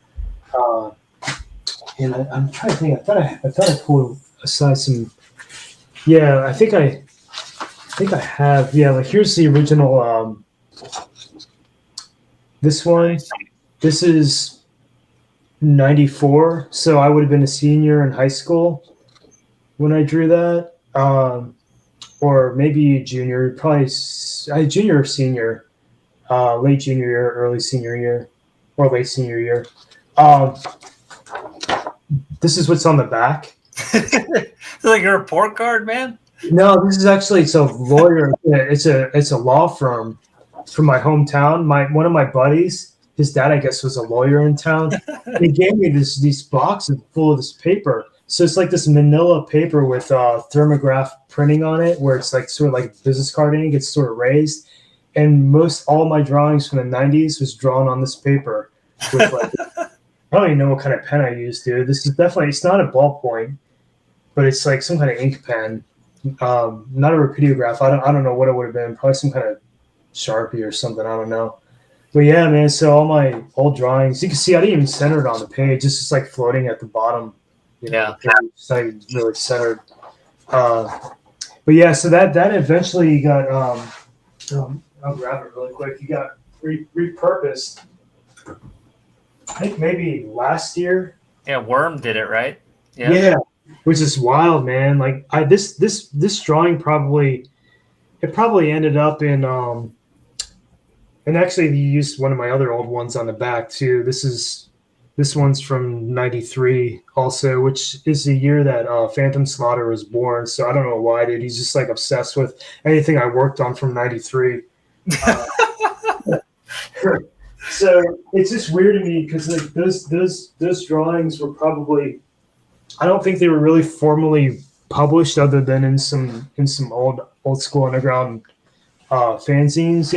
And I'm trying to think. I thought I pulled aside some. Yeah, I think I have. Yeah, like here's the original. This one. This is 94. So I would have been a senior in high school when I drew that. Or maybe junior, probably junior or senior, late junior year, early senior year, or late senior year. This is what's on the back. It's like a report card, man. No, this is actually it's a lawyer. It's a law firm from my hometown. One of my buddies, his dad, I guess, was a lawyer in town. He gave me these boxes full of this paper. So it's like this manila paper with thermograph printing on it, where it's like sort of like business card ink. It's sort of raised, and all my drawings from the 90s was drawn on this paper. With like, I don't even know what kind of pen I used, dude. This is definitely, it's not a ballpoint, but it's like some kind of ink pen. Not a rapidograph. I don't know what it would have been. Probably some kind of Sharpie or something. I don't know. But yeah, man. So all my old drawings, you can see I didn't even center it on the page. It's just like floating at the bottom. Yeah, it's not even really centered. But yeah, so that eventually got. I'll grab it really quick. You got repurposed. I think maybe last year. Yeah, Worm did it, right? Yeah. which is wild, man. Like this drawing probably ended up in and actually he used one of my other old ones on the back too. This one's from '93 also, which is the year that Phantom Slaughter was born. So I don't know why, dude. He's just like obsessed with anything I worked on from '93. So it's just weird to me because like those drawings were probably, I don't think they were really formally published other than in some old school underground fanzines,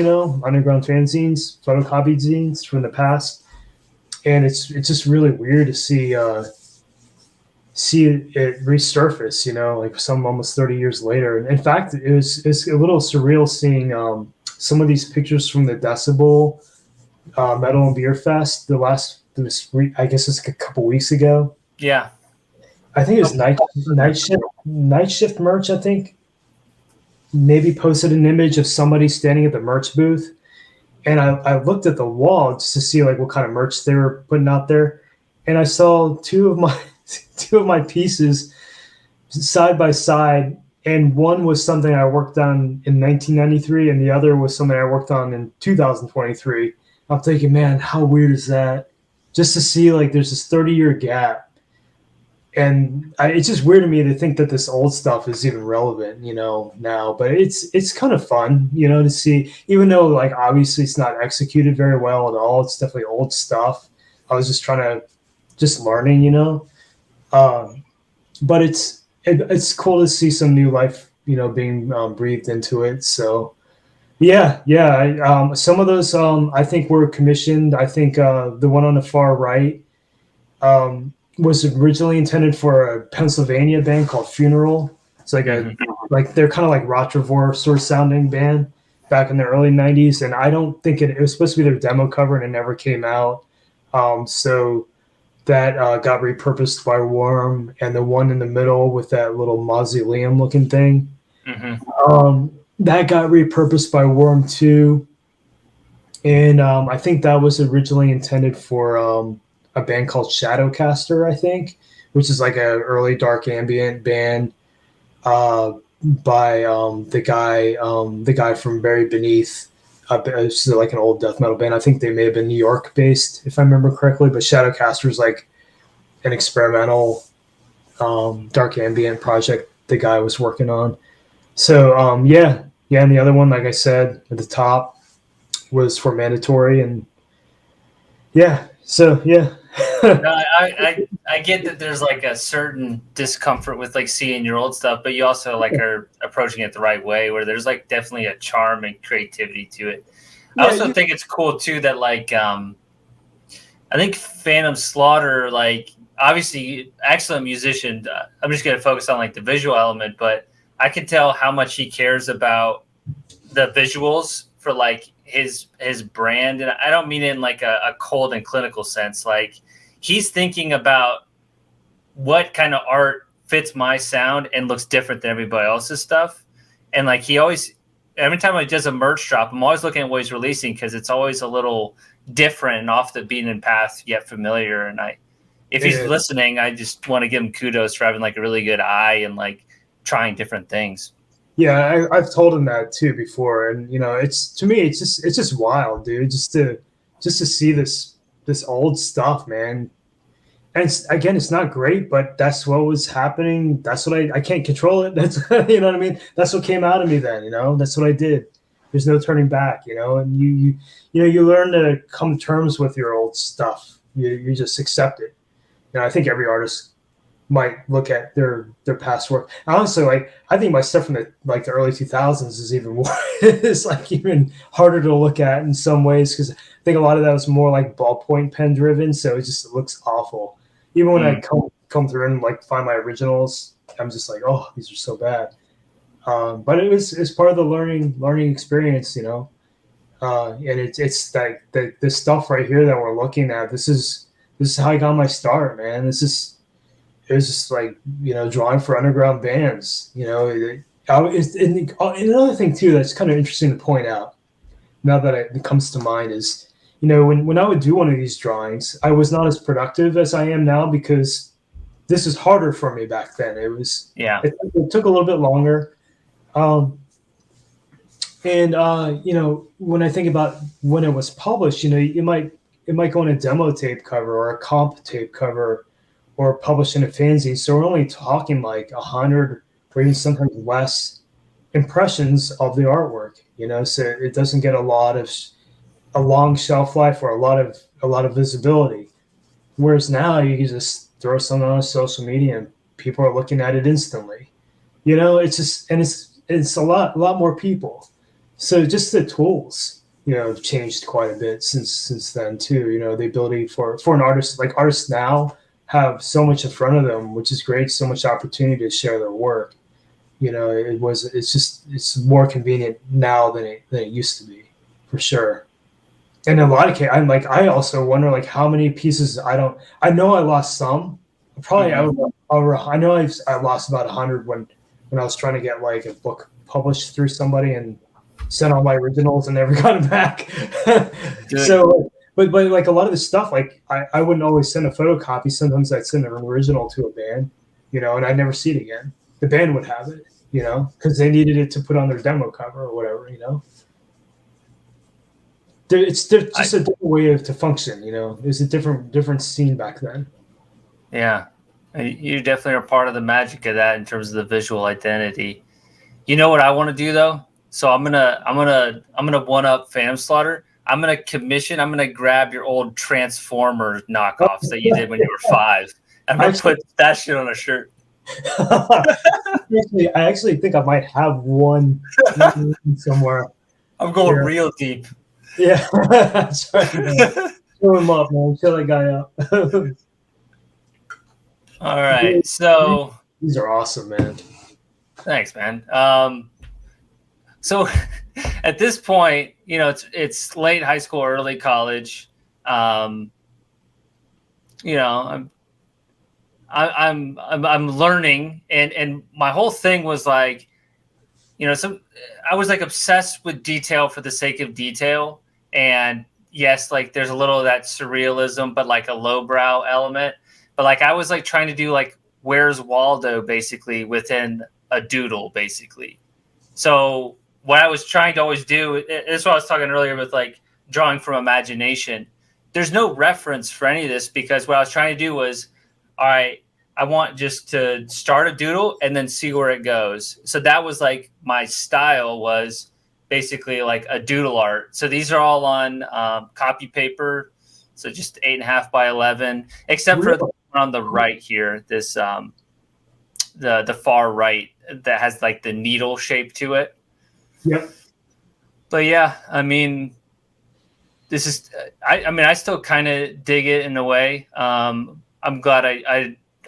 underground fanzines, photocopied zines from the past. And it's just really weird to see it resurface, like some almost 30 years later. And in fact, it's a little surreal seeing some of these pictures from the Decibel Metal and Beer Fest. I guess it's a couple weeks ago. Yeah, I think it was night shift merch. I think maybe posted an image of somebody standing at the merch booth. And I looked at the wall just to see like what kind of merch they were putting out there, and I saw two of my pieces side by side, and one was something I worked on in 1993, and the other was something I worked on in 2023. I'm thinking, man, how weird is that? Just to see like there's this 30-year gap. And it's just weird to me to think that this old stuff is even relevant, now. But it's kind of fun, to see, even though like obviously it's not executed very well at all. It's definitely old stuff. I was just learning, But it's cool to see some new life, being breathed into it. So yeah. Some of those I think were commissioned. I think the one on the far right. Was originally intended for a Pennsylvania band called Funeral. It's like they're kind of like Rotrevor sort of sounding band back in the early '90s, and I don't think it was supposed to be their demo cover, and it never came out. So that got repurposed by Worm, and the one in the middle with that little mausoleum looking thing, that got repurposed by Worm too. And I think that was originally intended for a band called Shadowcaster, I think, which is like an early dark ambient band by the guy from Buried Beneath. It's like an old death metal band. I think they may have been New York based, if I remember correctly. But Shadowcaster is like an experimental dark ambient project the guy was working on. So yeah. And the other one, like I said at the top, was for Mandatory, and yeah. So yeah. No, I get that there's like a certain discomfort with like seeing your old stuff, but you also like are approaching it the right way, where there's like definitely a charm and creativity to it. I also think it's cool too that like I think Phantom Slaughter, like obviously excellent musician. I'm just gonna focus on like the visual element, but I can tell how much he cares about the visuals for like his brand, and I don't mean it in like a cold and clinical sense. Like he's thinking about what kind of art fits my sound and looks different than everybody else's stuff. And like he always, every time he does a merch drop, I'm always looking at what he's releasing because it's always a little different and off the beaten path yet familiar. And if he's listening, I just want to give him kudos for having like a really good eye and like trying different things. Yeah, I've told him that too before, and it's, to me, it's just wild, dude. Just to see this old stuff, man. And it's not great, but that's what was happening. That's what I can't control it. That's you know what I mean. That's what came out of me then. That's what I did. There's no turning back. And you learn to come to terms with your old stuff. You just accept it. I think every artist might look at their past work. Honestly, like I think my stuff from the early 2000s is even more. It's like even harder to look at in some ways because I think a lot of that was more like ballpoint pen driven, so it just looks awful. Even when I come through and like find my originals, I'm just like, oh, these are so bad. But it's part of the learning experience, and it's like the stuff right here that we're looking at. This is how I got my start, man. It was just like, drawing for underground bands, and another thing too, that's kind of interesting to point out now that it comes to mind is, when I would do one of these drawings, I was not as productive as I am now because this is harder for me back then. Yeah. It took a little bit longer. And when I think about when it was published, it might go on a demo tape cover or a comp tape cover or published in a fanzine. So we're only talking like 100 or even sometimes less impressions of the artwork, so it doesn't get a long shelf life or a lot of visibility. Whereas now you can just throw something on social media and people are looking at it instantly. It's just, and it's a lot more people. So just the tools, have changed quite a bit since then too. The ability for an artist, like artists now have so much in front of them, which is great. So much opportunity to share their work. It's more convenient now than it used to be, for sure. And in a lot of cases, I also wonder like how many pieces I know I lost some. Probably I know I lost about 100 when I was trying to get like a book published through somebody and sent all my originals and never got it back. So, but like a lot of the stuff, like I wouldn't always send a photocopy. Sometimes I'd send an original to a band, and I'd never see it again. The band would have it, because they needed it to put on their demo cover or whatever, It's just a different way to function, There's a different scene back then. Yeah. You definitely are part of the magic of that in terms of the visual identity. You know what I want to do though? So I'm gonna one up Phantom Slaughter. I'm gonna grab your old Transformers knockoffs that you did when you were 5. I'm gonna put that shit on a shirt. I actually think I might have one somewhere. I'm going real deep. Yeah, that's right. Show him up, man. Show that guy up. All right, so these are awesome, man. Thanks, man. So at this point, it's late high school, early college. I'm learning, and my whole thing was like, I was like obsessed with detail for the sake of detail, and yes, like there's a little of that surrealism, but like a lowbrow element. But like I was like trying to do like Where's Waldo basically within a doodle, basically. So what I was trying to always do, this is what I was talking earlier with like drawing from imagination. There's no reference for any of this because what I was trying to do was, all right, I want just to start a doodle and then see where it goes. So that was like my style was basically like a doodle art. So these are all on copy paper. So just 8.5 by 11, except for the one on the right here, this the far right that has like the needle shape to it. Yep. But yeah, I mean, this is I still kind of dig it in a way. I'm glad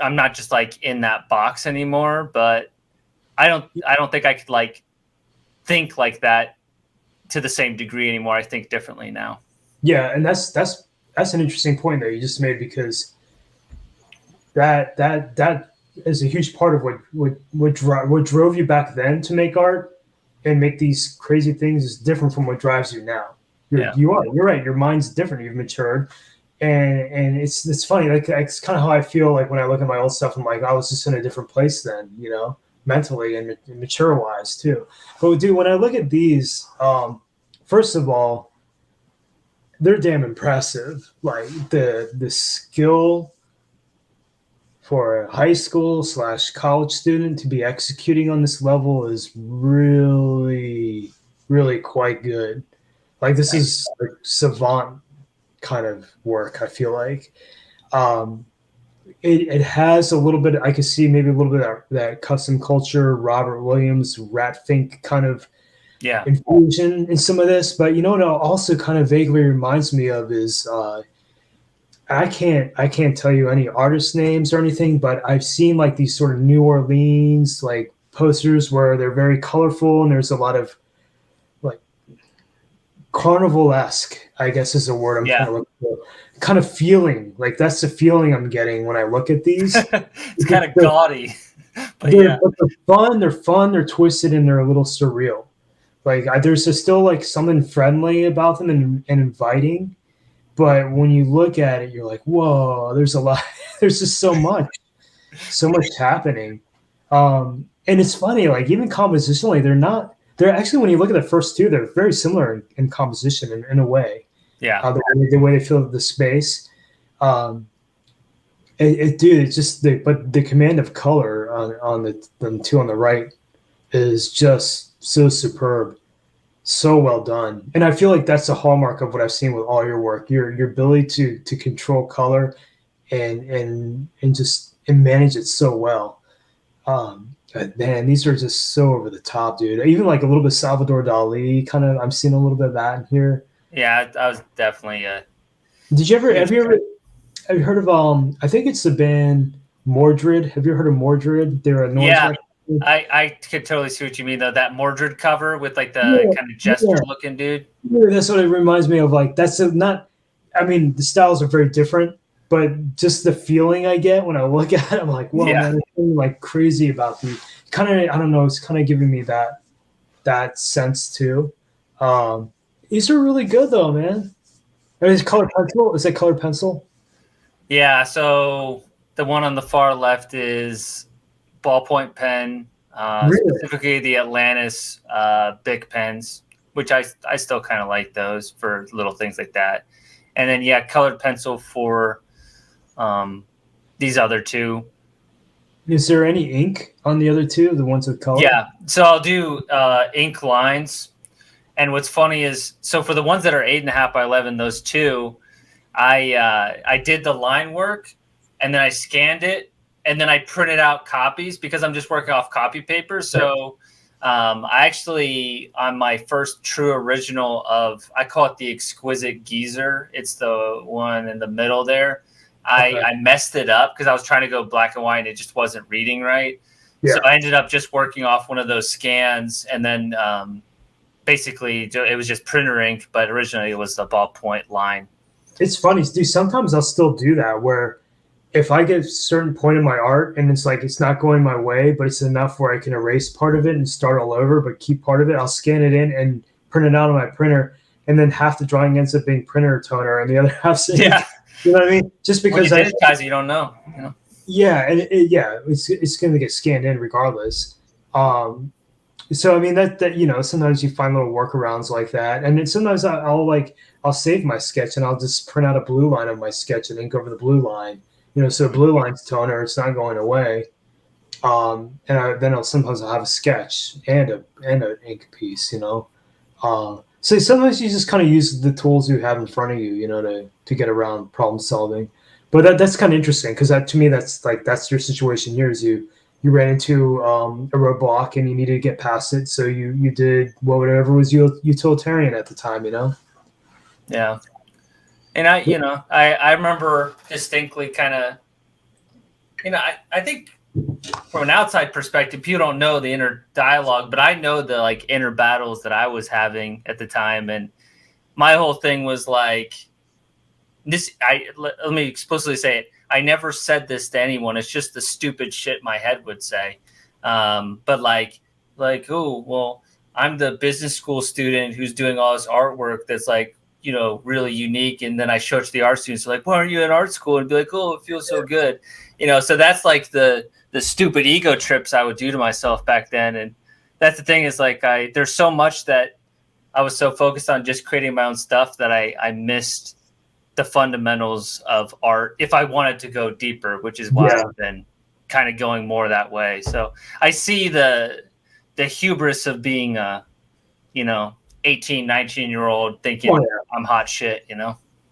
I'm not just like in that box anymore, but I don't think I could like think like that to the same degree anymore. I think differently now. Yeah, and that's an interesting point that you just made, because that is a huge part of what drove you back then to make art and make these crazy things is different from what drives you now. You're right. Your mind's different. You've matured, and it's funny. Like it's kind of how I feel like when I look at my old stuff. I'm like, I was just in a different place then, mentally and mature wise too. But dude, when I look at these, first of all, they're damn impressive. Like the skill for a high school / college student to be executing on this level is really, really quite good. Like this is like savant kind of work, I feel like. It has a little bit, I could see maybe a little bit of that custom culture, Robert Williams, Rat Fink kind of infusion in some of this. But what it also kind of vaguely reminds me of is I can't tell you any artist names or anything, but I've seen like these sort of New Orleans like posters where they're very colorful and there's a lot of like carnival-esque, I guess is a word I'm kind of looking for. Kind of feeling like that's the feeling I'm getting when I look at these. It's kind of gaudy, but they're fun. They're twisted, and they're a little surreal. Like there's still like something friendly about them and inviting, but when you look at it, you're like, whoa, there's a lot. There's just so much. so much happening. And it's funny, like even compositionally, they're actually, when you look at the first two, they're very similar in composition in a way. Yeah. The way they fill the space. Um, dude, it's just but the command of color on the two on the right is just so superb, so well done. And I feel like that's the hallmark of what I've seen with all your work. Your ability to control color and just and manage it so well. But man, these are just so over the top, dude. Even like a little bit Salvador Dali kind of. I'm seeing a little bit of that in here. Yeah, I was definitely Did you ever have you heard of I think it's the band Mordred. Have you heard of Mordred? They're a noise yeah. record. I could totally see what you mean though. That Mordred cover with like the Yeah, kind of jester yeah. looking dude. Yeah, that's what it reminds me of. Like that's not. I mean, the styles are very different, but just the feeling I get when I look at it, I'm like, wow, Yeah. man, I'm like crazy about the kind of. I don't know. It's kind of giving me that sense too. These are really good though, man. Is colored pencil? Is it colored pencil? Yeah, so the one on the far left is ballpoint pen, Really? specifically the Atlantis Bic pens, which I still kind of like those for little things like that. And then yeah, colored pencil for these other two. Is there any ink on the other two? The ones with color? Yeah, so I'll do ink lines. And what's funny is, so for the ones that are 8.5 by 11, those two, I did the line work, and then I scanned it, and then I printed out copies because I'm just working off copy paper. So I actually, on my first true original of, I call it the Exquisite Geezer. It's the one in the middle there. I messed it up because I was trying to go black and white, and it just wasn't reading right. Yeah. So I ended up just working off one of those scans, and then basically it was just printer ink, but originally it was the ballpoint line. It's funny, dude. Sometimes I'll still do that where if I get a certain point in my art and it's like it's not going my way, but it's enough where I can erase part of it and start all over, but keep part of it, I'll scan it in and print it out on my printer, and then half the drawing ends up being printer toner and the other half, Yeah, you know what I mean? Just because when you digitize it, you don't know. You know? Yeah, and it's going to get scanned in regardless. So I mean that you know, sometimes you find little workarounds like that, and then sometimes I'll save my sketch and I'll just print out a blue line of my sketch and ink over the blue line. You know, so blue line's toner, it's not going away. Then I'll have a sketch and an ink piece. You know, so sometimes you just kind of use the tools you have in front of you, you know, to get around problem solving. But that's kind of interesting because to me that's your situation here is you ran into a roadblock and you needed to get past it, so you did whatever was utilitarian at the time, you know. Yeah, and I remember distinctly kind of, I think from an outside perspective, people don't know the inner dialogue, but I know the like inner battles that I was having at the time, and my whole thing was like this. Let me explicitly say it. I never said this to anyone. It's just the stupid shit my head would say. But like, oh, well, I'm the business school student who's doing all this artwork that's like, really unique. And then I show it to the art students, like, why aren't you in art school? And be like, oh, it feels so good. So that's like the stupid ego trips I would do to myself back then. And that's the thing is like, there's so much that I was so focused on just creating my own stuff that I missed the fundamentals of art if I wanted to go deeper, which is why I've been kind of going more that way. So I see the hubris of being a, 18, 19-year-old thinking I'm hot shit,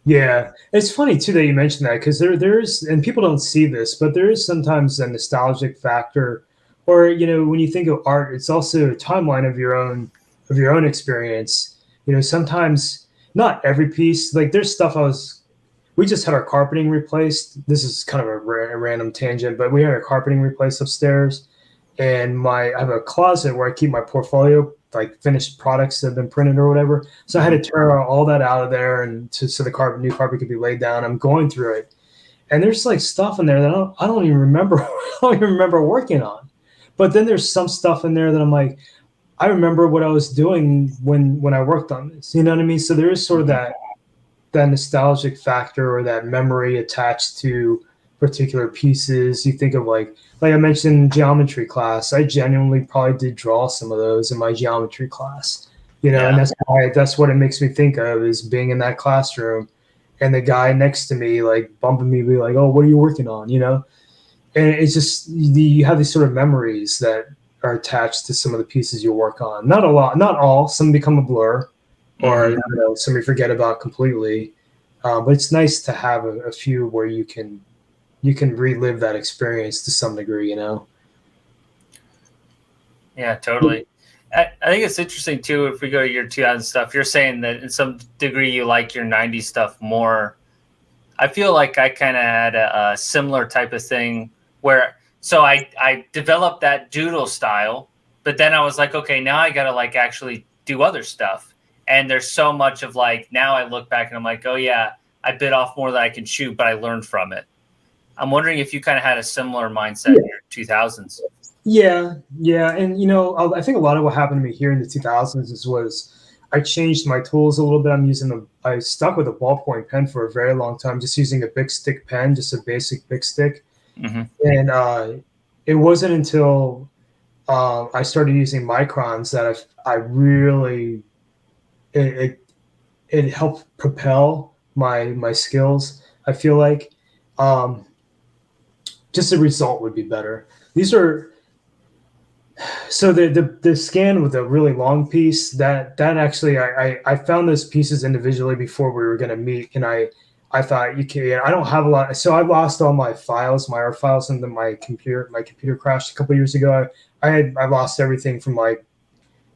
Yeah. It's funny too that you mentioned that because there's, and people don't see this, but there is sometimes a nostalgic factor or, when you think of art, it's also a timeline of your own experience. Sometimes not every piece, like there's stuff we just had our carpeting replaced. This is kind of a random tangent, but we had our carpeting replaced upstairs, and I have a closet where I keep my portfolio, like finished products that have been printed or whatever. So I had to tear all that out of there so the new carpet could be laid down. I'm going through it, and there's like stuff in there that I don't even remember. I don't even remember working on. But then there's some stuff in there that I'm like, I remember what I was doing when I worked on this. You know what I mean? So there is sort of that nostalgic factor or that memory attached to particular pieces. You think of like I mentioned geometry class. I genuinely probably did draw some of those in my geometry class, and that's what it makes me think of, is being in that classroom and the guy next to me like bumping me, be like, "Oh, what are you working on?" And it's just you have these sort of memories that are attached to some of the pieces you work on. Not a lot, not all. Some become a blur, or some you forget about completely. But it's nice to have a few where you can relive that experience to some degree. Yeah, totally. I think it's interesting too. If we go to your 2000 stuff, you're saying that in some degree you like your 90s stuff more. I feel like I kind of had a similar type of thing where, so I developed that doodle style, but then I was like, okay, now I got to like actually do other stuff. And there's so much of like, now I look back and I'm like, oh yeah, I bit off more than I can chew, but I learned from it. I'm wondering if you kind of had a similar mindset in your 2000s. Yeah. And, I think a lot of what happened to me here in the 2000s was I changed my tools a little bit. I stuck with a ballpoint pen for a very long time, just using a big stick pen, just a basic big stick. Mm-hmm. And it wasn't until I started using microns that I really, it helped propel my skills. I feel like just the result would be better. These are, so the scan with a really long piece, that actually I found those pieces individually before we were going to meet, and I thought, I don't have a lot, so I lost all my files, my art files, and then my computer crashed a couple years ago. I lost everything from like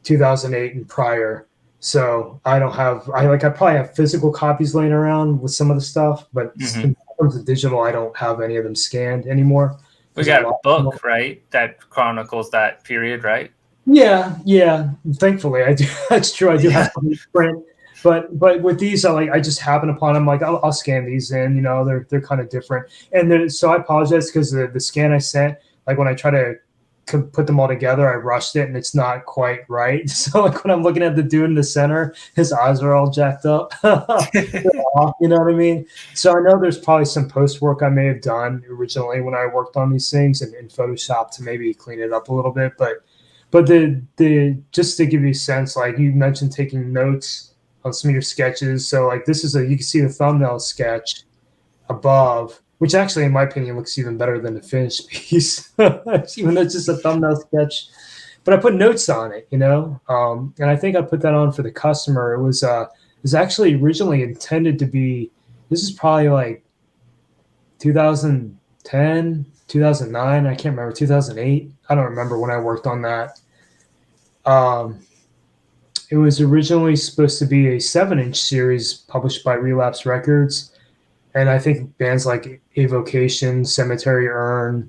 2008 and prior, so I probably have physical copies laying around with some of the stuff, but in terms of digital, I don't have any of them scanned anymore. We got a book, right, that chronicles that period, right? Yeah. Thankfully, I do. That's true. I do have something print, but with these, I just happen upon them. Like I'll scan these in. They're kind of different, and so I apologize because the scan I sent, like when I try to put them all together, I rushed it and it's not quite right. So like when I'm looking at the dude in the center, his eyes are all jacked up. You know what I mean? So I know there's probably some post work I may have done originally when I worked on these things and in Photoshop to maybe clean it up a little bit. But the just to give you a sense, like you mentioned taking notes on some of your sketches. So like this is you can see the thumbnail sketch above, which actually, in my opinion, looks even better than the finished piece, even though it's just a thumbnail sketch. But I put notes on it, and I think I put that on for the customer. It was actually originally intended to be, this is probably like 2010, 2009, I can't remember, 2008. I don't remember when I worked on that. It was originally supposed to be a 7-inch series published by Relapse Records. And I think bands like Evocation, Cemetery Urn,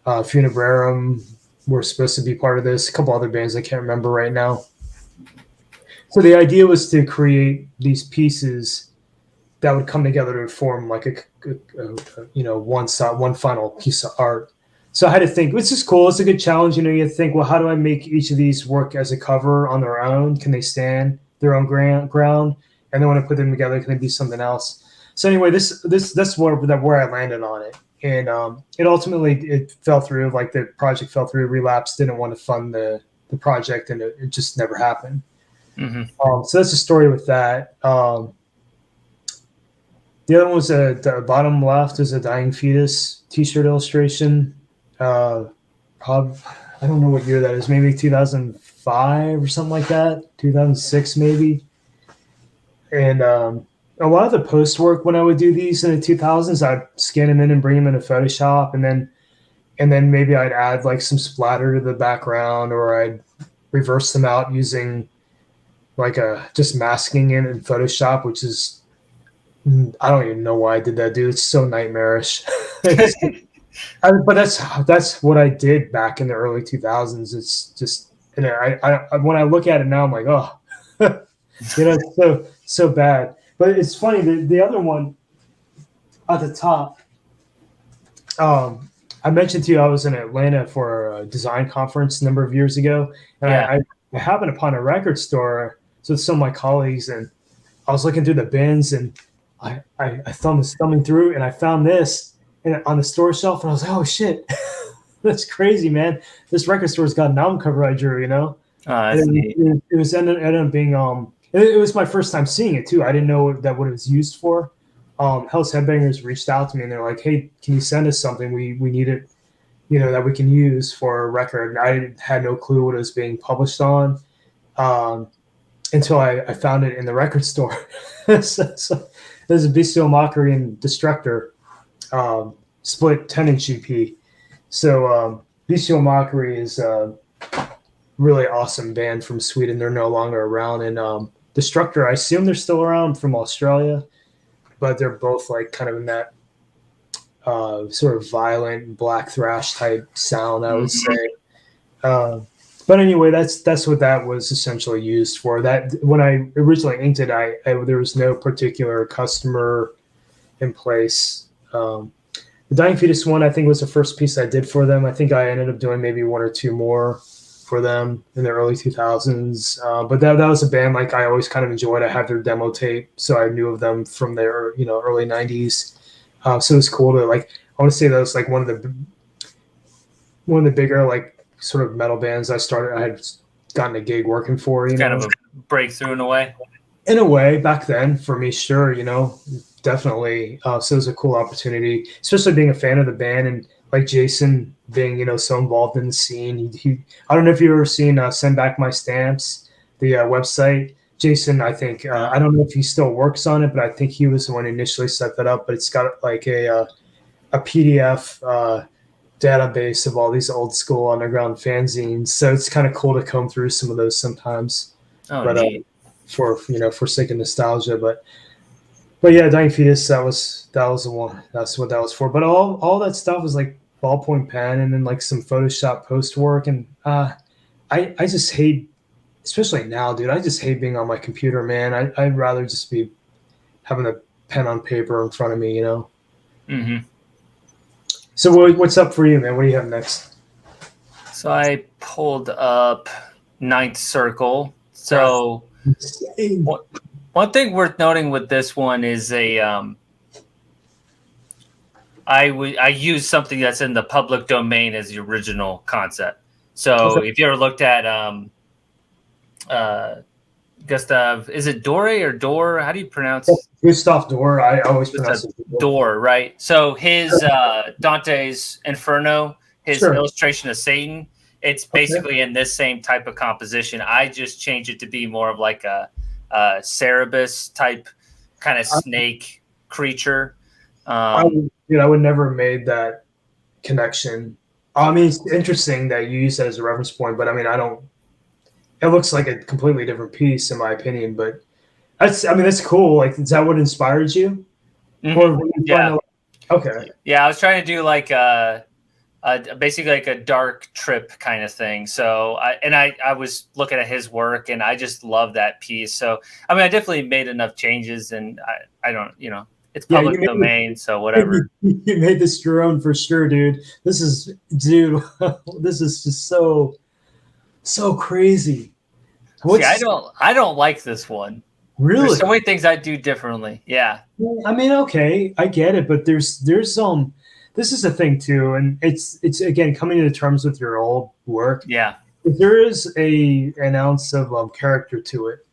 Funebrarum were supposed to be part of this. A couple other bands I can't remember right now. So the idea was to create these pieces that would come together to form like one final piece of art. So I had to think, which is cool. It's a good challenge. You think, well, how do I make each of these work as a cover on their own? Can they stand their own ground? And then when I put them together, can they be something else? So anyway, that's where I landed on it, and it ultimately fell through. Like the project fell through. Relapse didn't want to fund the project, and it just never happened. Mm-hmm. So that's the story with that. The other one was the bottom left is a dying fetus T-shirt illustration. I don't know what year that is. Maybe 2005 or something like that. 2006 maybe, and a lot of the post work when I would do these in the 2000s, I'd scan them in and bring them into Photoshop, and then maybe I'd add like some splatter to the background, or I'd reverse them out using like just masking in Photoshop, which is, I don't even know why I did that, dude. It's so nightmarish. But that's what I did back in the early 2000s. It's just, and I when I look at it now, I'm like, oh, it's so bad. But it's funny, the other one at the top, I mentioned to you I was in Atlanta for a design conference a number of years ago, and I happened upon a record store with some of my colleagues, and I was looking through the bins, and I was thumbing through, and I found this, on the store shelf, and I was like, oh shit, that's crazy, man. This record store's got an album cover I drew, That's neat. It was ended up being it was my first time seeing it too. I didn't know that what it was used for. Hell's Headbangers reached out to me and they're like, hey, can you send us something? We need it, that we can use for a record. And I had no clue what it was being published on until I found it in the record store. so there's a Bestial Mockery and Destructor split 10-inch EP. So Bestial Mockery is a really awesome band from Sweden. They're no longer around. And Destructor, I assume they're still around, from Australia, but they're both like kind of in that sort of violent black thrash type sound, I would say. But anyway, that's what that was essentially used for. That when I originally inked it, there was no particular customer in place. The Dying Fetus one, I think, was the first piece I did for them. I think I ended up doing maybe one or two more for them in the early 2000s. But that was a band like I always kind of enjoyed. I had their demo tape, so I knew of them from their early 90s. So it was cool to I want to say that was like one of the bigger like sort of metal bands I had gotten a gig working for. Kind of a breakthrough in a way. In a way, back then for me, sure, definitely. So it was a cool opportunity, especially being a fan of the band and like Jason being so involved in the scene. He I don't know if you've ever seen Send Back My Stamps, the website. Jason, I think I don't know if he still works on it, but I think he was the one who initially set that up. But it's got like a PDF database of all these old school underground fanzines, so it's kind of cool to comb through some of those sometimes. Neat. For sake of nostalgia, but yeah, Dying Fetus, that was the one. That's what that was for. But all that stuff was like ballpoint pen and then like some Photoshop post work, and I just hate. Especially now, dude, I just hate being on my computer, man. I'd rather just be having a pen on paper in front of me, Mm-hmm. So what's up for you, man? What do you have next? So I pulled up Ninth Circle. So one thing worth noting with this one is I use something that's in the public domain as the original concept. So if you ever looked at Gustav, is it Dore or Dore? How do you pronounce it? Gustav Dore. I always pronounce it Dore, right? So his Dante's Inferno, his illustration of Satan, it's basically in this same type of composition. I just changed it to be more of like a Cerberus type kind of snake creature. I would never have made that connection. I mean, it's interesting that you use that as a reference point, but I mean, it looks like a completely different piece in my opinion, but that's cool. Like, is that what inspired you? Mm-hmm. Okay. Yeah, I was trying to do like basically like a dark trip kind of thing. So I was looking at his work and I just love that piece. So I mean, I definitely made enough changes, and I don't, it's public domain, so whatever. You made this your own for sure, dude. This is just so crazy. See, I don't like this one. Really? There's so many things I do differently. Yeah. I mean, okay, I get it, but there's this is the thing too, and it's again coming to terms with your old work. Yeah. If there is an ounce of character to it,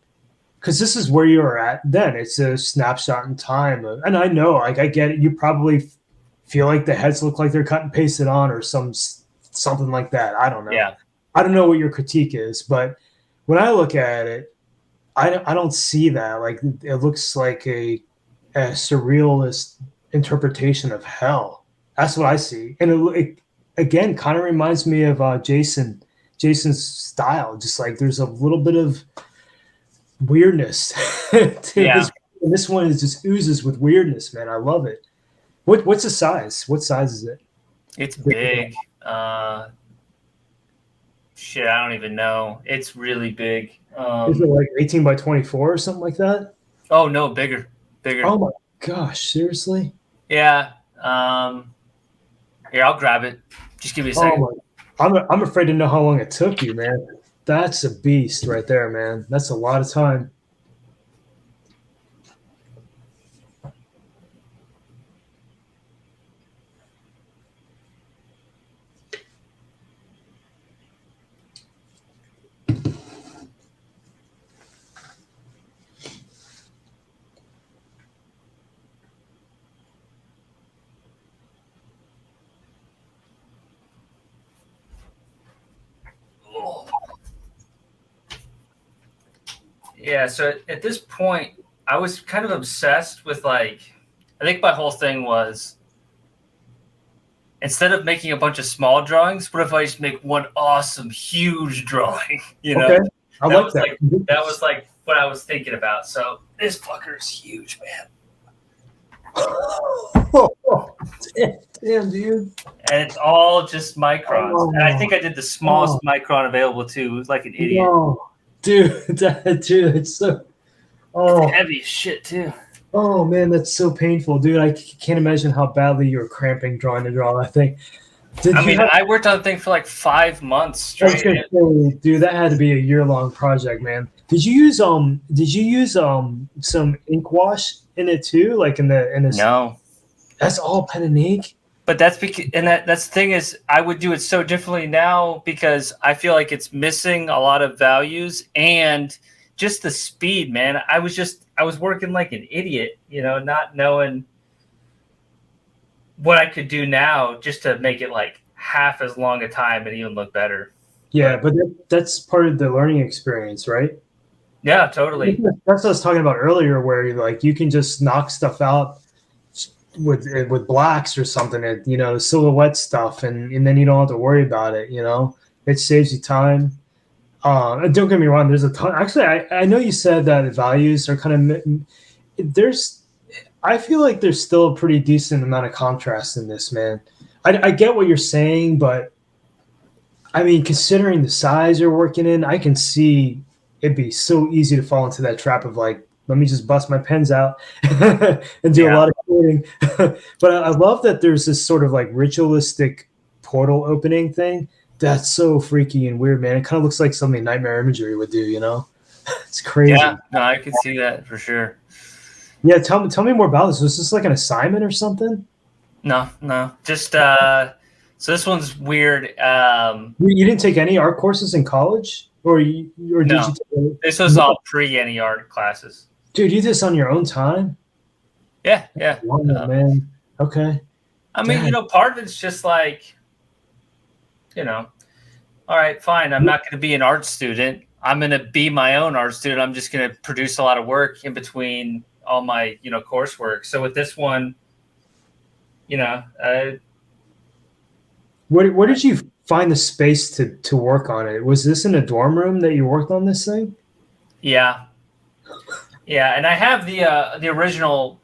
because this is where you're at then. It's a snapshot in time, and I know, like, I get it. You probably feel like the heads look like they're cut and pasted on, or something like that. I don't know. Yeah. I don't know what your critique is, but when I look at it, I don't see that. Like, it looks like a surrealist interpretation of hell. That's what I see, and it again kind of reminds me of Jason's style. Just like there's a little bit of weirdness to this one is just oozes with weirdness, man. I love it. What's the size? What size is it? It's big. Shit, I don't even know. It's really big. Is it like 18 by 24 or something like that? Oh no, bigger. Oh my gosh, seriously? Yeah. Here, I'll grab it. Just give me a second. I'm afraid to know how long it took you, man. That's a beast right there, man. That's a lot of time. Yeah, so at this point, I was kind of obsessed with I think my whole thing was instead of making a bunch of small drawings, what if I just make one awesome, huge drawing? Okay, I That like was that. what I was thinking about. So this fucker is huge, man. Damn, dude. And it's all just microns. And I think Oh, I did the smallest micron available too. It was like an idiot. no, dude, dude, it's so. It's Oh, heavy as shit too. oh man, that's so painful, dude. I can't imagine how badly you were cramping trying to draw that thing. Did you have? I worked on the thing for 5 months I was straight. gonna say, dude, that had to be a year-long project, man. Did you use some ink wash in it too, like in the? No. That's all pen and ink. But that's because, and that's the thing is, I would do it so differently now because I feel like it's missing a lot of values and just the speed, man. I was working like an idiot, not knowing what I could do now just to make it like half as long a time and even look better. Yeah, but that's part of the learning experience, right? Yeah, totally. That's what I was talking about earlier, where you can just knock stuff out with blacks or something, and silhouette stuff, and then you don't have to worry about it. It saves you time. And don't get me wrong. There's a ton. Actually, I know you said that values are kind of there's. I feel like there's still a pretty decent amount of contrast in this, man. I get what you're saying, but I mean, considering the size you're working in, I can see it'd be so easy to fall into that trap of like, let me just bust my pens out and do a lot of coding. But I love that there's this sort of like ritualistic portal opening thing. That's so freaky and weird, man. It kind of looks like something Nightmare Imagery would do. It's crazy. Yeah, no, I can see that for sure. Yeah, tell me more about this. Was this like an assignment or something? No, just so this one's weird. You didn't take any art courses in college, or did you? This was all pre any art classes. Dude, you did this on your own time? Yeah. Man. Okay. I mean, part of it's just like, all right, fine. I'm not going to be an art student. I'm going to be my own art student. I'm just going to produce a lot of work in between all my, coursework. So with this one, where did you find the space to work on it? Was this in a dorm room that you worked on this thing? Yeah. And I have the original.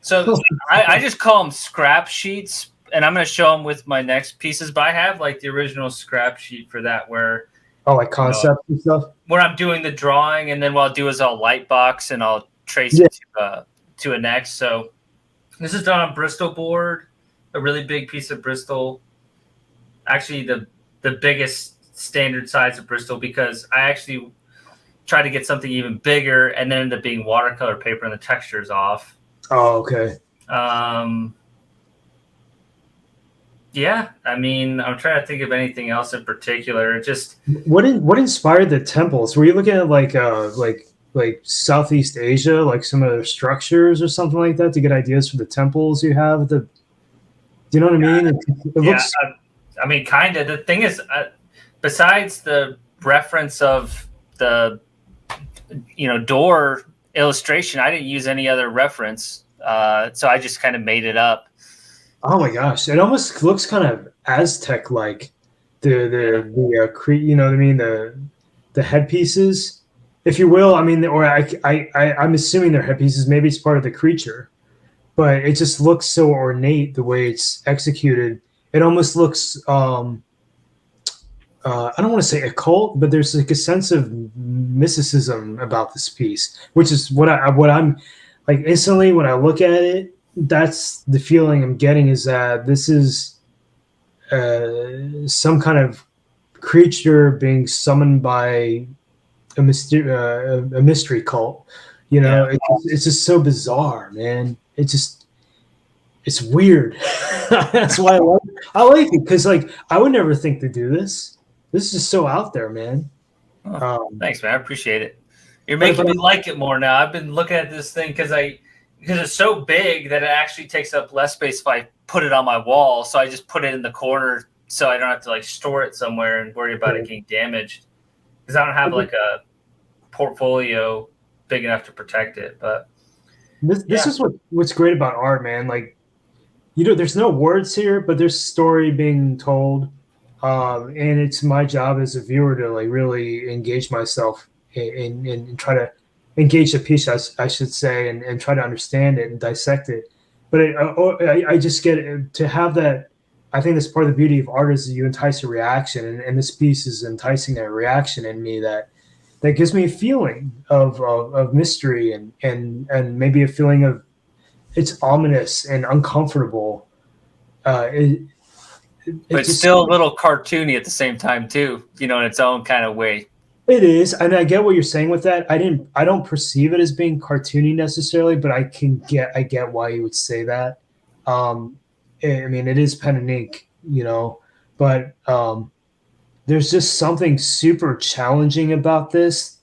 So I just call them scrap sheets, and I'm going to show them with my next pieces. But I have like the original scrap sheet for that, where like concepts and stuff. Where I'm doing the drawing, and then what I'll do is I'll light box and I'll trace it to a next. So this is done on Bristol board, a really big piece of Bristol. Actually, the biggest standard size of Bristol, because I actually tried to get something even bigger, and then ended up being watercolor paper, and the texture is off. Oh, okay. Yeah, I mean, I'm trying to think of anything else in particular. Just what inspired the temples? Were you looking at like Southeast Asia, like some of their structures or something like that, to get ideas for the temples you have? Do you know what I mean? It looks. I mean, kind of. The thing is, besides the reference of the door illustration, I didn't use any other reference, so I just kind of made it up. Oh my gosh! It almost looks kind of Aztec-like. The you know what I mean, the headpieces, if you will. I mean, or I'm assuming they're headpieces. Maybe it's part of the creature, but it just looks so ornate the way it's executed. It almost looks. I don't want to say occult, but there's like a sense of mysticism about this piece, which is what I'm like instantly when I look at it. That's the feeling I'm getting, is that this is some kind of creature being summoned by a mystery cult. It's just so bizarre, man. It's weird. That's why I like it, because like I would never think to do this. This is just so out there, man. Thanks, man. I appreciate it. You're making me like it more now. I've been looking at this thing because it's so big that it actually takes up less space if I put it on my wall. So I just put it in the corner so I don't have to like store it somewhere and worry about it getting damaged. Because I don't have like a portfolio big enough to protect it. But this is what's great about art, man. Like, there's no words here, but there's story being told, and it's my job as a viewer to like really engage myself and try to engage the piece, I should say, and try to understand it and dissect it. But I just get to have that. I think that's part of the beauty of art is you entice a reaction, and this piece is enticing that reaction in me that gives me a feeling of mystery and maybe a feeling of it's ominous and uncomfortable. But it's still a little cartoony at the same time too, in its own kind of way. It is, and I get what you're saying with that. I don't perceive it as being cartoony necessarily, but I get why you would say that. I mean, it is pen and ink, but there's just something super challenging about this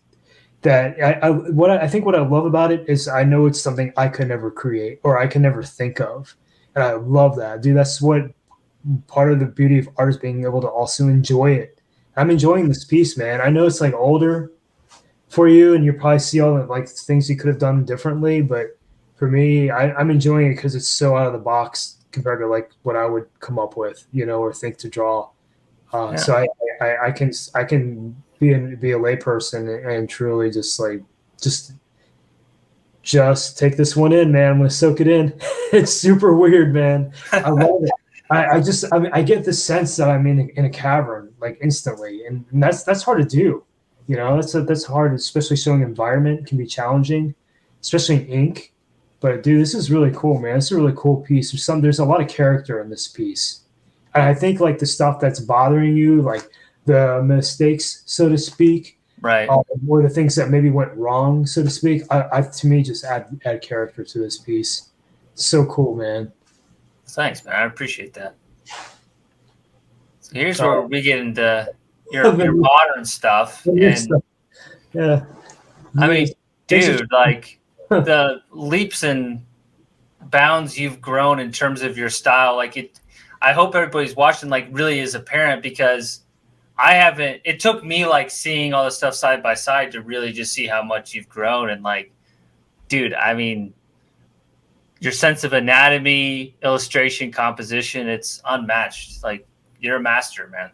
that I think what I love about it is I know it's something I could never create or I can never think of. And I love that, dude. That's what part of the beauty of art is, being able to also enjoy it. I'm enjoying this piece, man. I know it's like older for you and you probably see all the like things you could have done differently, but for me, I'm enjoying it because it's so out of the box compared to like what I would come up with, or think to draw. So I can be a layperson and truly just take this one in, man. I'm gonna soak it in. It's super weird, man. I love it. I get the sense that I'm in a cavern like instantly, and that's hard to do. That's hard, especially showing environment can be challenging, especially in ink. But dude, this is really cool, man. It's a really cool piece. There's a lot of character in this piece. And I think like the stuff that's bothering you, like the mistakes, so to speak, right, or the things that maybe went wrong, so to speak, I to me just add character to this piece. It's so cool, man. Thanks, man. I appreciate that. So here's where we get into your modern stuff. Yeah. I mean, dude, like the leaps and bounds you've grown in terms of your style, like it. I hope everybody's watching, like, really is apparent, because it took me like seeing all this stuff side by side to really just see how much you've grown. And like, dude, I mean, your sense of anatomy, illustration, composition, it's unmatched. Like, you're a master, man.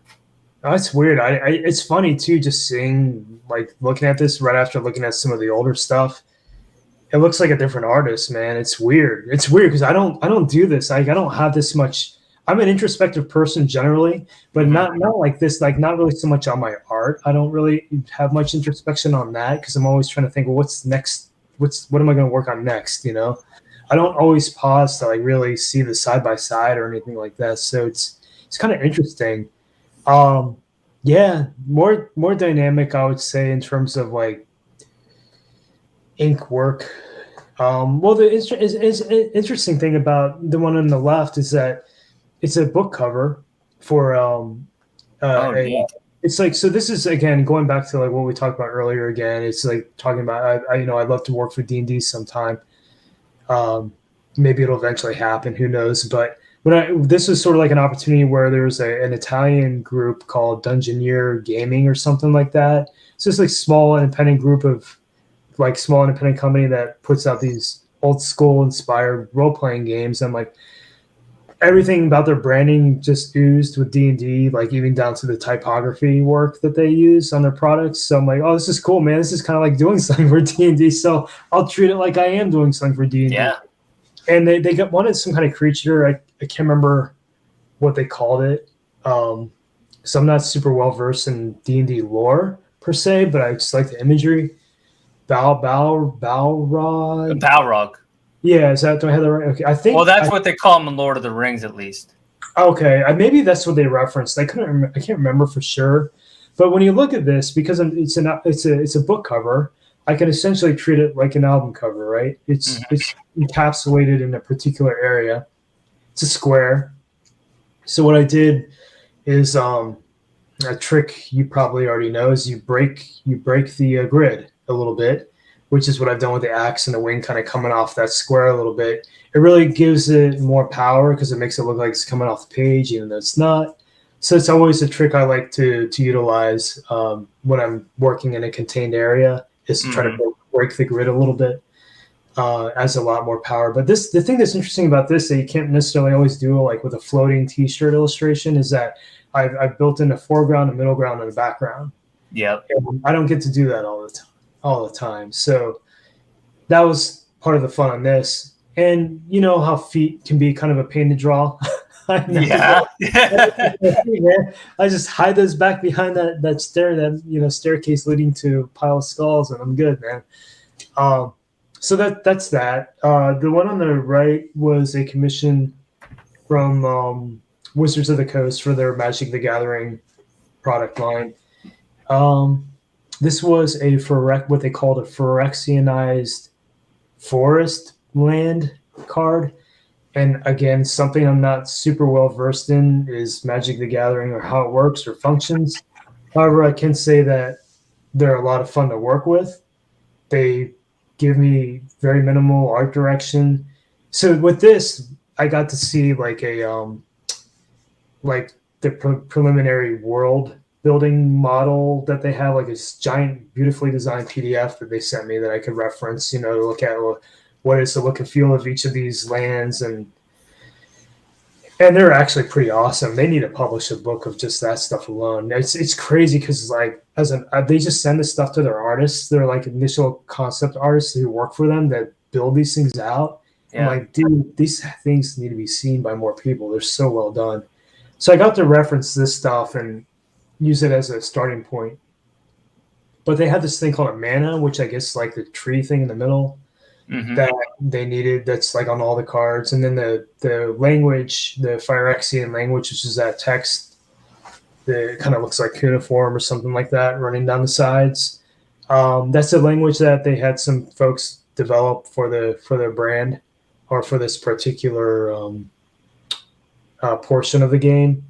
Oh, that's weird. It's funny too, just seeing, like, looking at this right after looking at some of the older stuff. It looks like a different artist, man. It's weird. It's weird because I don't do this. Like, I don't have this much. I'm an introspective person generally, but not like this. Like, not really so much on my art. I don't really have much introspection on that because I'm always trying to think, well, what's next? What am I going to work on next? I don't always pause to like really see the side by side or anything like that. So it's kind of interesting. Yeah, more dynamic, I would say, in terms of like ink work. Well, the interesting thing about the one on the left is that it's a book cover for it's like, so this is again going back to like what we talked about earlier. Again, it's like talking about I'd love to work for D&D sometime. Maybe it'll eventually happen. Who knows? But this is sort of like an opportunity where there's an Italian group called Dungeoneer Gaming or something like that. It's just like small independent group of like small independent company that puts out these old school inspired role-playing games. And like everything about their branding just oozed with D&D, like even down to the typography work that they use on their products. So I'm like, oh, this is cool, man. This is kind of like doing something for D&D. So I'll treat it like I am doing something for D&D. Yeah. And they wanted some kind of creature. I can't remember what they called it. So I'm not super well versed in D&D lore per se, but I just like the imagery. Balrog. Yeah, do I have that right? Okay, I think. Well, that's what they call him in Lord of the Rings, at least. Okay, maybe that's what they referenced. I can't remember for sure. But when you look at this, because it's a book cover, I can essentially treat it like an album cover, right? It's encapsulated in a particular area. It's a square. So what I did is a trick you probably already know is you break the grid a little bit, which is what I've done with the axe and the wing kind of coming off that square a little bit. It really gives it more power because it makes it look like it's coming off the page, even though it's not. So it's always a trick I like to utilize when I'm working in a contained area, is to try to break the grid a little bit. Has a lot more power. But the thing that's interesting about this that you can't necessarily always do like with a floating T-shirt illustration is that I've built in a foreground, a middle ground, and a background. Yep. And I don't get to do that all the time. So that was part of the fun on this. And you know how feet can be kind of a pain to draw. Yeah. I just hide those back behind that staircase leading to a pile of skulls, and I'm good, man. So that's that. The one on the right was a commission from Wizards of the Coast for their Magic the Gathering product line. This was what they called a Phyrexianized forest land card. And again, something I'm not super well versed in is Magic the Gathering or how it works or functions. However, I can say that they're a lot of fun to work with. They give me very minimal art direction. So with this, I got to see like the preliminary world building model that they have, like this giant, beautifully designed PDF that they sent me that I could reference, to look at what is the look and feel of each of these lands, and they're actually pretty awesome. They need to publish a book of just that stuff alone. It's crazy because they just send this stuff to their artists. They're like initial concept artists who work for them that build these things out. Yeah. I'm like, dude, these things need to be seen by more people. They're so well done. So I got to reference this stuff and use it as a starting point. But they have this thing called a mana, which I guess is like the tree thing in the middle. Mm-hmm. That they needed, that's like on all the cards. And then the language, the Phyrexian language, which is that text that kind of looks like cuneiform or something like that running down the sides. That's the language that they had some folks develop for their brand or for this particular portion of the game.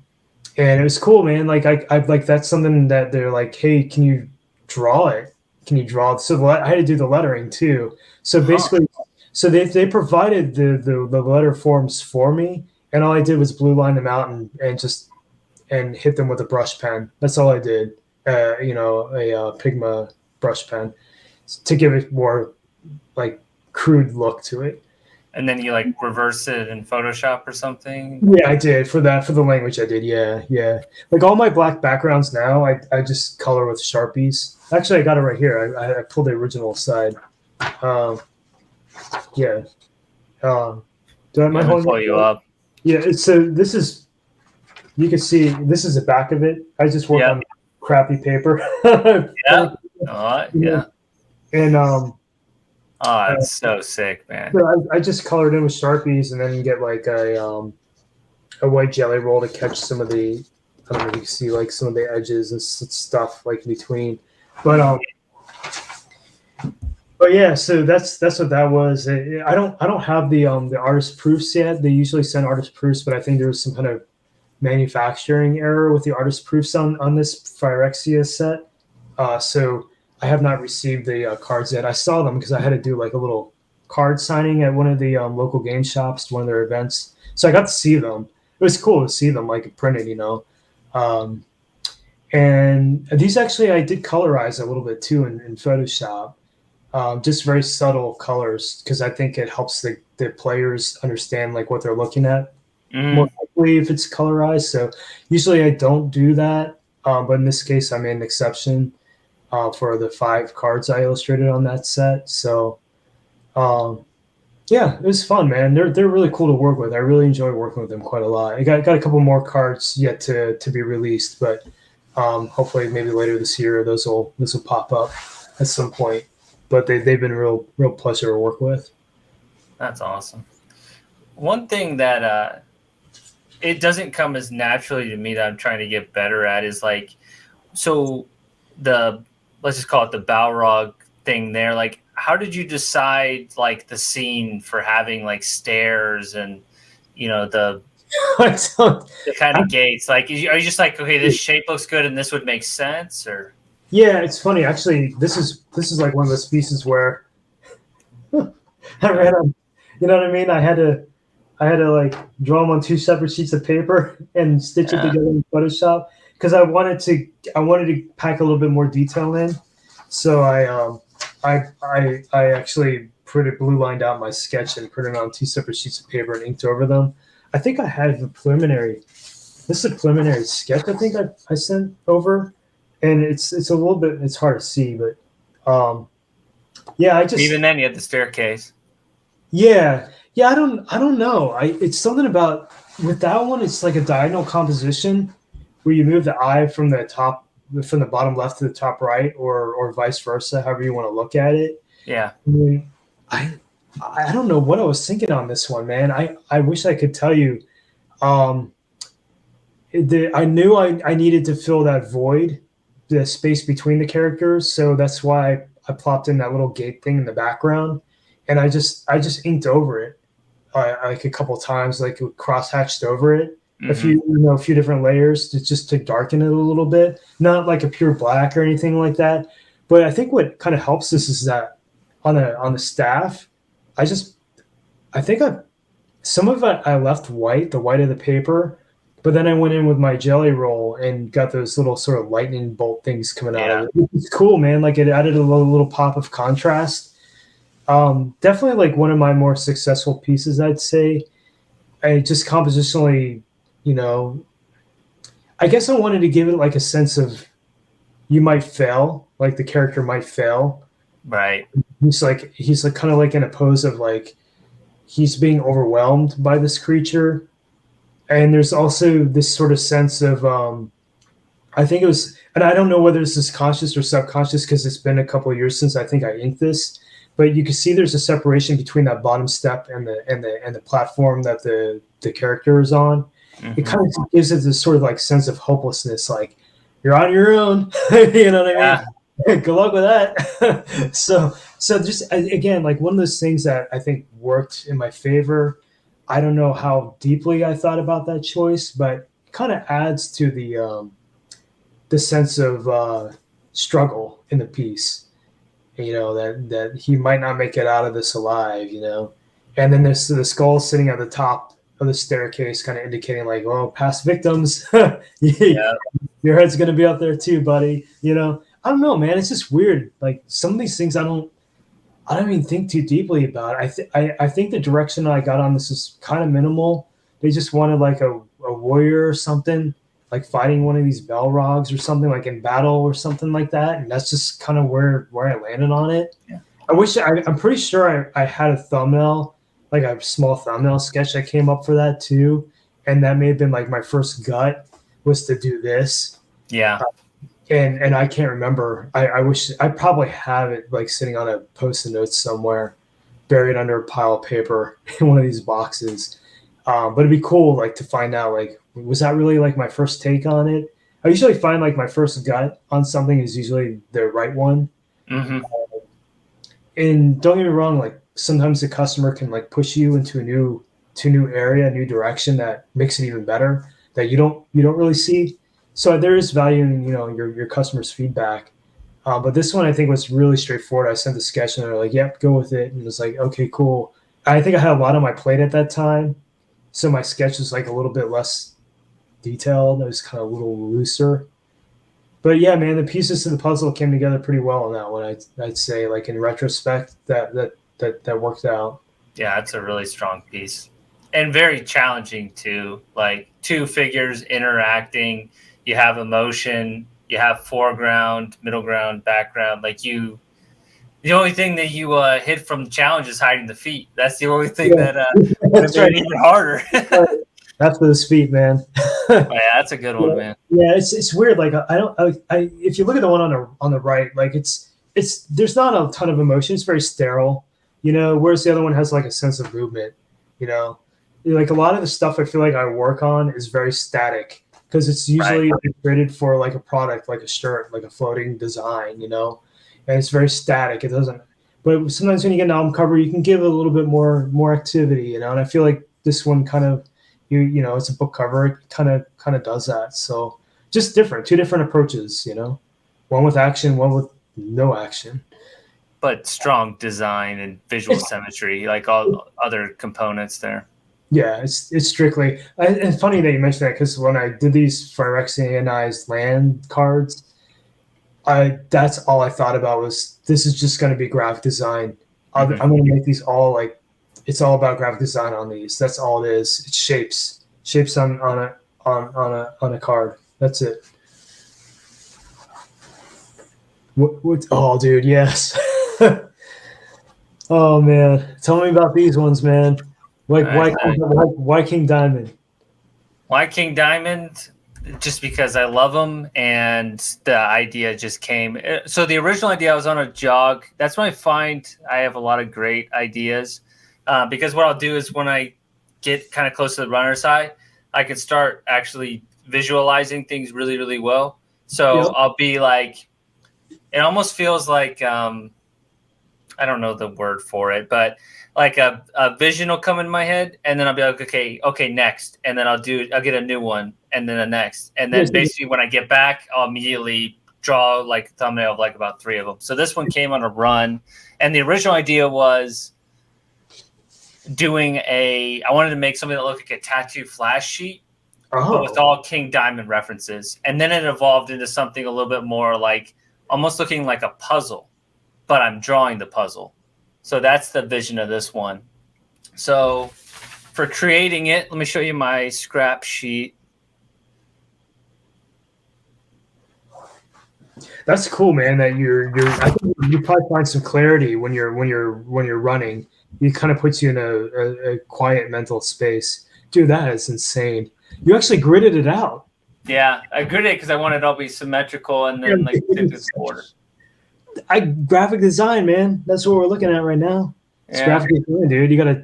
And it was cool, man. Like I like, that's something that they're like, hey, can you draw it? Can you draw it? So I had to do the lettering too. So basically, so they provided the letter forms for me, and all I did was blue line them out and hit them with a brush pen. That's all I did. A Pigma brush pen to give it more like crude look to it. And then you like reverse it in Photoshop or something? Yeah, I did for the language. I did. Yeah. Like all my black backgrounds now, I just color with Sharpies. Actually, I got it right here. I pulled the original aside. Yeah. Do I mind pull you up? Yeah. So this is, you can see this is the back of it. I just work on crappy paper. Yeah. Yeah. And that's so sick, man. So I just colored in with Sharpies and then get like a white jelly roll to catch some of the, I don't know if you can see like some of the edges and stuff like in between. But yeah, so that's what that was. I don't have the artist proofs yet. They usually send artist proofs, but I think there was some kind of manufacturing error with the artist proofs on this Phyrexia set. So I have not received the cards yet. I saw them because I had to do like a little card signing at one of the local game shops, one of their events. So I got to see them. It was cool to see them like printed, And these actually I did colorize a little bit too in Photoshop. Just very subtle colors because I think it helps the players understand like what they're looking at more quickly if it's colorized. So usually I don't do that, but in this case I made an exception for the 5 cards I illustrated on that set. So yeah, it was fun, man. They're really cool to work with. I really enjoy working with them quite a lot. I got a couple more cards yet to be released, but hopefully maybe later this year this will pop up at some point. But they've been a real pleasure to work with. That's awesome. One thing that it doesn't come as naturally to me that I'm trying to get better at is like, so let's just call it the Balrog thing there. Like, how did you decide like the scene for having like stairs and the kind of gates? Like, are you just like, okay, this shape looks good and this would make sense, or? Yeah, it's funny. Actually, this is like one of those pieces where I ran on, you know what I mean? I had to like draw them on 2 separate sheets of paper and stitch it together in Photoshop because I wanted to pack a little bit more detail in. So I I actually blue lined out my sketch and printed it on 2 separate sheets of paper and inked over them. I think I had the preliminary. This is a preliminary sketch. I think I sent over, and it's a little bit. It's hard to see, but yeah. Even then, you had the staircase. Yeah. I don't know. It's something about with that one. It's like a diagonal composition where you move the eye from the bottom left to the top right, or vice versa, however you want to look at it. Yeah. I mean, I don't know what I was thinking on this one, man. I wish I could tell you. I knew I needed to fill that void, the space between the characters, so that's why I plopped in that little gate thing in the background, and I just inked over it like a couple times, like cross hatched over it. Mm-hmm. A few different layers to darken it a little bit, not like a pure black or anything like that. But I think what kind of helps this is that on the staff, some of it I left white, the white of the paper, but then I went in with my jelly roll and got those little sort of lightning bolt things coming out of it. It's cool, man. Like it added a little pop of contrast. Definitely like one of my more successful pieces, I'd say. I just compositionally, I guess I wanted to give it like a sense of you might fail, like the character might fail. Right. He's like kind of like in a pose of like he's being overwhelmed by this creature. And there's also this sort of sense of I think it was, and I don't know whether this is conscious or subconscious because it's been a couple of years since I think I inked this, but you can see there's a separation between that bottom step and the platform that the character is on. Mm-hmm. It kind of gives it this sort of like sense of hopelessness, like you're on your own. You know what I mean? Good luck with that. So just again, like one of those things that I think worked in my favor. I don't know how deeply I thought about that choice, but it kind of adds to the sense of struggle in the piece. That he might not make it out of this alive. And then there's the skull sitting at the top of the staircase, kind of indicating like, well, past victims, your head's gonna be up there too, buddy. I don't know, man. It's just weird. Like some of these things I don't even think too deeply about. I think the direction I got on this is kind of minimal. They just wanted like a warrior or something, like fighting one of these Balrogs or something, like in battle or something like that. And that's just kind of where I landed on it. Yeah. I'm pretty sure I had a thumbnail, like a small thumbnail sketch that came up for that too. And that may have been like my first gut was to do this. Yeah. And I can't remember. I wish I probably have it like sitting on a post-it note somewhere, buried under a pile of paper in one of these boxes. But it'd be cool like to find out like was that really like my first take on it? I usually find like my first gut on something is usually the right one. Mm-hmm. And don't get me wrong, like sometimes the customer can like push you into a new area, a new direction that makes it even better that you don't really see. So there is value in your customer's feedback, but this one I think was really straightforward. I sent the sketch and they're like, "Yep, go with it." And it was like, "Okay, cool." I think I had a lot on my plate at that time, so my sketch was like a little bit less detailed. It was kind of a little looser. But yeah, man, the pieces to the puzzle came together pretty well on that one. I'd say, like in retrospect, that worked out. Yeah, it's a really strong piece and very challenging too. Like two figures interacting. You have emotion, you have foreground, middle ground, background. Like the only thing that you hid from the challenge is hiding the feet. That's the only thing that makes it even harder. That's for the feet, man. Yeah, that's a good one, man. Yeah, it's weird. Like if you look at the one on the right, like it's there's not a ton of emotion. It's very sterile, whereas the other one has like a sense of movement. Like a lot of the stuff I feel like I work on is very static. Because it's usually created for like a product, like a shirt, like a floating design, and it's very static. It doesn't. But sometimes when you get an album cover, you can give it a little bit more activity, And I feel like this one kind of, it's a book cover. It kind of does that. So just two different approaches, One with action, one with no action. But strong design and visual symmetry, like all other components there. Yeah, it's strictly. It's funny that you mentioned that because when I did these Phyrexianized land cards, That's all I thought about was this is just going to be graphic design. I'm going to make these all like it's all about graphic design on these. That's all it is. It's shapes on a card. That's it. What? Oh, dude, yes. Oh man, tell me about these ones, man. Like why King Diamond? Why King Diamond? Just because I love them, and the idea just came. So the original idea, I was on a jog. That's when I find I have a lot of great ideas, because what I'll do is when I get kind of close to the runner side, I can start actually visualizing things really, really well. So Yep. I'll be like, it almost feels like, I don't know the word for it, but like a vision will come in my head, and then I'll be like, okay, next. And then I'll get a new one, and then a next. And then basically when I get back, I'll immediately draw like a thumbnail of like about 3 of them. So this one came on a run, and the original idea was I wanted to make something that looked like a tattoo flash sheet, but with all King Diamond references. And then it evolved into something a little bit more like almost looking like a puzzle, but I'm drawing the puzzle. So that's the vision of this one. So for creating it, let me show you my scrap sheet. That's cool, man. That I think you probably find some clarity when you're running. It kind of puts you in a quiet mental space. Dude, that is insane. You actually gridded it out. Yeah, I gridded it because I wanted it all to be symmetrical and then like this border. Graphic design, man. That's what we're looking at right now. It's graphic design, dude. You gotta.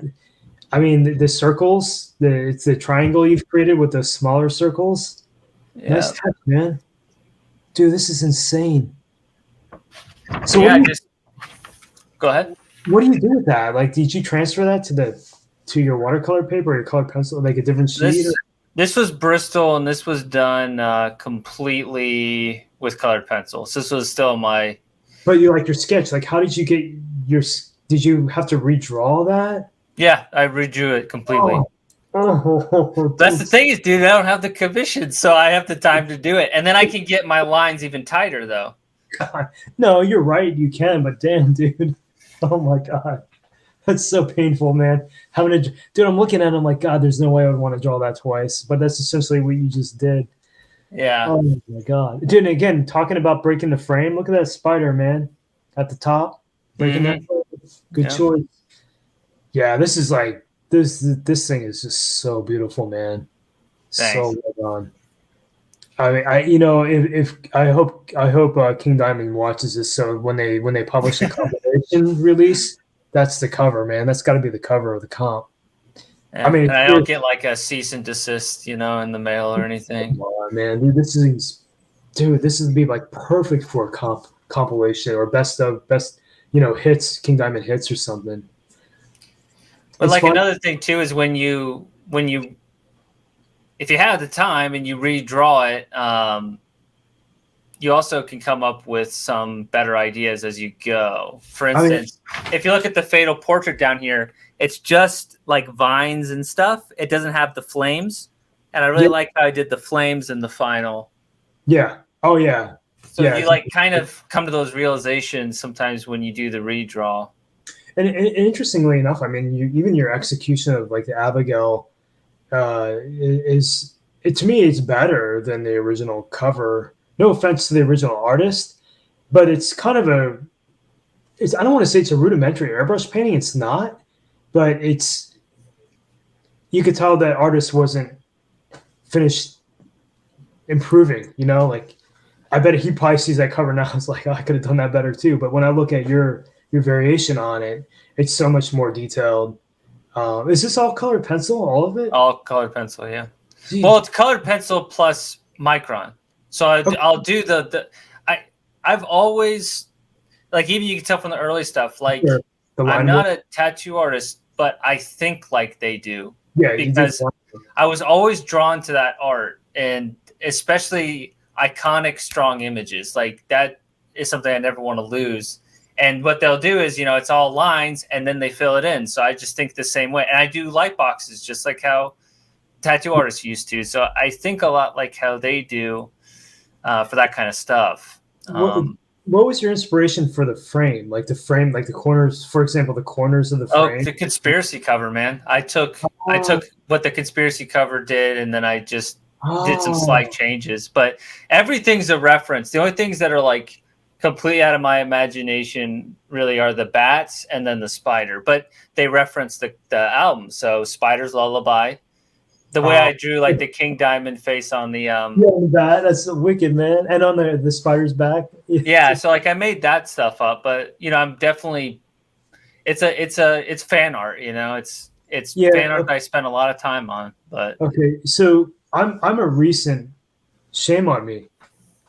I mean, the circles. It's the triangle you've created with the smaller circles. Yeah. Nice touch, man. Dude, this is insane. So go ahead. What do you do with that? Like, did you transfer that to your watercolor paper or your colored pencil, like a different sheet? This was Bristol, and this was done completely with colored pencil. So this was still my. But you like your sketch. Like, how did you get your? Did you have to redraw that? Yeah, I redrew it completely. That's the thing is, dude, I don't have the commission, so I have the time to do it, and then I can get my lines even tighter, though. God. No, you're right. You can, but damn, dude. Oh my God, that's so painful, man. Dude, I'm looking at it, I'm like, God, there's no way I would want to draw that twice. But that's essentially what you just did. Yeah. Oh my God, dude. And again, talking about breaking the frame. Look at that spider, man, at the top. Breaking that frame. Good choice. Yeah, this is like this thing is just so beautiful, man. Thanks. So well done. I mean, if I hope King Diamond watches this, so when they publish a compilation release, that's the cover, man. That's got to be the cover of the comp. Yeah. I mean, and I don't get like a cease and desist, in the mail or anything. Oh, man, dude, this would be like perfect for a compilation or best hits, King Diamond hits or something. But like another thing too is when you if you have the time and you redraw it, you also can come up with some better ideas as you go. For instance, if you look at the Fatal Portrait down here, it's just like vines and stuff. It doesn't have the flames. And I really like how I did the flames in the final. Yeah. Oh, yeah. So you like kind of come to those realizations sometimes when you do the redraw. And interestingly enough, I mean, even your execution of like the Abigail is to me, it's better than the original cover. No offense to the original artist, but it's kind of I don't want to say it's a rudimentary airbrush painting. It's not, but you could tell that artist wasn't finished improving, like I bet he probably sees that cover now. It's like, I could have done that better too. But when I look at your variation on it, it's so much more detailed. Is this all colored pencil, all of it? All colored pencil, yeah. Jeez. Well, it's colored pencil plus micron. So I'll do I've always, like, even you can tell from the early stuff, like, sure. I'm not a tattoo artist, but I think like they do. Yeah, because I was always drawn to that art, and especially iconic, strong images. Like, that is something I never want to lose. And what they'll do is, it's all lines, and then they fill it in. So I just think the same way. And I do light boxes just like how tattoo artists used to. So I think a lot like how they do for that kind of stuff. What what was your inspiration for the frame? Like the frame, like the corners, for example, the corners of the Oh, frame. the conspiracy cover, man. I took Oh, what the conspiracy cover did, and then I just did some oh, slight changes. But everything's a reference. The only things that are like completely out of my imagination really are the bats and then the spider. But they reference the album. So Spider's Lullaby. The way oh. I drew like the King Diamond face on the Yeah, that's wicked, man. And on the spider's back. yeah, so like I made that stuff up, but I'm definitely it's fan art, it's Yeah. fan art that I spent a lot of time on, but Okay. So I'm a recent shame on me.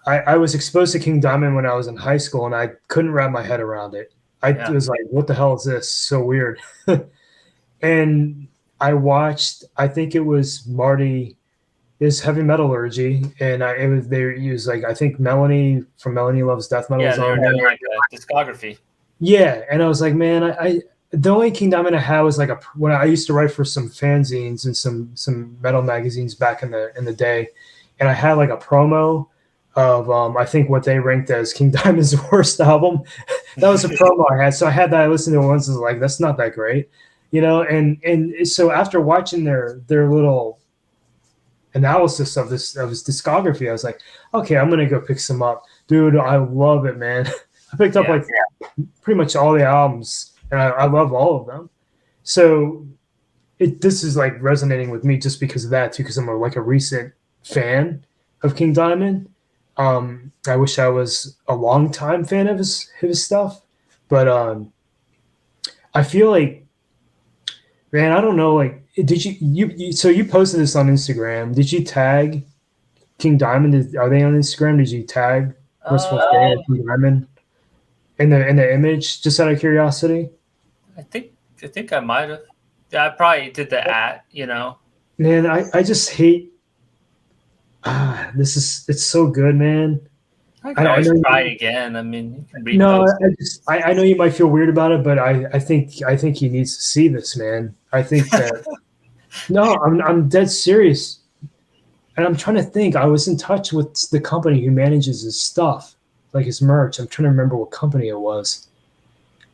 I was exposed to King Diamond when I was in high school, and I couldn't wrap my head around it. I yeah. was like, "What the hell is this? So weird." And I watched. I think it was Marty, his heavy metallurgy, and it was they used like I think Melanie from Melanie Loves Death Metal Yeah, was they on were there. doing like a discography. Yeah, and I was like, man, I the only King Diamond I had was like when I used to write for some fanzines and some metal magazines back in the day, and I had like a promo of I think what they ranked as King Diamond's worst album. That was a promo I had, so I had that. I listened to it once, and was like, that's not that great, And so after watching their little analysis of his discography, I was like, okay, I'm gonna go pick some up, dude. I love it, man. I picked up pretty much all the albums, and I love all of them. So this is like resonating with me just because of that too, because I'm like a recent fan of King Diamond. I wish I was a long time fan of his stuff, but I feel like, man, I don't know. Like, did so you posted this on Instagram? Did you tag King Diamond? Are they on Instagram? Did you tag Merciful Fate or King Diamond in the image? Just out of curiosity. I think I might have. Yeah, I probably did the Man, I just hate. It's so good, man. I can always try again. I mean, you can read No, those. I know you might feel weird about it, but I think he needs to see this, man. I think that no, I'm dead serious, and I'm trying to think. I was in touch with the company who manages his stuff, like his merch. I'm trying to remember what company it was.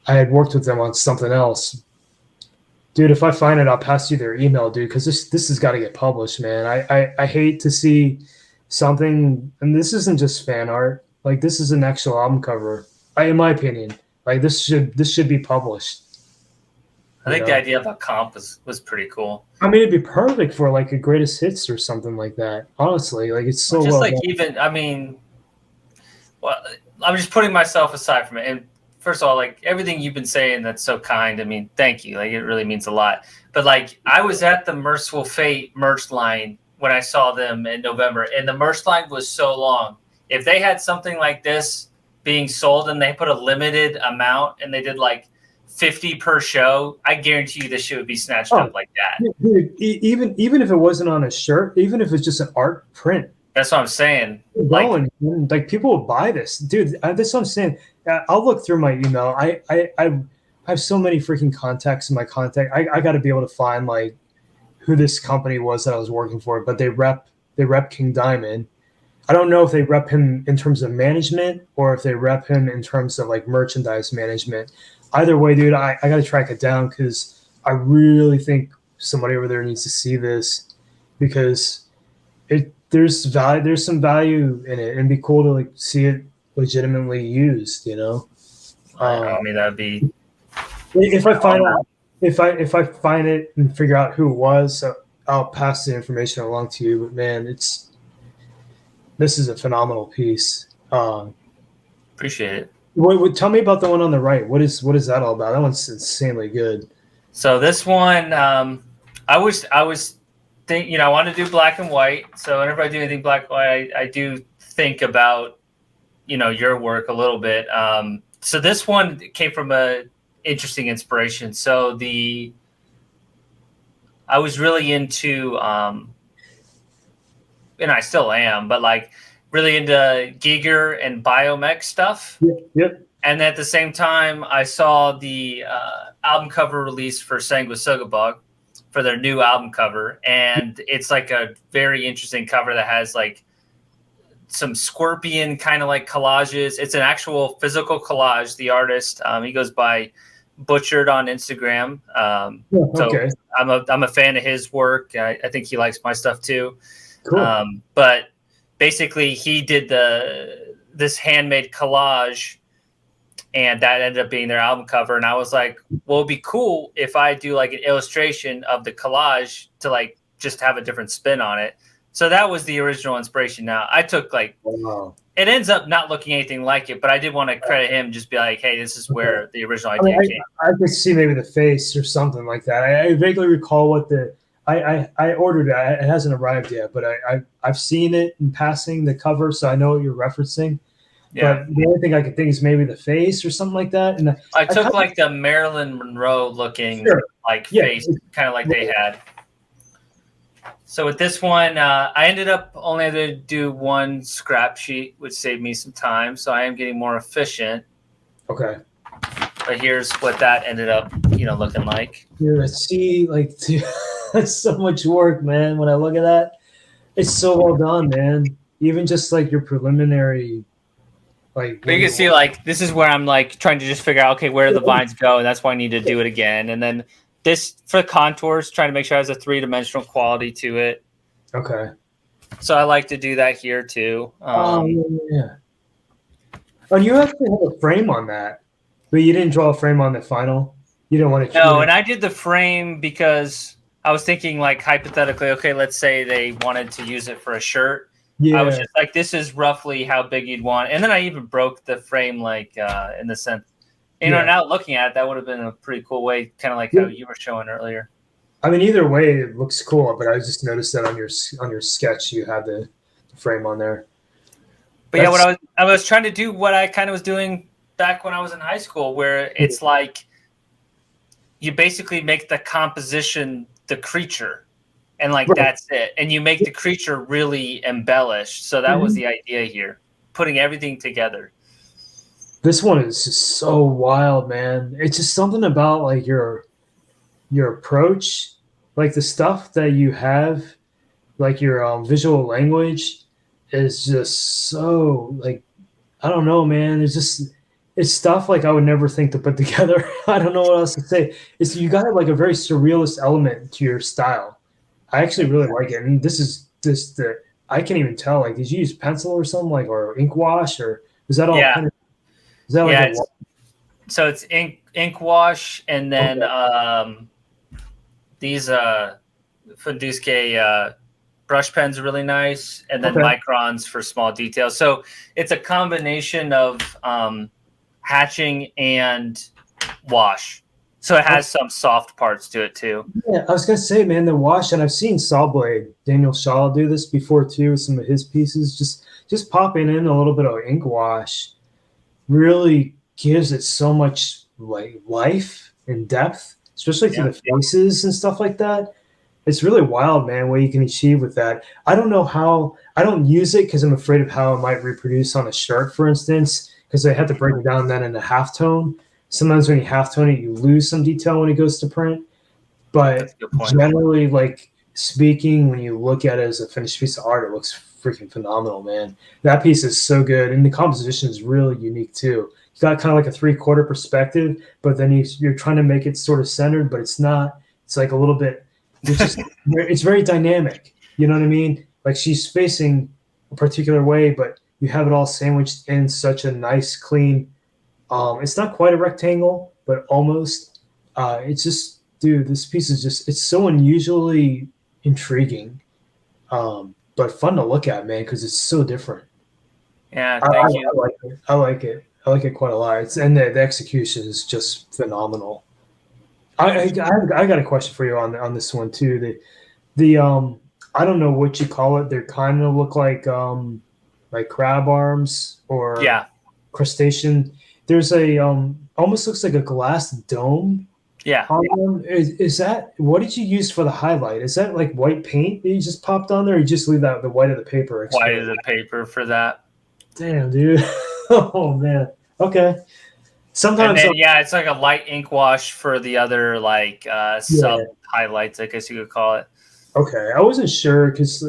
I had worked with them on something else, dude. If I find it, I'll pass you their email, dude, because this has got to get published, man. I hate to see something, and this isn't just fan art. Like, this is an actual album cover. In my opinion, like this should be published. I think the idea of a comp was pretty cool. I mean, it'd be perfect for like a greatest hits or something like that. Honestly, like it's so just well like done. even I mean, well, I'm just putting myself aside from it. And first of all, like everything you've been saying, that's so kind. I mean, thank you. Like it really means a lot. But like I was at the Merciful Fate merch line when I saw them in November, and the merch line was so long. If they had something like this being sold and they put a limited amount and they did like 50 per show, I guarantee you this shit would be snatched up like that. Dude, even if it wasn't on a shirt, even if it's just an art print. That's what I'm saying. Like people will buy this, dude. That's what I'm saying. I'll look through my email. I have so many freaking contacts in my contact. I got to be able to find like who this company was that I was working for, but they rep King Diamond. I don't know if they rep him in terms of management or if they rep him in terms of like merchandise management. Either way, dude, I got to track it down because I really think somebody over there needs to see this because there's value. There's some value in it, and it'd be cool to like see it legitimately used. I mean, that'd be if I find it and figure out who it was, I'll pass the information along to you. But man, this is a phenomenal piece. Appreciate it. Tell me about the one on the right. What is that all about? That one's insanely good. So this one, I was I want to do black and white. So whenever I do anything black and white, I do think about your work a little bit. So this one came from a interesting inspiration. So I was really into and I still am, but like really into Giger and biomech stuff. Yep. And at the same time, I saw the album cover release for Sanguisugabog for their new album cover. And it's like a very interesting cover that has like some scorpion kind of like collages. It's an actual physical collage. The artist, he goes by Butchered on Instagram. Okay. So I'm a fan of his work. I think he likes my stuff too. Cool. But basically, he did this handmade collage, and that ended up being their album cover. And I was like, well, it'd be cool if I do like an illustration of the collage to like just have a different spin on it. So that was the original inspiration. Now I took like, it ends up not looking anything like it, but I did want to credit him, just be like, hey, this is where the original idea came. I could see maybe the face or something like that. I vaguely recall what I ordered it. It hasn't arrived yet, but I've seen it in passing, the cover, so I know what you're referencing. Yeah. But the only thing I could think is maybe the face or something like that. And I took like the Marilyn Monroe looking face, kind of like they had. So with this one, I ended up only having to do one scrap sheet, which saved me some time. So I am getting more efficient. Okay. But here's what that ended up, looking like. Dude, that's so much work, man. When I look at that, it's so well done, man. Even just like your preliminary, like. But you can see, like, this is where I'm like trying to just figure out, okay, where do the vines go, and that's why I need to do it again. And then this for contours, trying to make sure it has a 3-dimensional quality to it. Okay. So I like to do that here too. Yeah. Oh, you actually have a frame on that, but you didn't draw a frame on the final. You didn't want to. No, and I did the frame because I was thinking, like, hypothetically, okay, let's say they wanted to use it for a shirt. Yeah. I was just like, this is roughly how big you'd want. And then I even broke the frame, like, in the sense, now looking at it, that would have been a pretty cool way, kind of like how you were showing earlier. I mean, either way, it looks cool, but I just noticed that on your sketch, you had the frame on there. But yeah, I was trying to do what I kind of was doing back when I was in high school, where it's like you basically make the composition the creature, and like that's it, and you make the creature really embellished. So that was the idea here, putting everything together. This one is just so wild, man. It's just something about like your approach, like the stuff that you have, like your visual language is just so like, I don't know, man. It's stuff like I would never think to put together. I don't know what else to say. You got like a very surrealist element to your style. I actually really like it. And this is I can't even tell. Like, did you use pencil or something, like, or ink wash, or is that all? Yeah. Is that like so it's ink wash, and then these Funduske brush pens are really nice, and then microns for small details. So it's a combination of hatching and wash. So it has some soft parts to it too. Yeah, I was gonna say, man, the wash, and I've seen Sawblade, Daniel Shaw, do this before too with some of his pieces. Just popping in a little bit of ink wash really gives it so much like life and depth, especially to the faces and stuff like that. It's really wild, man, what you can achieve with that. I don't know how. I don't use it because I'm afraid of how it might reproduce on a shirt, for instance, because I have to break it down then in a halftone. Sometimes when you halftone it, you lose some detail when it goes to print. But generally, like speaking, when you look at it as a finished piece of art, it looks freaking phenomenal, man. That piece is so good, and the composition is really unique too. You got kind of like a 3/4 perspective, but then you're trying to make it sort of centered, but it's not. It's like a little bit. It's very dynamic. You know what I mean? Like she's facing a particular way, but you have it all sandwiched in such a nice, clean. It's not quite a rectangle, but almost. It's just, dude, this piece is it's so unusually intriguing, but fun to look at, man, because it's so different. Yeah, thank you. I like it. I like it quite a lot. And the execution is just phenomenal. I got a question for you on this one too. The I don't know what you call it. They kind of look like crab arms or crustacean. There's a almost looks like a glass dome. Yeah. Is that, what did you use for the highlight? Is that like white paint that you just popped on there, or you just leave that the white of the paper exposed? White of the paper for that. Damn, dude. Oh man. Okay. Sometimes it's like a light ink wash for the other sub highlights, I guess you could call it. Okay, I wasn't sure because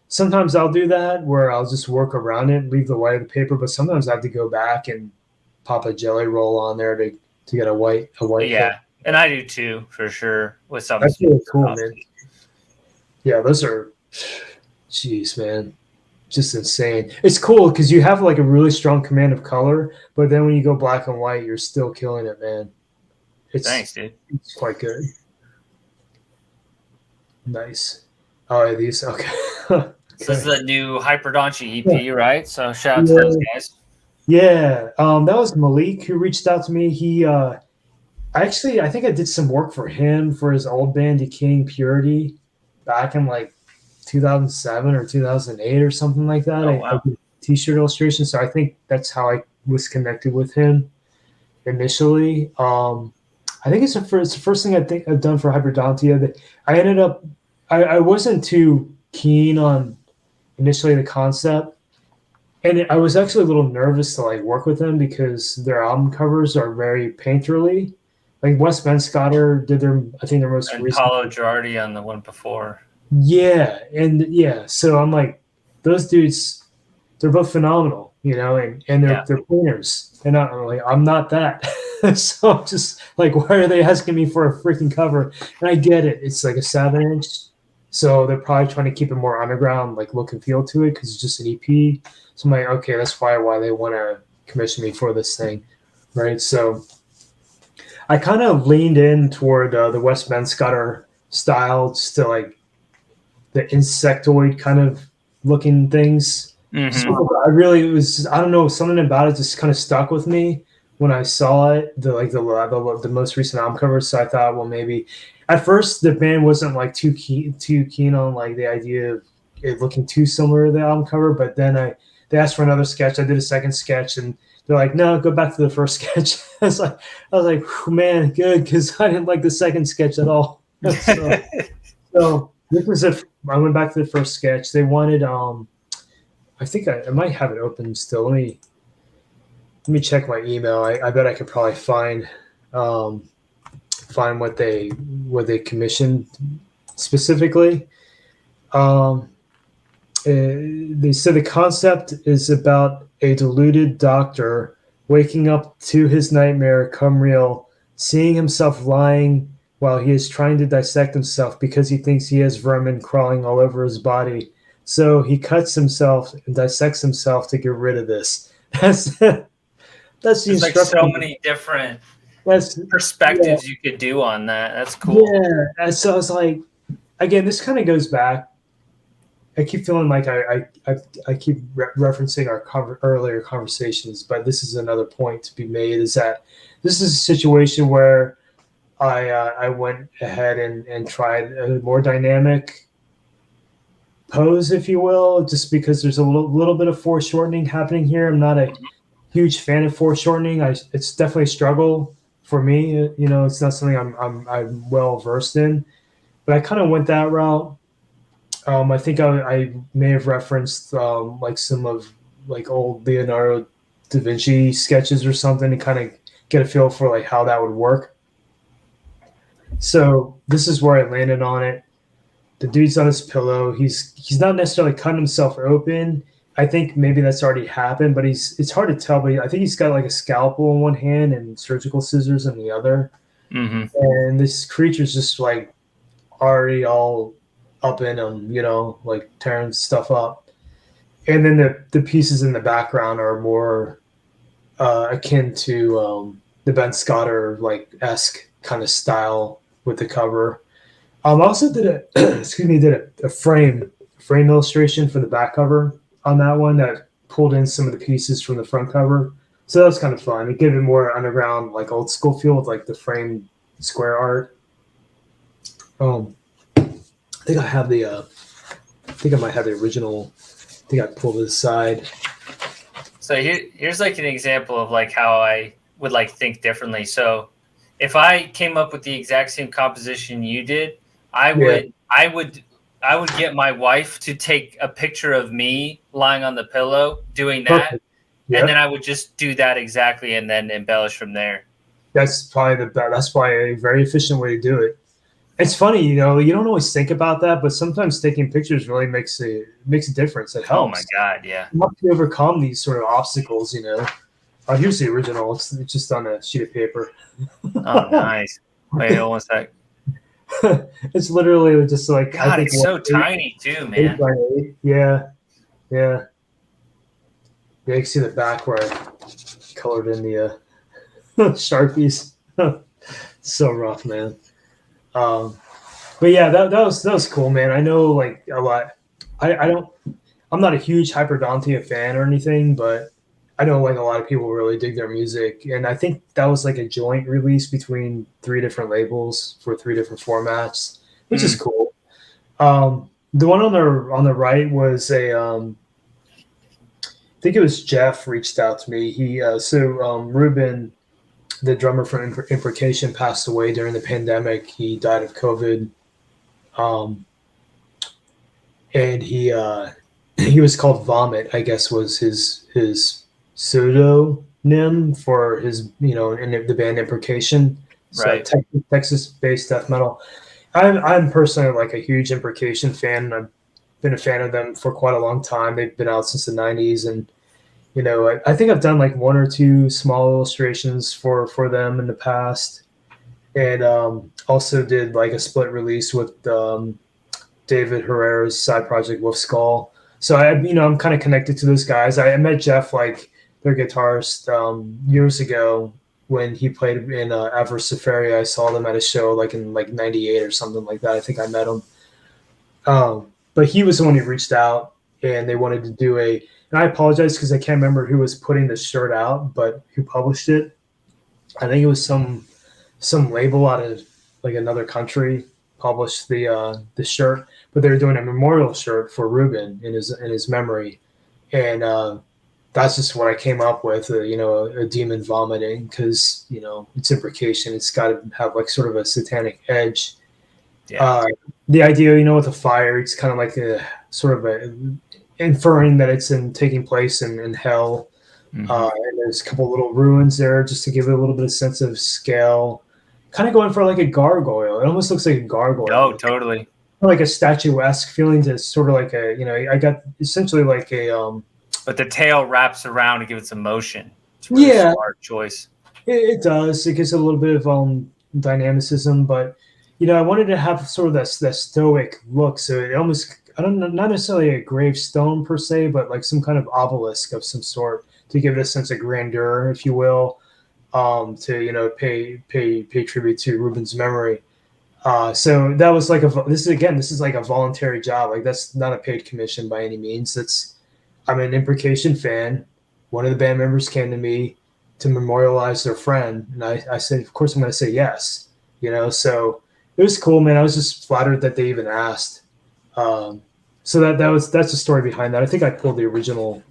sometimes I'll do that where I'll just work around it, leave the white of the paper, but sometimes I have to go back and pop a jelly roll on there to get a white Yeah, hit. and I do too, for sure, with some That's really cool, stuff. man. Yeah, those are, jeez, man, just insane. It's cool because you have like a really strong command of color, but then when you go black and white, you're still killing it, man. Thanks, dude. It's quite good. Nice. Oh, yeah, these okay. Okay. This is the new Hyperdonchi EP, right? So shout out to Yeah. those guys. Yeah, that was Malik who reached out to me. I think I did some work for him for his old band Decaying Purity back in like 2007 or 2008 or something like that. Oh, wow. I did t-shirt illustration, so I think that's how I was connected with him initially. I think it's the first thing I think I've done for Hyperdontia. That I ended up, I wasn't too keen on initially the concept. And I was actually a little nervous to like work with them because their album covers are very painterly. Like Wes Benscotter did I think their most And recent. Paulo Girardi on the one before. Yeah, and yeah, so I'm like, those dudes, they're both phenomenal, and they're painters, and I'm not that. So I'm just like, why are they asking me for a freaking cover? And I get it, it's like a 7-inch, so they're probably trying to keep it more underground, like look and feel to it, because it's just an EP. So I'm like, okay, that's probably why they want to commission me for this thing, right? So I kind of leaned in toward the Wes Benscotter style, just to like the insectoid kind of looking things. Mm-hmm. So I don't know, something about it just kind of stuck with me when I saw it, the most recent album cover. So I thought, well, maybe at first the band wasn't like too keen on like the idea of it looking too similar to the album cover, but then they asked for another sketch. I did a second sketch, and they're like, "No, go back to the first sketch." I was like, man, good, because I didn't like the second sketch at all. So this was I went back to the first sketch. They wanted, I think I might have it open still. Let me check my email. I bet I could probably find what they commissioned specifically. They said the concept is about a deluded doctor waking up to his nightmare come real, seeing himself lying while he is trying to dissect himself because he thinks he has vermin crawling all over his body. So he cuts himself and dissects himself to get rid of this. That's the There's like so many different perspectives you could do on that. That's cool. Yeah. So I was like, again, this kind of goes back. I keep feeling like I keep referencing our earlier conversations, but this is another point to be made, is that this is a situation where I went ahead and tried a more dynamic pose, if you will, just because there's a little bit of foreshortening happening here. I'm not a huge fan of foreshortening. It's definitely a struggle for me. It's not something I'm well versed in, but I kind of went that route. I think I may have referenced like some of like old Leonardo da Vinci sketches or something to kind of get a feel for like how that would work. So this is where I landed on it. The dude's on his pillow. He's not necessarily cutting himself open. I think maybe that's already happened, but it's hard to tell. But I think he's got like a scalpel in one hand and surgical scissors in the other. Mm-hmm. And this creature's just like already all up in him, like tearing stuff up. And then the pieces in the background are more akin to the Ben Scotter like esque kind of style with the cover. I also did a frame illustration for the back cover on that one that pulled in some of the pieces from the front cover. So that was kind of fun. It gave it more underground, like old school feel with like the frame square art. I think I might have the original. I think I pulled it aside. So here's like an example of like how I would like think differently. So if I came up with the exact same composition you did, I would get my wife to take a picture of me lying on the pillow doing that, and then I would just do that exactly and then embellish from there. That's probably a very efficient way to do it. It's funny, you don't always think about that, but sometimes taking pictures really makes a difference. It helps. Oh my God, yeah. You have to overcome these sort of obstacles, Here's the original. It's just on a sheet of paper. Oh, nice. Wait, hold on a sec. It's literally just like, I God, think it's so tiny too, man. 8 by 8. Yeah. Yeah. Yeah, you can see the back where I colored in the Sharpies. So rough, man. But yeah, that was cool, man. I know like a lot. I'm not a huge Hyperdontia fan or anything, but I know like a lot of people really dig their music, and I think that was like a joint release between 3 different labels for 3 different formats, which is cool. The one on the right was I think it was Jeff reached out to me. Ruben, the drummer from Imprecation, passed away during the pandemic. He died of COVID. And he was called Vomit, I guess, was his pseudonym for his, in the band Imprecation. Right. Texas-based death metal. I'm personally like a huge Imprecation fan. I've been a fan of them for quite a long time. They've been out since the 90s, and I think I've done like 1 or 2 small illustrations for them in the past, and also did like a split release with David Herrera's side project Wolf Skull. So I'm kind of connected to those guys. I met Jeff, like their guitarist, years ago when he played in Aver Safari. I saw them at a show like in like '98 or something like that. I think I met him. But he was the one who reached out, and they wanted to do and I apologize because I can't remember who was putting the shirt out, but who published it. I think it was some label out of like another country published the shirt, but they were doing a memorial shirt for Ruben in his memory, and that's just what I came up with. A demon vomiting, because it's Imprecation. It's got to have like sort of a satanic edge. Yeah. The idea, with a fire, it's kind of like a sort of inferring that it's taking place in hell. Mm-hmm. And there's a couple little ruins there just to give it a little bit of sense of scale. Kind of going for like a gargoyle. It almost looks like a gargoyle. Oh, totally. Like a statuesque feeling to sort of like I got essentially like a. But the tail wraps around to give it some motion. It's really a smart choice. It does. It gives it a little bit of dynamicism, but I wanted to have sort of that stoic look. So it almost, I don't know, not necessarily a gravestone per se, but like some kind of obelisk of some sort to give it a sense of grandeur, if you will. To pay tribute to Ruben's memory. So that was like this is like a voluntary job. Like that's not a paid commission by any means. I'm an Imprecation fan. One of the band members came to me to memorialize their friend, and I said, of course I'm going to say yes. So it was cool, man. I was just flattered that they even asked. So that's the story behind that. I think I pulled the original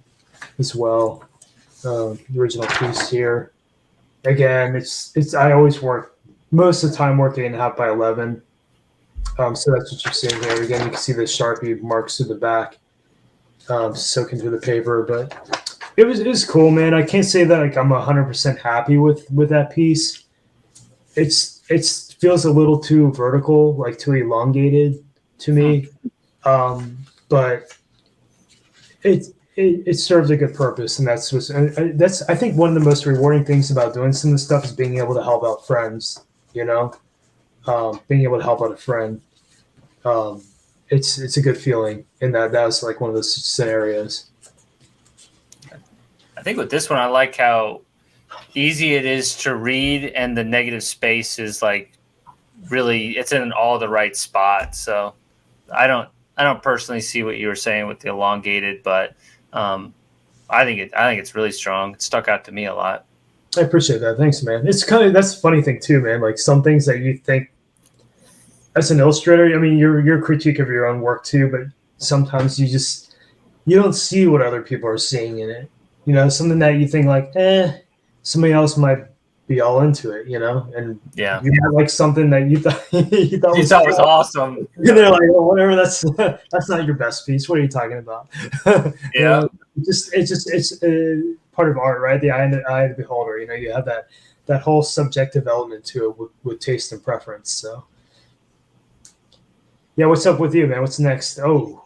as well. The original piece here. Again, it's I always work most of the time working 8.5 by 11. So that's what you're seeing here. Again, you can see the Sharpie marks through the back, soaking through the paper. But it was cool, man. I can't say that like I'm 100% happy with that piece. It feels a little too vertical, like too elongated to me. But it served a good purpose, and that's I think one of the most rewarding things about doing some of this stuff is being able to help out friends. Being able to help out a friend. It's a good feeling, and that was like one of those scenarios. I think with this one, I like how easy it is to read, and the negative space is like really, it's in all the right spots. So I don't personally see what you were saying with the elongated, but I think it's really strong. It stuck out to me a lot. I appreciate that. Thanks, man. That's the funny thing too, man. Like some things that you think as an illustrator, I mean, your critique of your own work too, but sometimes you don't see what other people are seeing in it. Something that you think like, somebody else might be all into it, and yeah, you had like something that you thought was awesome. And they're like, well, whatever, that's not your best piece. What are you talking about? Yeah, it's part of art, right? The eye of the beholder. You have that whole subjective element to it with taste and preference. So Yeah, what's up with you, man? What's next? Oh,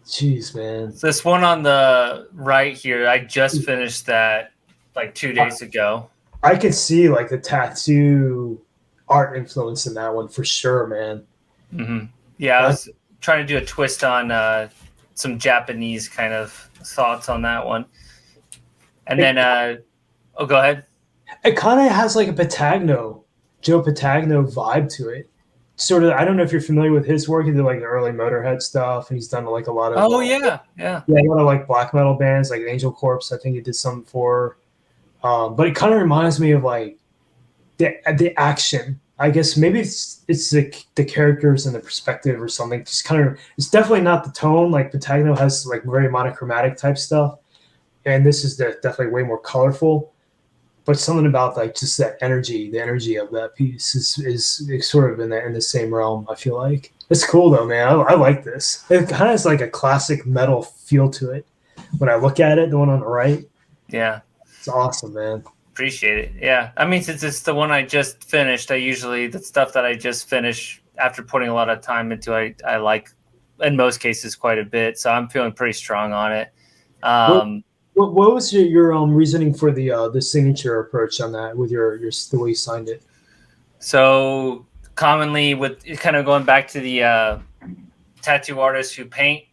jeez, man. This one on the right here, I just finished that like 2 days ago. I can see like the tattoo art influence in that one for sure, man. Mm-hmm. Yeah, I was trying to do a twist on some Japanese kind of thoughts on that one. And then, go ahead. It kind of has like a Joe Patagno vibe to it. Sort of, I don't know if you're familiar with his work. He did like the early Motorhead stuff, and he's done like a lot of. Yeah, a lot of like black metal bands, like Angel Corpse. I think he did some for. But it kind of reminds me of like the action. I guess maybe it's the characters and the perspective or something. Just kind of, it's definitely not the tone. Like Patagno has like very monochromatic type stuff, and this is definitely way more colorful. But something about like just that energy, the energy of that piece is sort of in the same realm. I feel like it's cool though, man. I like this. It kind of has like a classic metal feel to it. When I look at it, the one on the right, yeah, it's awesome, man. Appreciate it. Yeah, I mean, since it's the one I just finished, the stuff that I just finished after putting a lot of time into, I like in most cases quite a bit. So I'm feeling pretty strong on it. What was your reasoning for the signature approach on that with your the way you signed it? So commonly, with kind of going back to the tattoo artists who paint,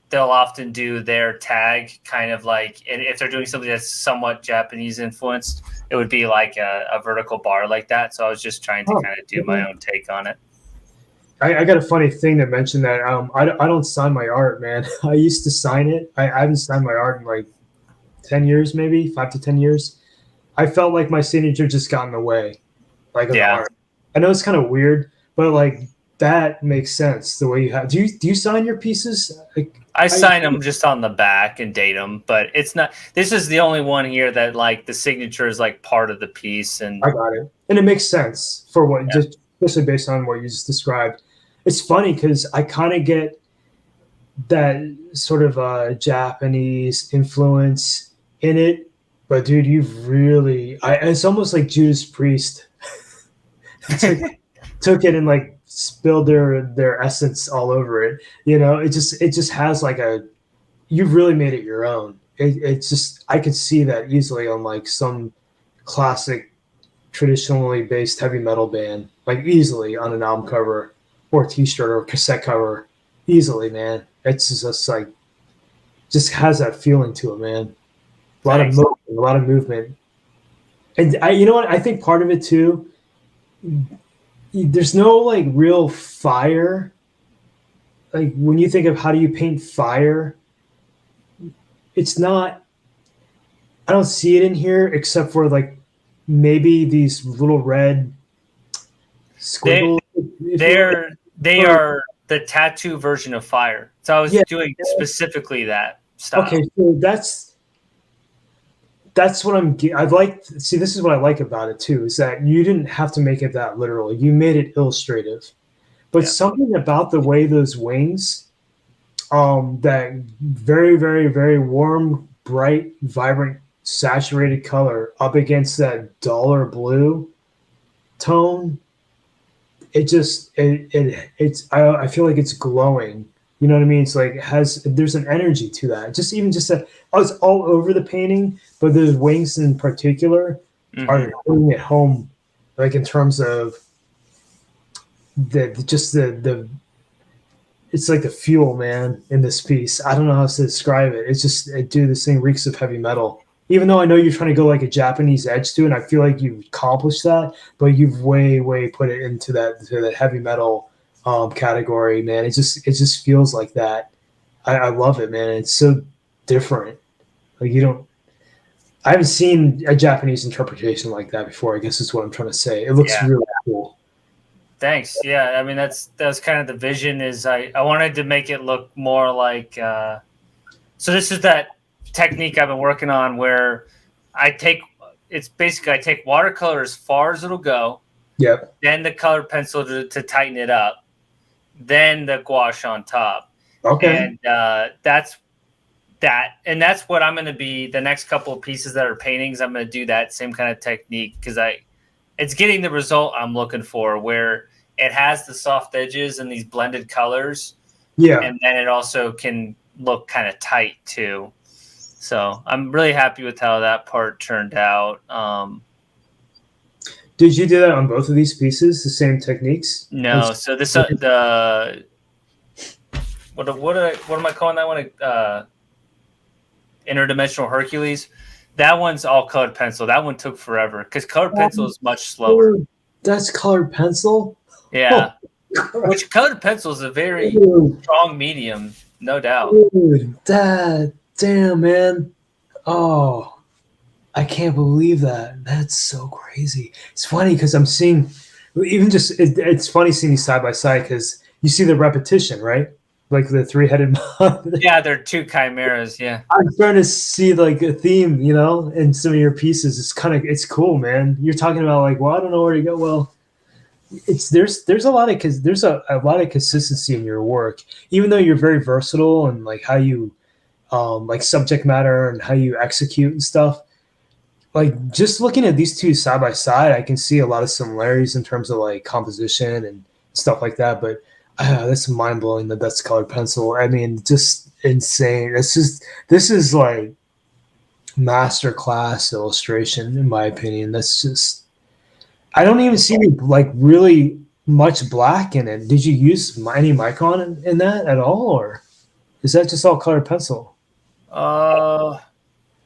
they'll often do their tag kind of like, and if they're doing something that's somewhat Japanese influenced, it would be like a vertical bar like that. So I was just trying to kind of do my own take on it. I got a funny thing to mention that I don't sign my art, man. I used to sign it. I haven't signed my art in like 10 years, maybe 5 to 10 years. I felt like my signature just got in the way, like of the art. I know it's kind of weird, but like that makes sense the way you have. Do you sign your pieces? Like, I sign them just on the back and date them, but it's not. This is the only one here that like the signature is like part of the piece, and I got it, and it makes sense for what just especially based on what you just described. It's funny because I kind of get that sort of Japanese influence in it, but dude, you've really it's almost like Judas Priest took it and like spilled their essence all over it. You know, it just has like you've really made it your own. It's just, I could see that easily on like some classic traditionally based heavy metal band, like easily on an album cover or t-shirt or cassette cover, easily, man. It's just like, just has that feeling to it, man. A lot of movement. And you know what? I think part of it too, there's no like real fire. Like when you think of how do you paint fire, it's not, I don't see it in here except for like maybe these little red squiggles. They are the tattoo version of fire. So I was doing specifically that style. Okay, so that's what I'd like. See, this is what I like about it too, is that you didn't have to make it that literal. You made it illustrative, but something about the way those wings, that very, very, very warm, bright, vibrant, saturated color up against that duller blue tone, it's I feel like it's glowing. You know what I mean? It's like there's an energy to that. Just that it's all over the painting, but those wings in particular are bringing it home, like in terms of the it's like the fuel, man, in this piece. I don't know how else to describe it. It's just, dude, this thing reeks of heavy metal. Even though I know you're trying to go like a Japanese edge to it, and I feel like you've accomplished that, but you've way put it into that heavy metal category, man. It just feels like that. I love it, man. It's so different. Like I haven't seen a Japanese interpretation like that before, I guess is what I'm trying to say. It looks really cool. Thanks. Yeah, I mean that's kind of the vision. Is I wanted to make it look more like. So this is that technique I've been working on where I take watercolor as far as it'll go. Yep. Then the color pencil to tighten it up. Then the gouache on top. Okay. And that's what I'm going to be. The next couple of pieces that are paintings, I'm going to do that same kind of technique because it's getting the result I'm looking for, where it has the soft edges and these blended colors. Yeah. And then it also can look kind of tight too. So I'm really happy with how that part turned out. Did you do that on both of these pieces, the same techniques? No, so this the what am I calling that one? Interdimensional Hercules. That one's all colored pencil. That one took forever because colored pencil is much slower. Dude, that's colored pencil? Yeah. Oh, Which colored pencil is a very strong medium, no doubt. dude, damn, man. Oh, I can't believe that. That's so crazy. It's funny because I'm seeing, even just, it's funny seeing these side by side because you see the repetition, right? Like the three-headed moth. Yeah, they're two chimeras. Yeah. I'm starting to see like a theme, in some of your pieces. It's cool, man. You're talking about like, well, I don't know where to go. Well, there's a lot of consistency in your work, even though you're very versatile and like how you like subject matter and how you execute and stuff. Like just looking at these two side by side, I can see a lot of similarities in terms of like composition and stuff like that. But that's mind blowing that that's colored pencil. I mean, just insane. This is like master class illustration in my opinion. That's just, I don't even see like really much black in it. Did you use any micron in that at all, or is that just all colored pencil?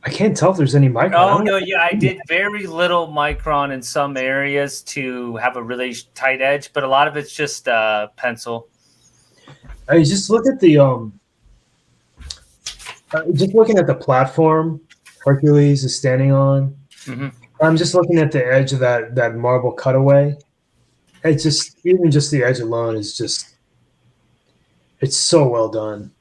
I can't tell if there's any micron. Oh no, yeah, I did very little micron in some areas to have a really tight edge, but a lot of it's just pencil. I just look at the just looking at the platform Hercules is standing on. Mm-hmm. I'm just looking at the edge of that marble cutaway. It's just, even just the edge alone is just, it's so well done.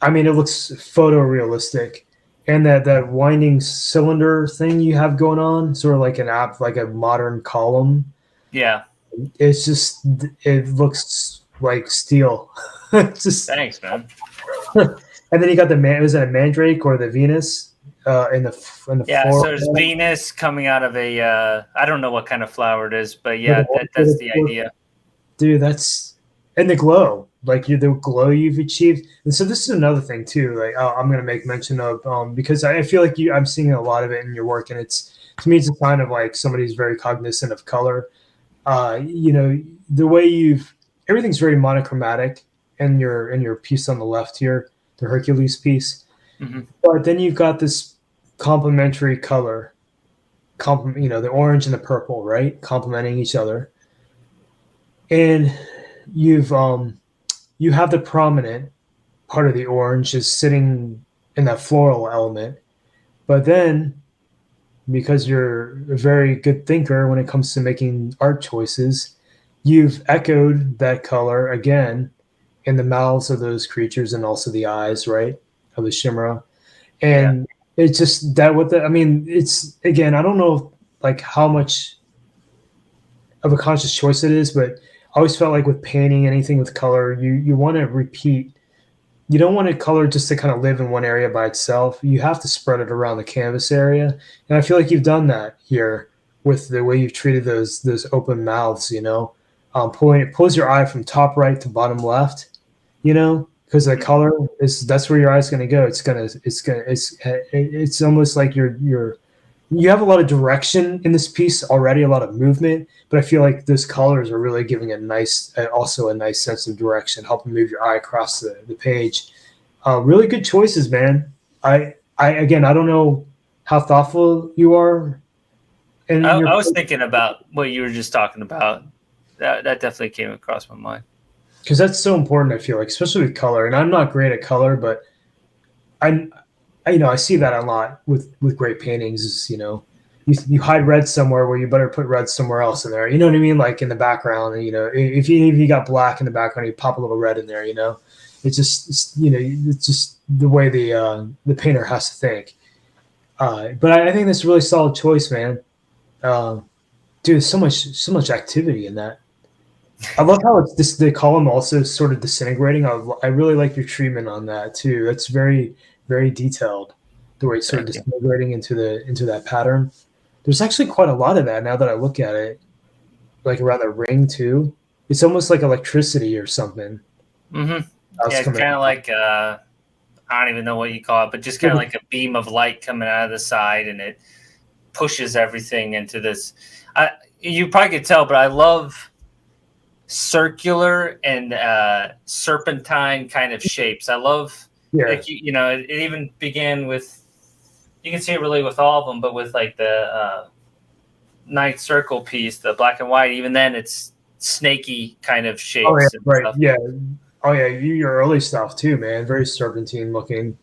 I mean, it looks photorealistic. And that winding cylinder thing you have going on, sort of like like a modern column. Yeah. It's just, it looks like steel. It's just, thanks, man. And then you got was it a mandrake or the Venus in the yeah, floor? So there's Venus coming out of a I don't know what kind of flower it is, but yeah, that's the idea. Dude, and the glow, like the glow you've achieved. And so this is another thing too. Like I'm going to make mention of because I feel like I'm seeing a lot of it in your work, and to me it's a sign of like somebody who's very cognizant of color. The way everything's very monochromatic in your piece on the left here, the Hercules piece. Mm-hmm. But then you've got this complementary color, the orange and the purple, right? Complementing each other. And you have the prominent part of the orange is sitting in that floral element. But then, because you're a very good thinker when it comes to making art choices, you've echoed that color again in the mouths of those creatures and also the eyes, right, of the Shimera. And it's just that it's, again, I don't know like how much of a conscious choice it is, but I always felt like with painting anything with color, you want to repeat. You don't want a color just to kind of live in one area by itself. You have to spread it around the canvas area. And I feel like you've done that here with the way you've treated those open mouths, it pulls your eye from top right to bottom left, because the color that's where your eye's going to go. It's almost like you have a lot of direction in this piece already, a lot of movement, but I feel like those colors are really giving also a nice sense of direction, helping move your eye across the page. Really good choices, man. I don't know how thoughtful you are. And I was thinking about what you were just talking about. That definitely came across my mind. Because that's so important, I feel like, especially with color. And I'm not great at color, but I see that a lot with great paintings is, you hide red somewhere where you better put red somewhere else in there. You know what I mean? Like in the background, if you got black in the background, you pop a little red in there, it's just the way the painter has to think. But I think that's a really solid choice, man. Dude, so much activity in that. I love how it's the column also sort of disintegrating. I really like your treatment on that too. That's very, very detailed, the way it's sort of disintegrating into that pattern. There's actually quite a lot of that now that I look at it, like around the ring too. It's almost like electricity or something. Mm-hmm. That's Yeah, it's coming kind of out. like I don't even know what you call it, but just kind of like a beam of light coming out of the side, and it pushes everything into this. You probably could tell, but I love circular and serpentine kind of shapes. I love, Yeah. like, it even began with, you can see it really with all of them, but with like the ninth circle piece, the black and white, even then it's snaky kind of Oh yeah, shapes and right. stuff. Yeah. Oh yeah, your early stuff too, man. Very serpentine looking.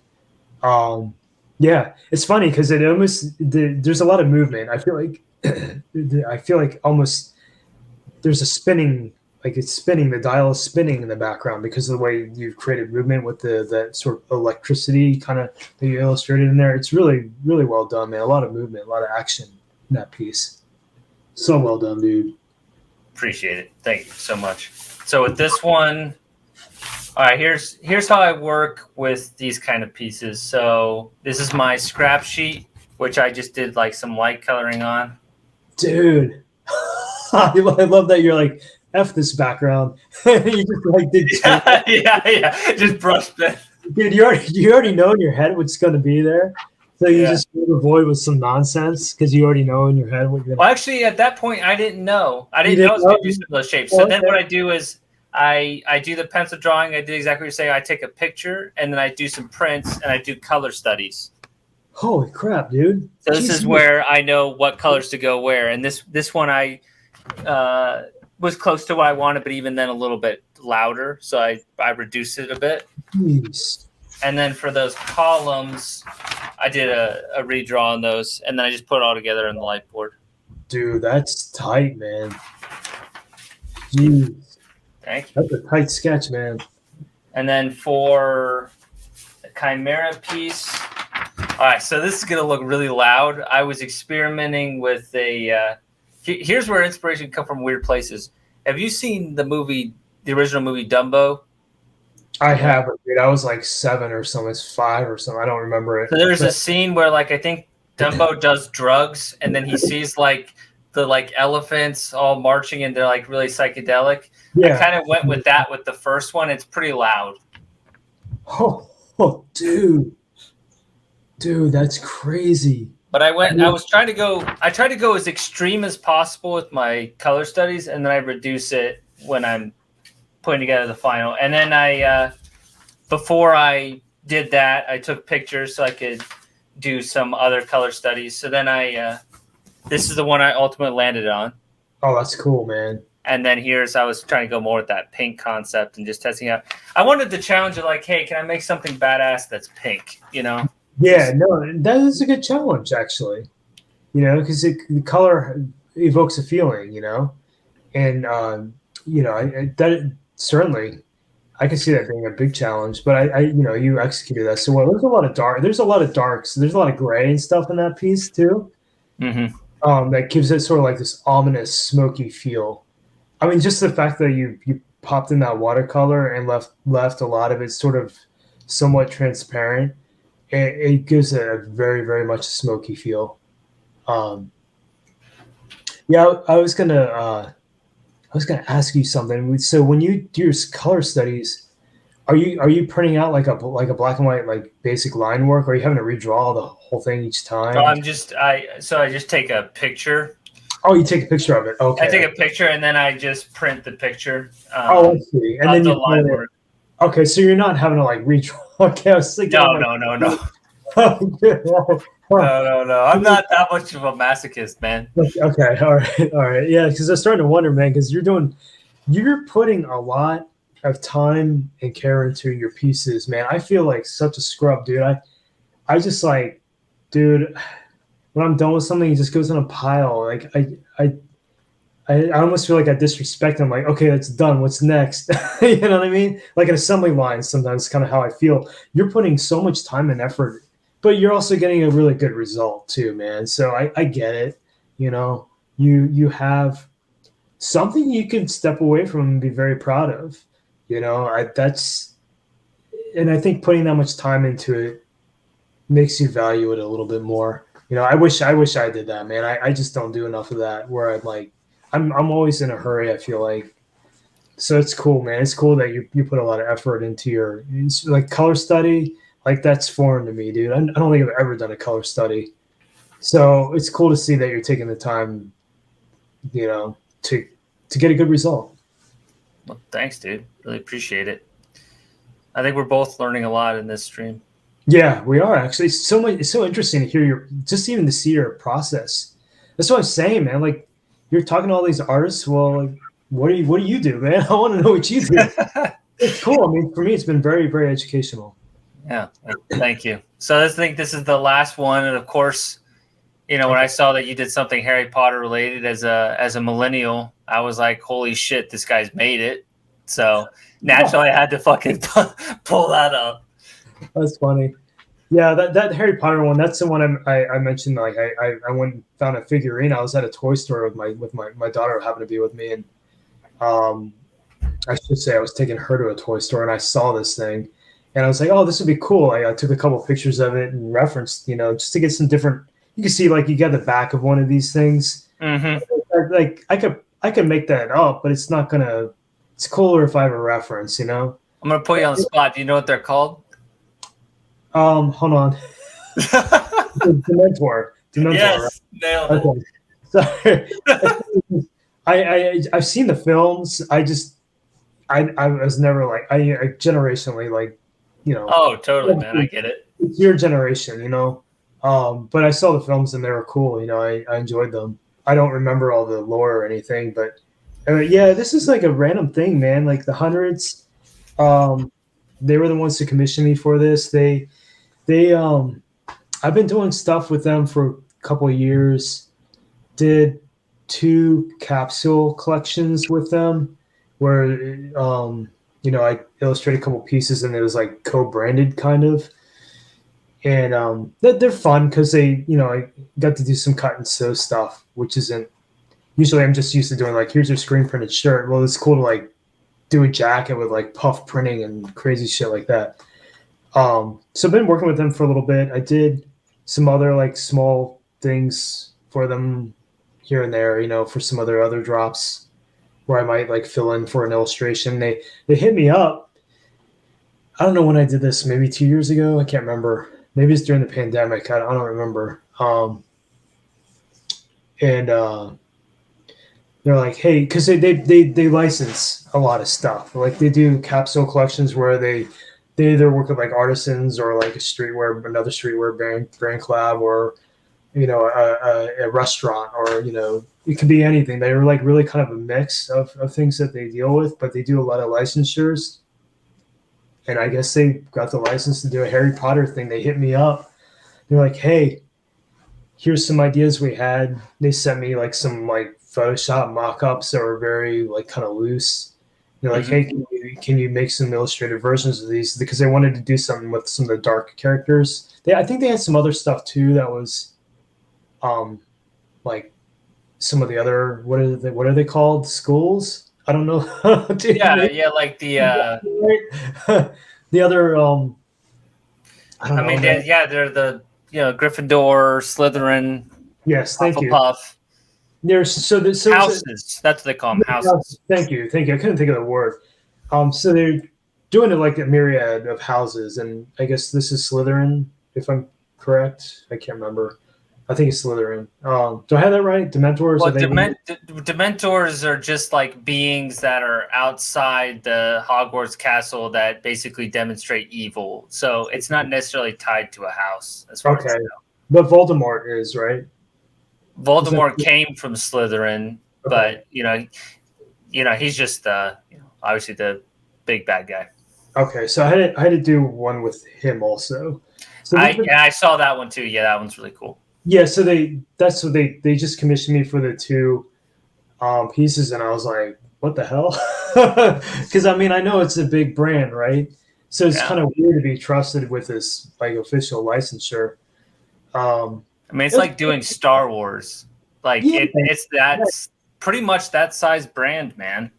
Um, yeah, it's funny because there's a lot of movement. I feel like almost there's a spinning, like it's spinning. The dial is spinning in the background because of the way you've created movement with that sort of electricity kind of that you illustrated in there. It's really really well done, man. A lot of movement, a lot of action in that piece. So well done, dude. Appreciate it. Thank you so much. So with this one, all right, here's how I work with these kind of pieces. So this is my scrap sheet, which I just did like some light coloring on. Dude. I love that you're like, F this background. You just like did Yeah. Just brushed it. dude, you already know in your head what's gonna be there. So you just fill the void with some nonsense because you already know in your head what you're gonna. Well, actually, at that point, I didn't know. I didn't You know didn't it was going to know? do some of those shapes. Oh, So then okay. what I do is I do the pencil drawing. I did exactly what you're saying. I take a picture and then I do some prints and I do color studies. Holy crap, dude. So this is where I know what colors to go where. And this one I was close to what I wanted, but even then a little bit louder. So I reduced it a bit. Jeez. And then for those columns, I did a redraw on those, and then I just put it all together in the light board. Dude, that's tight, man. Jeez. Thank you. That's a tight sketch, man. And then for the Chimera piece, all right, so this is going to look really loud. I was experimenting with here's where inspiration comes from weird places. Have you seen the original movie Dumbo? I have it, dude. I was like 7 or something. It's 5 or something. I don't remember it. So there's a scene where, like, I think Dumbo does drugs, and then he sees like the elephants all marching, and they're like really psychedelic. Yeah. I kind of went with that with the first one. It's pretty loud. Oh, dude, that's crazy. But I tried to go as extreme as possible with my color studies, and then I reduce it when I'm putting together the final. And then before I did that, I took pictures so I could do some other color studies. So then this is the one I ultimately landed on. Oh, that's cool, man. And then I was trying to go more with that pink concept and just testing out. I wanted the challenge of like, hey, can I make something badass that's pink, Yeah, no, that is a good challenge, actually. Because the color evokes a feeling, and that certainly I can see that being a big challenge. But I you executed that so well. There's a lot of dark. There's a lot of darks. There's a lot of gray and stuff in that piece too. Mm-hmm. That gives it sort of like this ominous, smoky feel. I mean, just the fact that you popped in that watercolor and left a lot of it sort of somewhat transparent. It gives it a very, very much smoky feel. Yeah, I was gonna ask you something. So when you do your color studies, are you printing out like a black and white like basic line work, or are you having to redraw the whole thing each time? So I just take a picture. Oh, you take a picture of it. Okay. I take a picture and then I just print the picture. I see. And then the you line work. Okay, so you're not having to like redraw. Okay, I was thinking. No. No. No. I'm not that much of a masochist, man. Okay, all right. Yeah, because I was starting to wonder, man, because you're putting a lot of time and care into your pieces, man. I feel like such a scrub, dude. I just like, dude, when I'm done with something, it just goes in a pile. Like I almost feel like I disrespect them. Like, okay, that's done. What's next? You know what I mean? Like an assembly line. Sometimes kind of how I feel. You're putting so much time and effort, but you're also getting a really good result too, man. So I get it. You have something you can step away from and be very proud of. And I think putting that much time into it makes you value it a little bit more. I wish I did that, man. I just don't do enough of that where I'm always in a hurry. I feel like, So it's cool, man. It's cool that you put a lot of effort into your like color study. Like that's foreign to me, dude. I don't think I've ever done a color study. So it's cool to see that you're taking the time, to get a good result. Well, thanks, dude. Really appreciate it. I think we're both learning a lot in this stream. Yeah, we are actually so much. It's so interesting to hear just even to see your process. That's what I'm saying, man. Like you're talking to all these artists. Well, like, what do you do, man? I want to know what you do. It's cool. I mean, for me, it's been very, very educational. Yeah, well, thank you. So I think this is the last one, and of course, when I saw that you did something Harry Potter related as a millennial, I was like, holy shit, this guy's made it. So naturally, I had to fucking pull that up. That's funny. Yeah, that Harry Potter one. That's the one I mentioned. Like I went and found a figurine. I was at a toy store with my daughter happened to be with me, and I should say I was taking her to a toy store, and I saw this thing, and I was like, oh, this would be cool. I took a couple pictures of it and referenced, just to get some different. You can see like you got the back of one of these things. Mm-hmm. Like I could make that up, but it's not gonna. It's cooler if I have a reference, I'm gonna put you on the spot. Do you know what they're called? Hold on. Dementor. Yes, nailed it. Okay. Sorry. I've seen the films. I was never like I generationally like, Oh, totally, man. I get it. It's your generation, but I saw the films and they were cool. I enjoyed them. I don't remember all the lore or anything, but yeah, this is like a random thing, man. Like the hundreds, they were the ones to commission me for this. I've been doing stuff with them for a couple of years. Did 2 capsule collections with them where, I illustrated a couple pieces and it was like co-branded kind of. And they're fun because they, I got to do some cut and sew stuff, which isn't usually I'm just used to doing like, here's your screen printed shirt. Well, it's cool to like do a jacket with like puff printing and crazy shit like that. So I've been working with them for a little bit. I did some other like small things for them here and there, for some other drops where I might like fill in for an illustration. They hit me up. I don't know when I did this, maybe 2 years ago. I can't remember. Maybe it's during the pandemic. I don't remember. And they're like, hey, because they license a lot of stuff. Like they do capsule collections where they either work with like artisans or like another streetwear brand collab, or a restaurant, or it could be anything. They're like really kind of a mix of things that they deal with, but they do a lot of licensures. And I guess they got the license to do a Harry Potter thing. They hit me up. They're like, hey, here's some ideas we had. They sent me like some like Photoshop mock-ups that were very like kind of loose. They're like, hey, can you make some illustrated versions of these? Because they wanted to do something with some of the dark characters. I think they had some other stuff too that was like some of the other, what are they called? Schools? I don't know. Yeah, like the the other I mean, they're the Gryffindor, Slytherin. Yes, thank you. Hufflepuff. There's houses. That's what they call them, houses. Thank you. I couldn't think of the word. So they're doing it like a myriad of houses, and I guess this is Slytherin, if I'm correct. I can't remember. I think it's Slytherin. Do I have that right? Dementors? Well, Dementors are just like beings that are outside the Hogwarts castle that basically demonstrate evil. So it's not necessarily tied to a house, as far as I know. But Voldemort is, right? Voldemort came from Slytherin, but he's just obviously the big bad guy. Okay, so I had to do one with him also. So I saw that one too. Yeah, that one's really cool. Yeah, so they just commissioned me for the 2 pieces, and I was like, what the hell? Because I mean, I know it's a big brand, right? So it's kind of weird to be trusted with this like official licensure. I mean, it's like doing Star Wars. Like that's pretty much that size brand, man.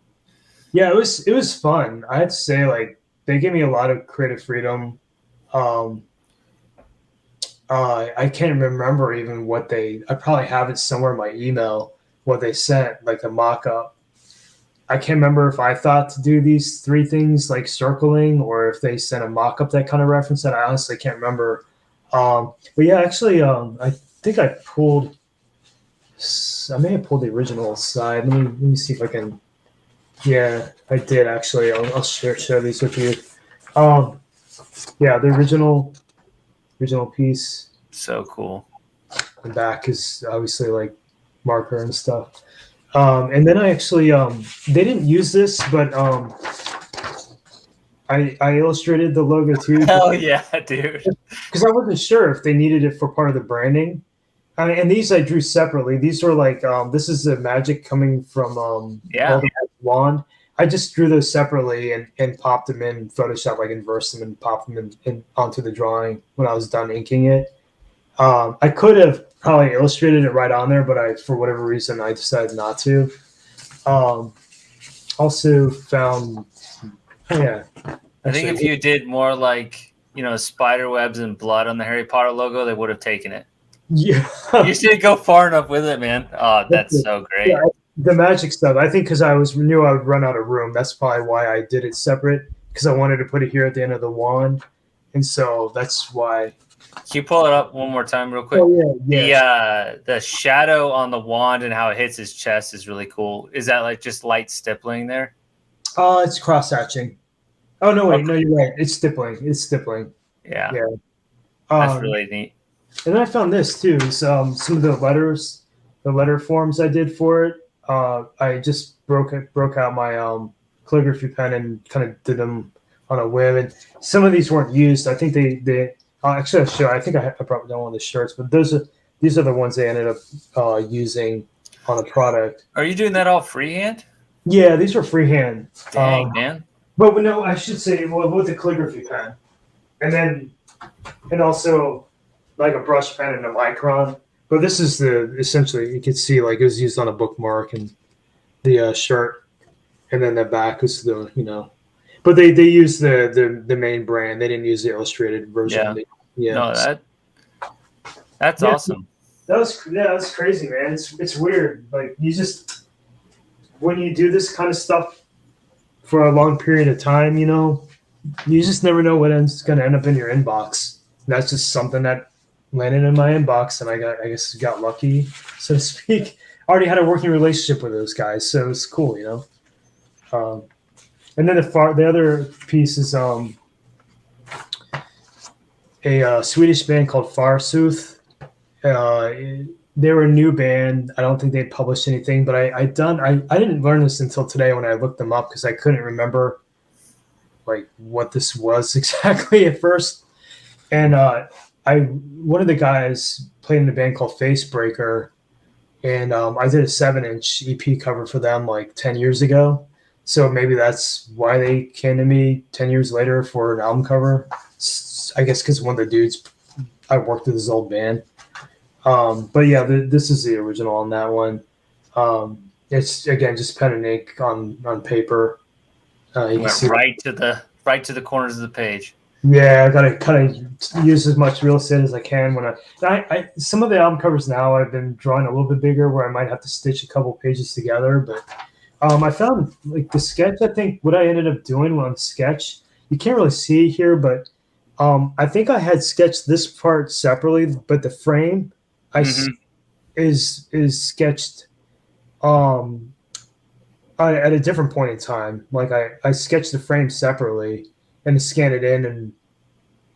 Yeah, it was fun. I had to say, like, they gave me a lot of creative freedom. I can't remember even I probably have it somewhere in my email, what they sent, like a mock-up. I can't remember if I thought to do these 3 things like circling or if they sent a mock-up that kind of reference that. I honestly can't remember. But yeah, actually, I think I may have pulled the original side. Let me see if I can. Yeah, I did actually. I'll share these with you. Yeah, the original piece. So cool. The back is obviously like marker and stuff. And then I actually they didn't use this, but I illustrated the logo too. Hell yeah, dude! Because I wasn't sure if they needed it for part of the branding. And these I drew separately. These were like this is the magic coming from wand. I just drew those separately and popped them in Photoshop, like inverse them and popped them in onto the drawing when I was done inking it. I could have probably illustrated it right on there, but for whatever reason I decided not to. Also found, I think if you did more like spider webs and blood on the Harry Potter logo, they would have taken it. Yeah, you should go far enough with it, man. Oh, that's so great. Yeah, the magic stuff. I think because knew I would run out of room. That's probably why I did it separate, because I wanted to put it here at the end of the wand, and so that's why. Can you pull it up one more time real quick? Oh, yeah. The shadow on the wand and how it hits his chest is really cool. Is that like just light stippling there? It's cross hatching. Oh no, wait, no, you're right. It's stippling. Yeah. Yeah. That's really neat. And then I found this too. Some of the letter forms I did for it. I just broke out my calligraphy pen and kind of did them on a whim. And some of these weren't used. I think they actually I'll show. I think I probably don't want the shirts, but these are the ones they ended up using on the product. Are you doing that all freehand? Yeah, these were freehand. Dang, man. But no, I should say with the calligraphy pen, and also like a brush pen and a micron. But this is essentially you can see like it was used on a bookmark and the shirt, and then the back was But they used the main brand. They didn't use the illustrated version. Yeah. No, that's awesome. That was crazy, man. It's weird. Like when you do this kind of stuff for a long period of time, you just never know what going to end up in your inbox. That's just something that landed in my inbox, and I guess got lucky, so to speak. I already had a working relationship with those guys, so it's cool, And then the other piece is a Swedish band called Farsooth. They were a new band. I don't think they'd published anything, but I didn't learn this until today when I looked them up because I couldn't remember like what this was exactly at first. And one of the guys played in a band called Facebreaker, and I did a 7-inch EP cover for them like 10 years ago. So maybe that's why they came to me 10 years later for an album cover. I guess because one of the dudes I worked with his old band. But yeah, this is the original on that one. It's again just pen and ink on paper. You can see right to the corners of the page. Yeah, I gotta kind of use as much real estate as I can when I some of the album covers now I've been drawing a little bit bigger where I might have to stitch a couple pages together. But I found like the sketch. I think what I ended up doing on the sketch, you can't really see it here, but I think I had sketched this part separately, but the frame is sketched at a different point in time. Like I sketched the frame separately and scanned it in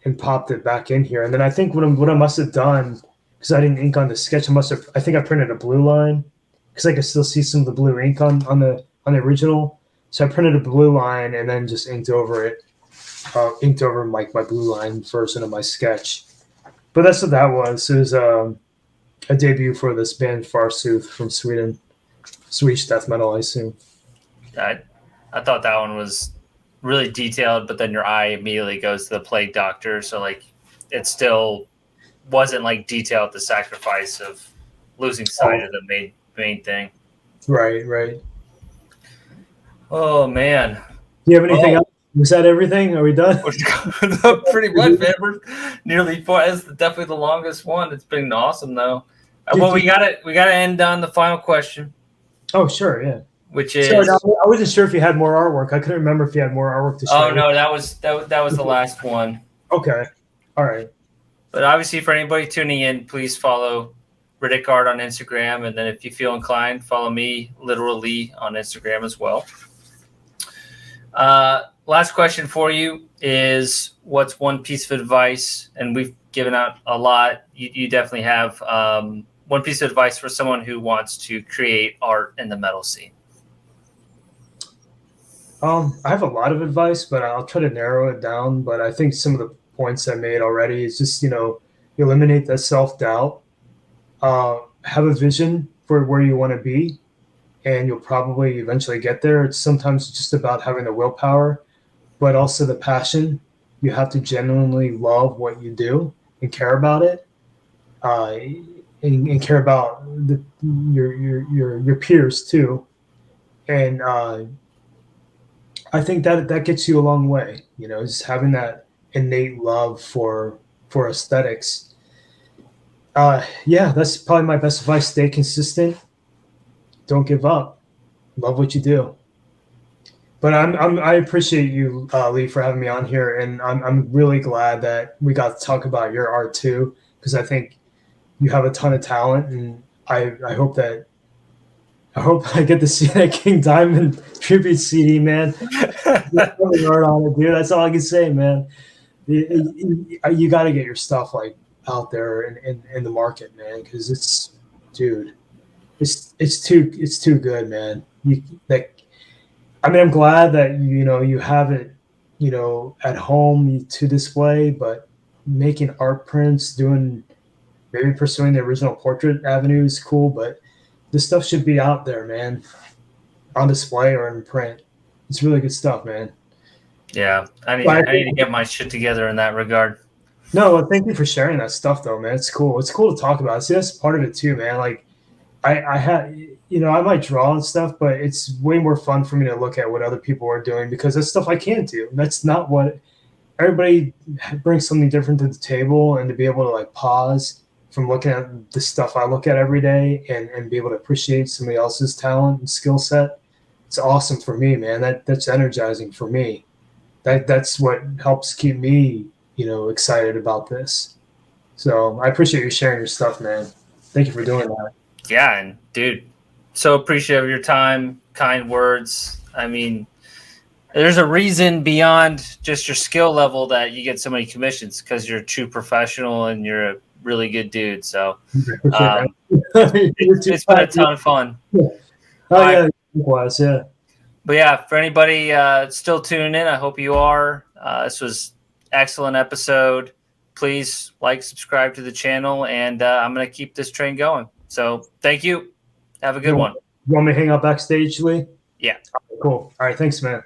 and popped it back in here. And then I think what I must have done, because I didn't ink on the sketch, I think I printed a blue line because I could still see some of the blue ink on the original. So I printed a blue line and then just inked over it. Inked over my blue line version of my sketch. But that's what that was. It was a debut for this band Farsooth from Sweden. Swedish death metal, I assume. I thought that one was really detailed, but then your eye immediately goes to the Plague Doctor. So like it still wasn't like detailed the sacrifice of losing sight of the main thing. Right. Oh man. Do you have anything else? Was that everything? Are we done? Pretty much, man. We're nearly 4. It's definitely the longest one. It's been awesome, though. Well, we got to end on the final question. Oh, sure, yeah. which is. So I wasn't sure if you had more artwork. I couldn't remember if you had more artwork to show. Oh no, that was the last one. Okay, all right. But obviously, for anybody tuning in, please follow Riddick Art on Instagram, and then if you feel inclined, follow me, literally, on Instagram as well. Last question for you is, what's one piece of advice? And we've given out a lot. You definitely have one piece of advice for someone who wants to create art in the metal scene. I have a lot of advice, but I'll try to narrow it down. But I think some of the points I made already is just, eliminate that self-doubt. Have a vision for where you want to be, and you'll probably eventually get there. It's sometimes just about having the willpower, but also the passion. You have to genuinely love what you do and care about it, and care about your peers too. And I think that gets you a long way. Just having that innate love for aesthetics. That's probably my best advice. Stay consistent. Don't give up. Love what you do. But I appreciate you, Lee, for having me on here, and I'm really glad that we got to talk about your art too, because I think you have a ton of talent, and I hope I get to see that King Diamond tribute CD, man. Art on it, dude. That's all I can say, man. You got to get your stuff like out there in the market, man, because it's too good, man. I'm glad that you have it, at home to display, but making art prints, maybe pursuing the original portrait avenue is cool, but this stuff should be out there, man, on display or in print. It's really good stuff, man. Yeah, I need to get my shit together in that regard. No, well, thank you for sharing that stuff, though, man. It's cool. It's cool to talk about. See, that's part of it too, man. Like, I had, I might draw and stuff, but it's way more fun for me to look at what other people are doing, because that's stuff I can't do. That's not what everybody brings something different to the table, and to be able to like pause from looking at the stuff I look at every day and be able to appreciate somebody else's talent and skill set. It's awesome for me, man. That's energizing for me. That's what helps keep me, excited about this. So I appreciate you sharing your stuff, man. Thank you for doing that. Yeah, and dude, so appreciative of your time, kind words. I mean, there's a reason beyond just your skill level that you get so many commissions, because you're a true professional and you're a really good dude. So it's been a ton of fun. Yeah. Oh, yeah, likewise, yeah. But yeah, for anybody still tuning in, I hope you are. This was excellent episode. Please like, subscribe to the channel, and I'm going to keep this train going. So thank you. Have a good one. You want me to hang out backstage, Lee? Yeah. Cool. All right. Thanks, man.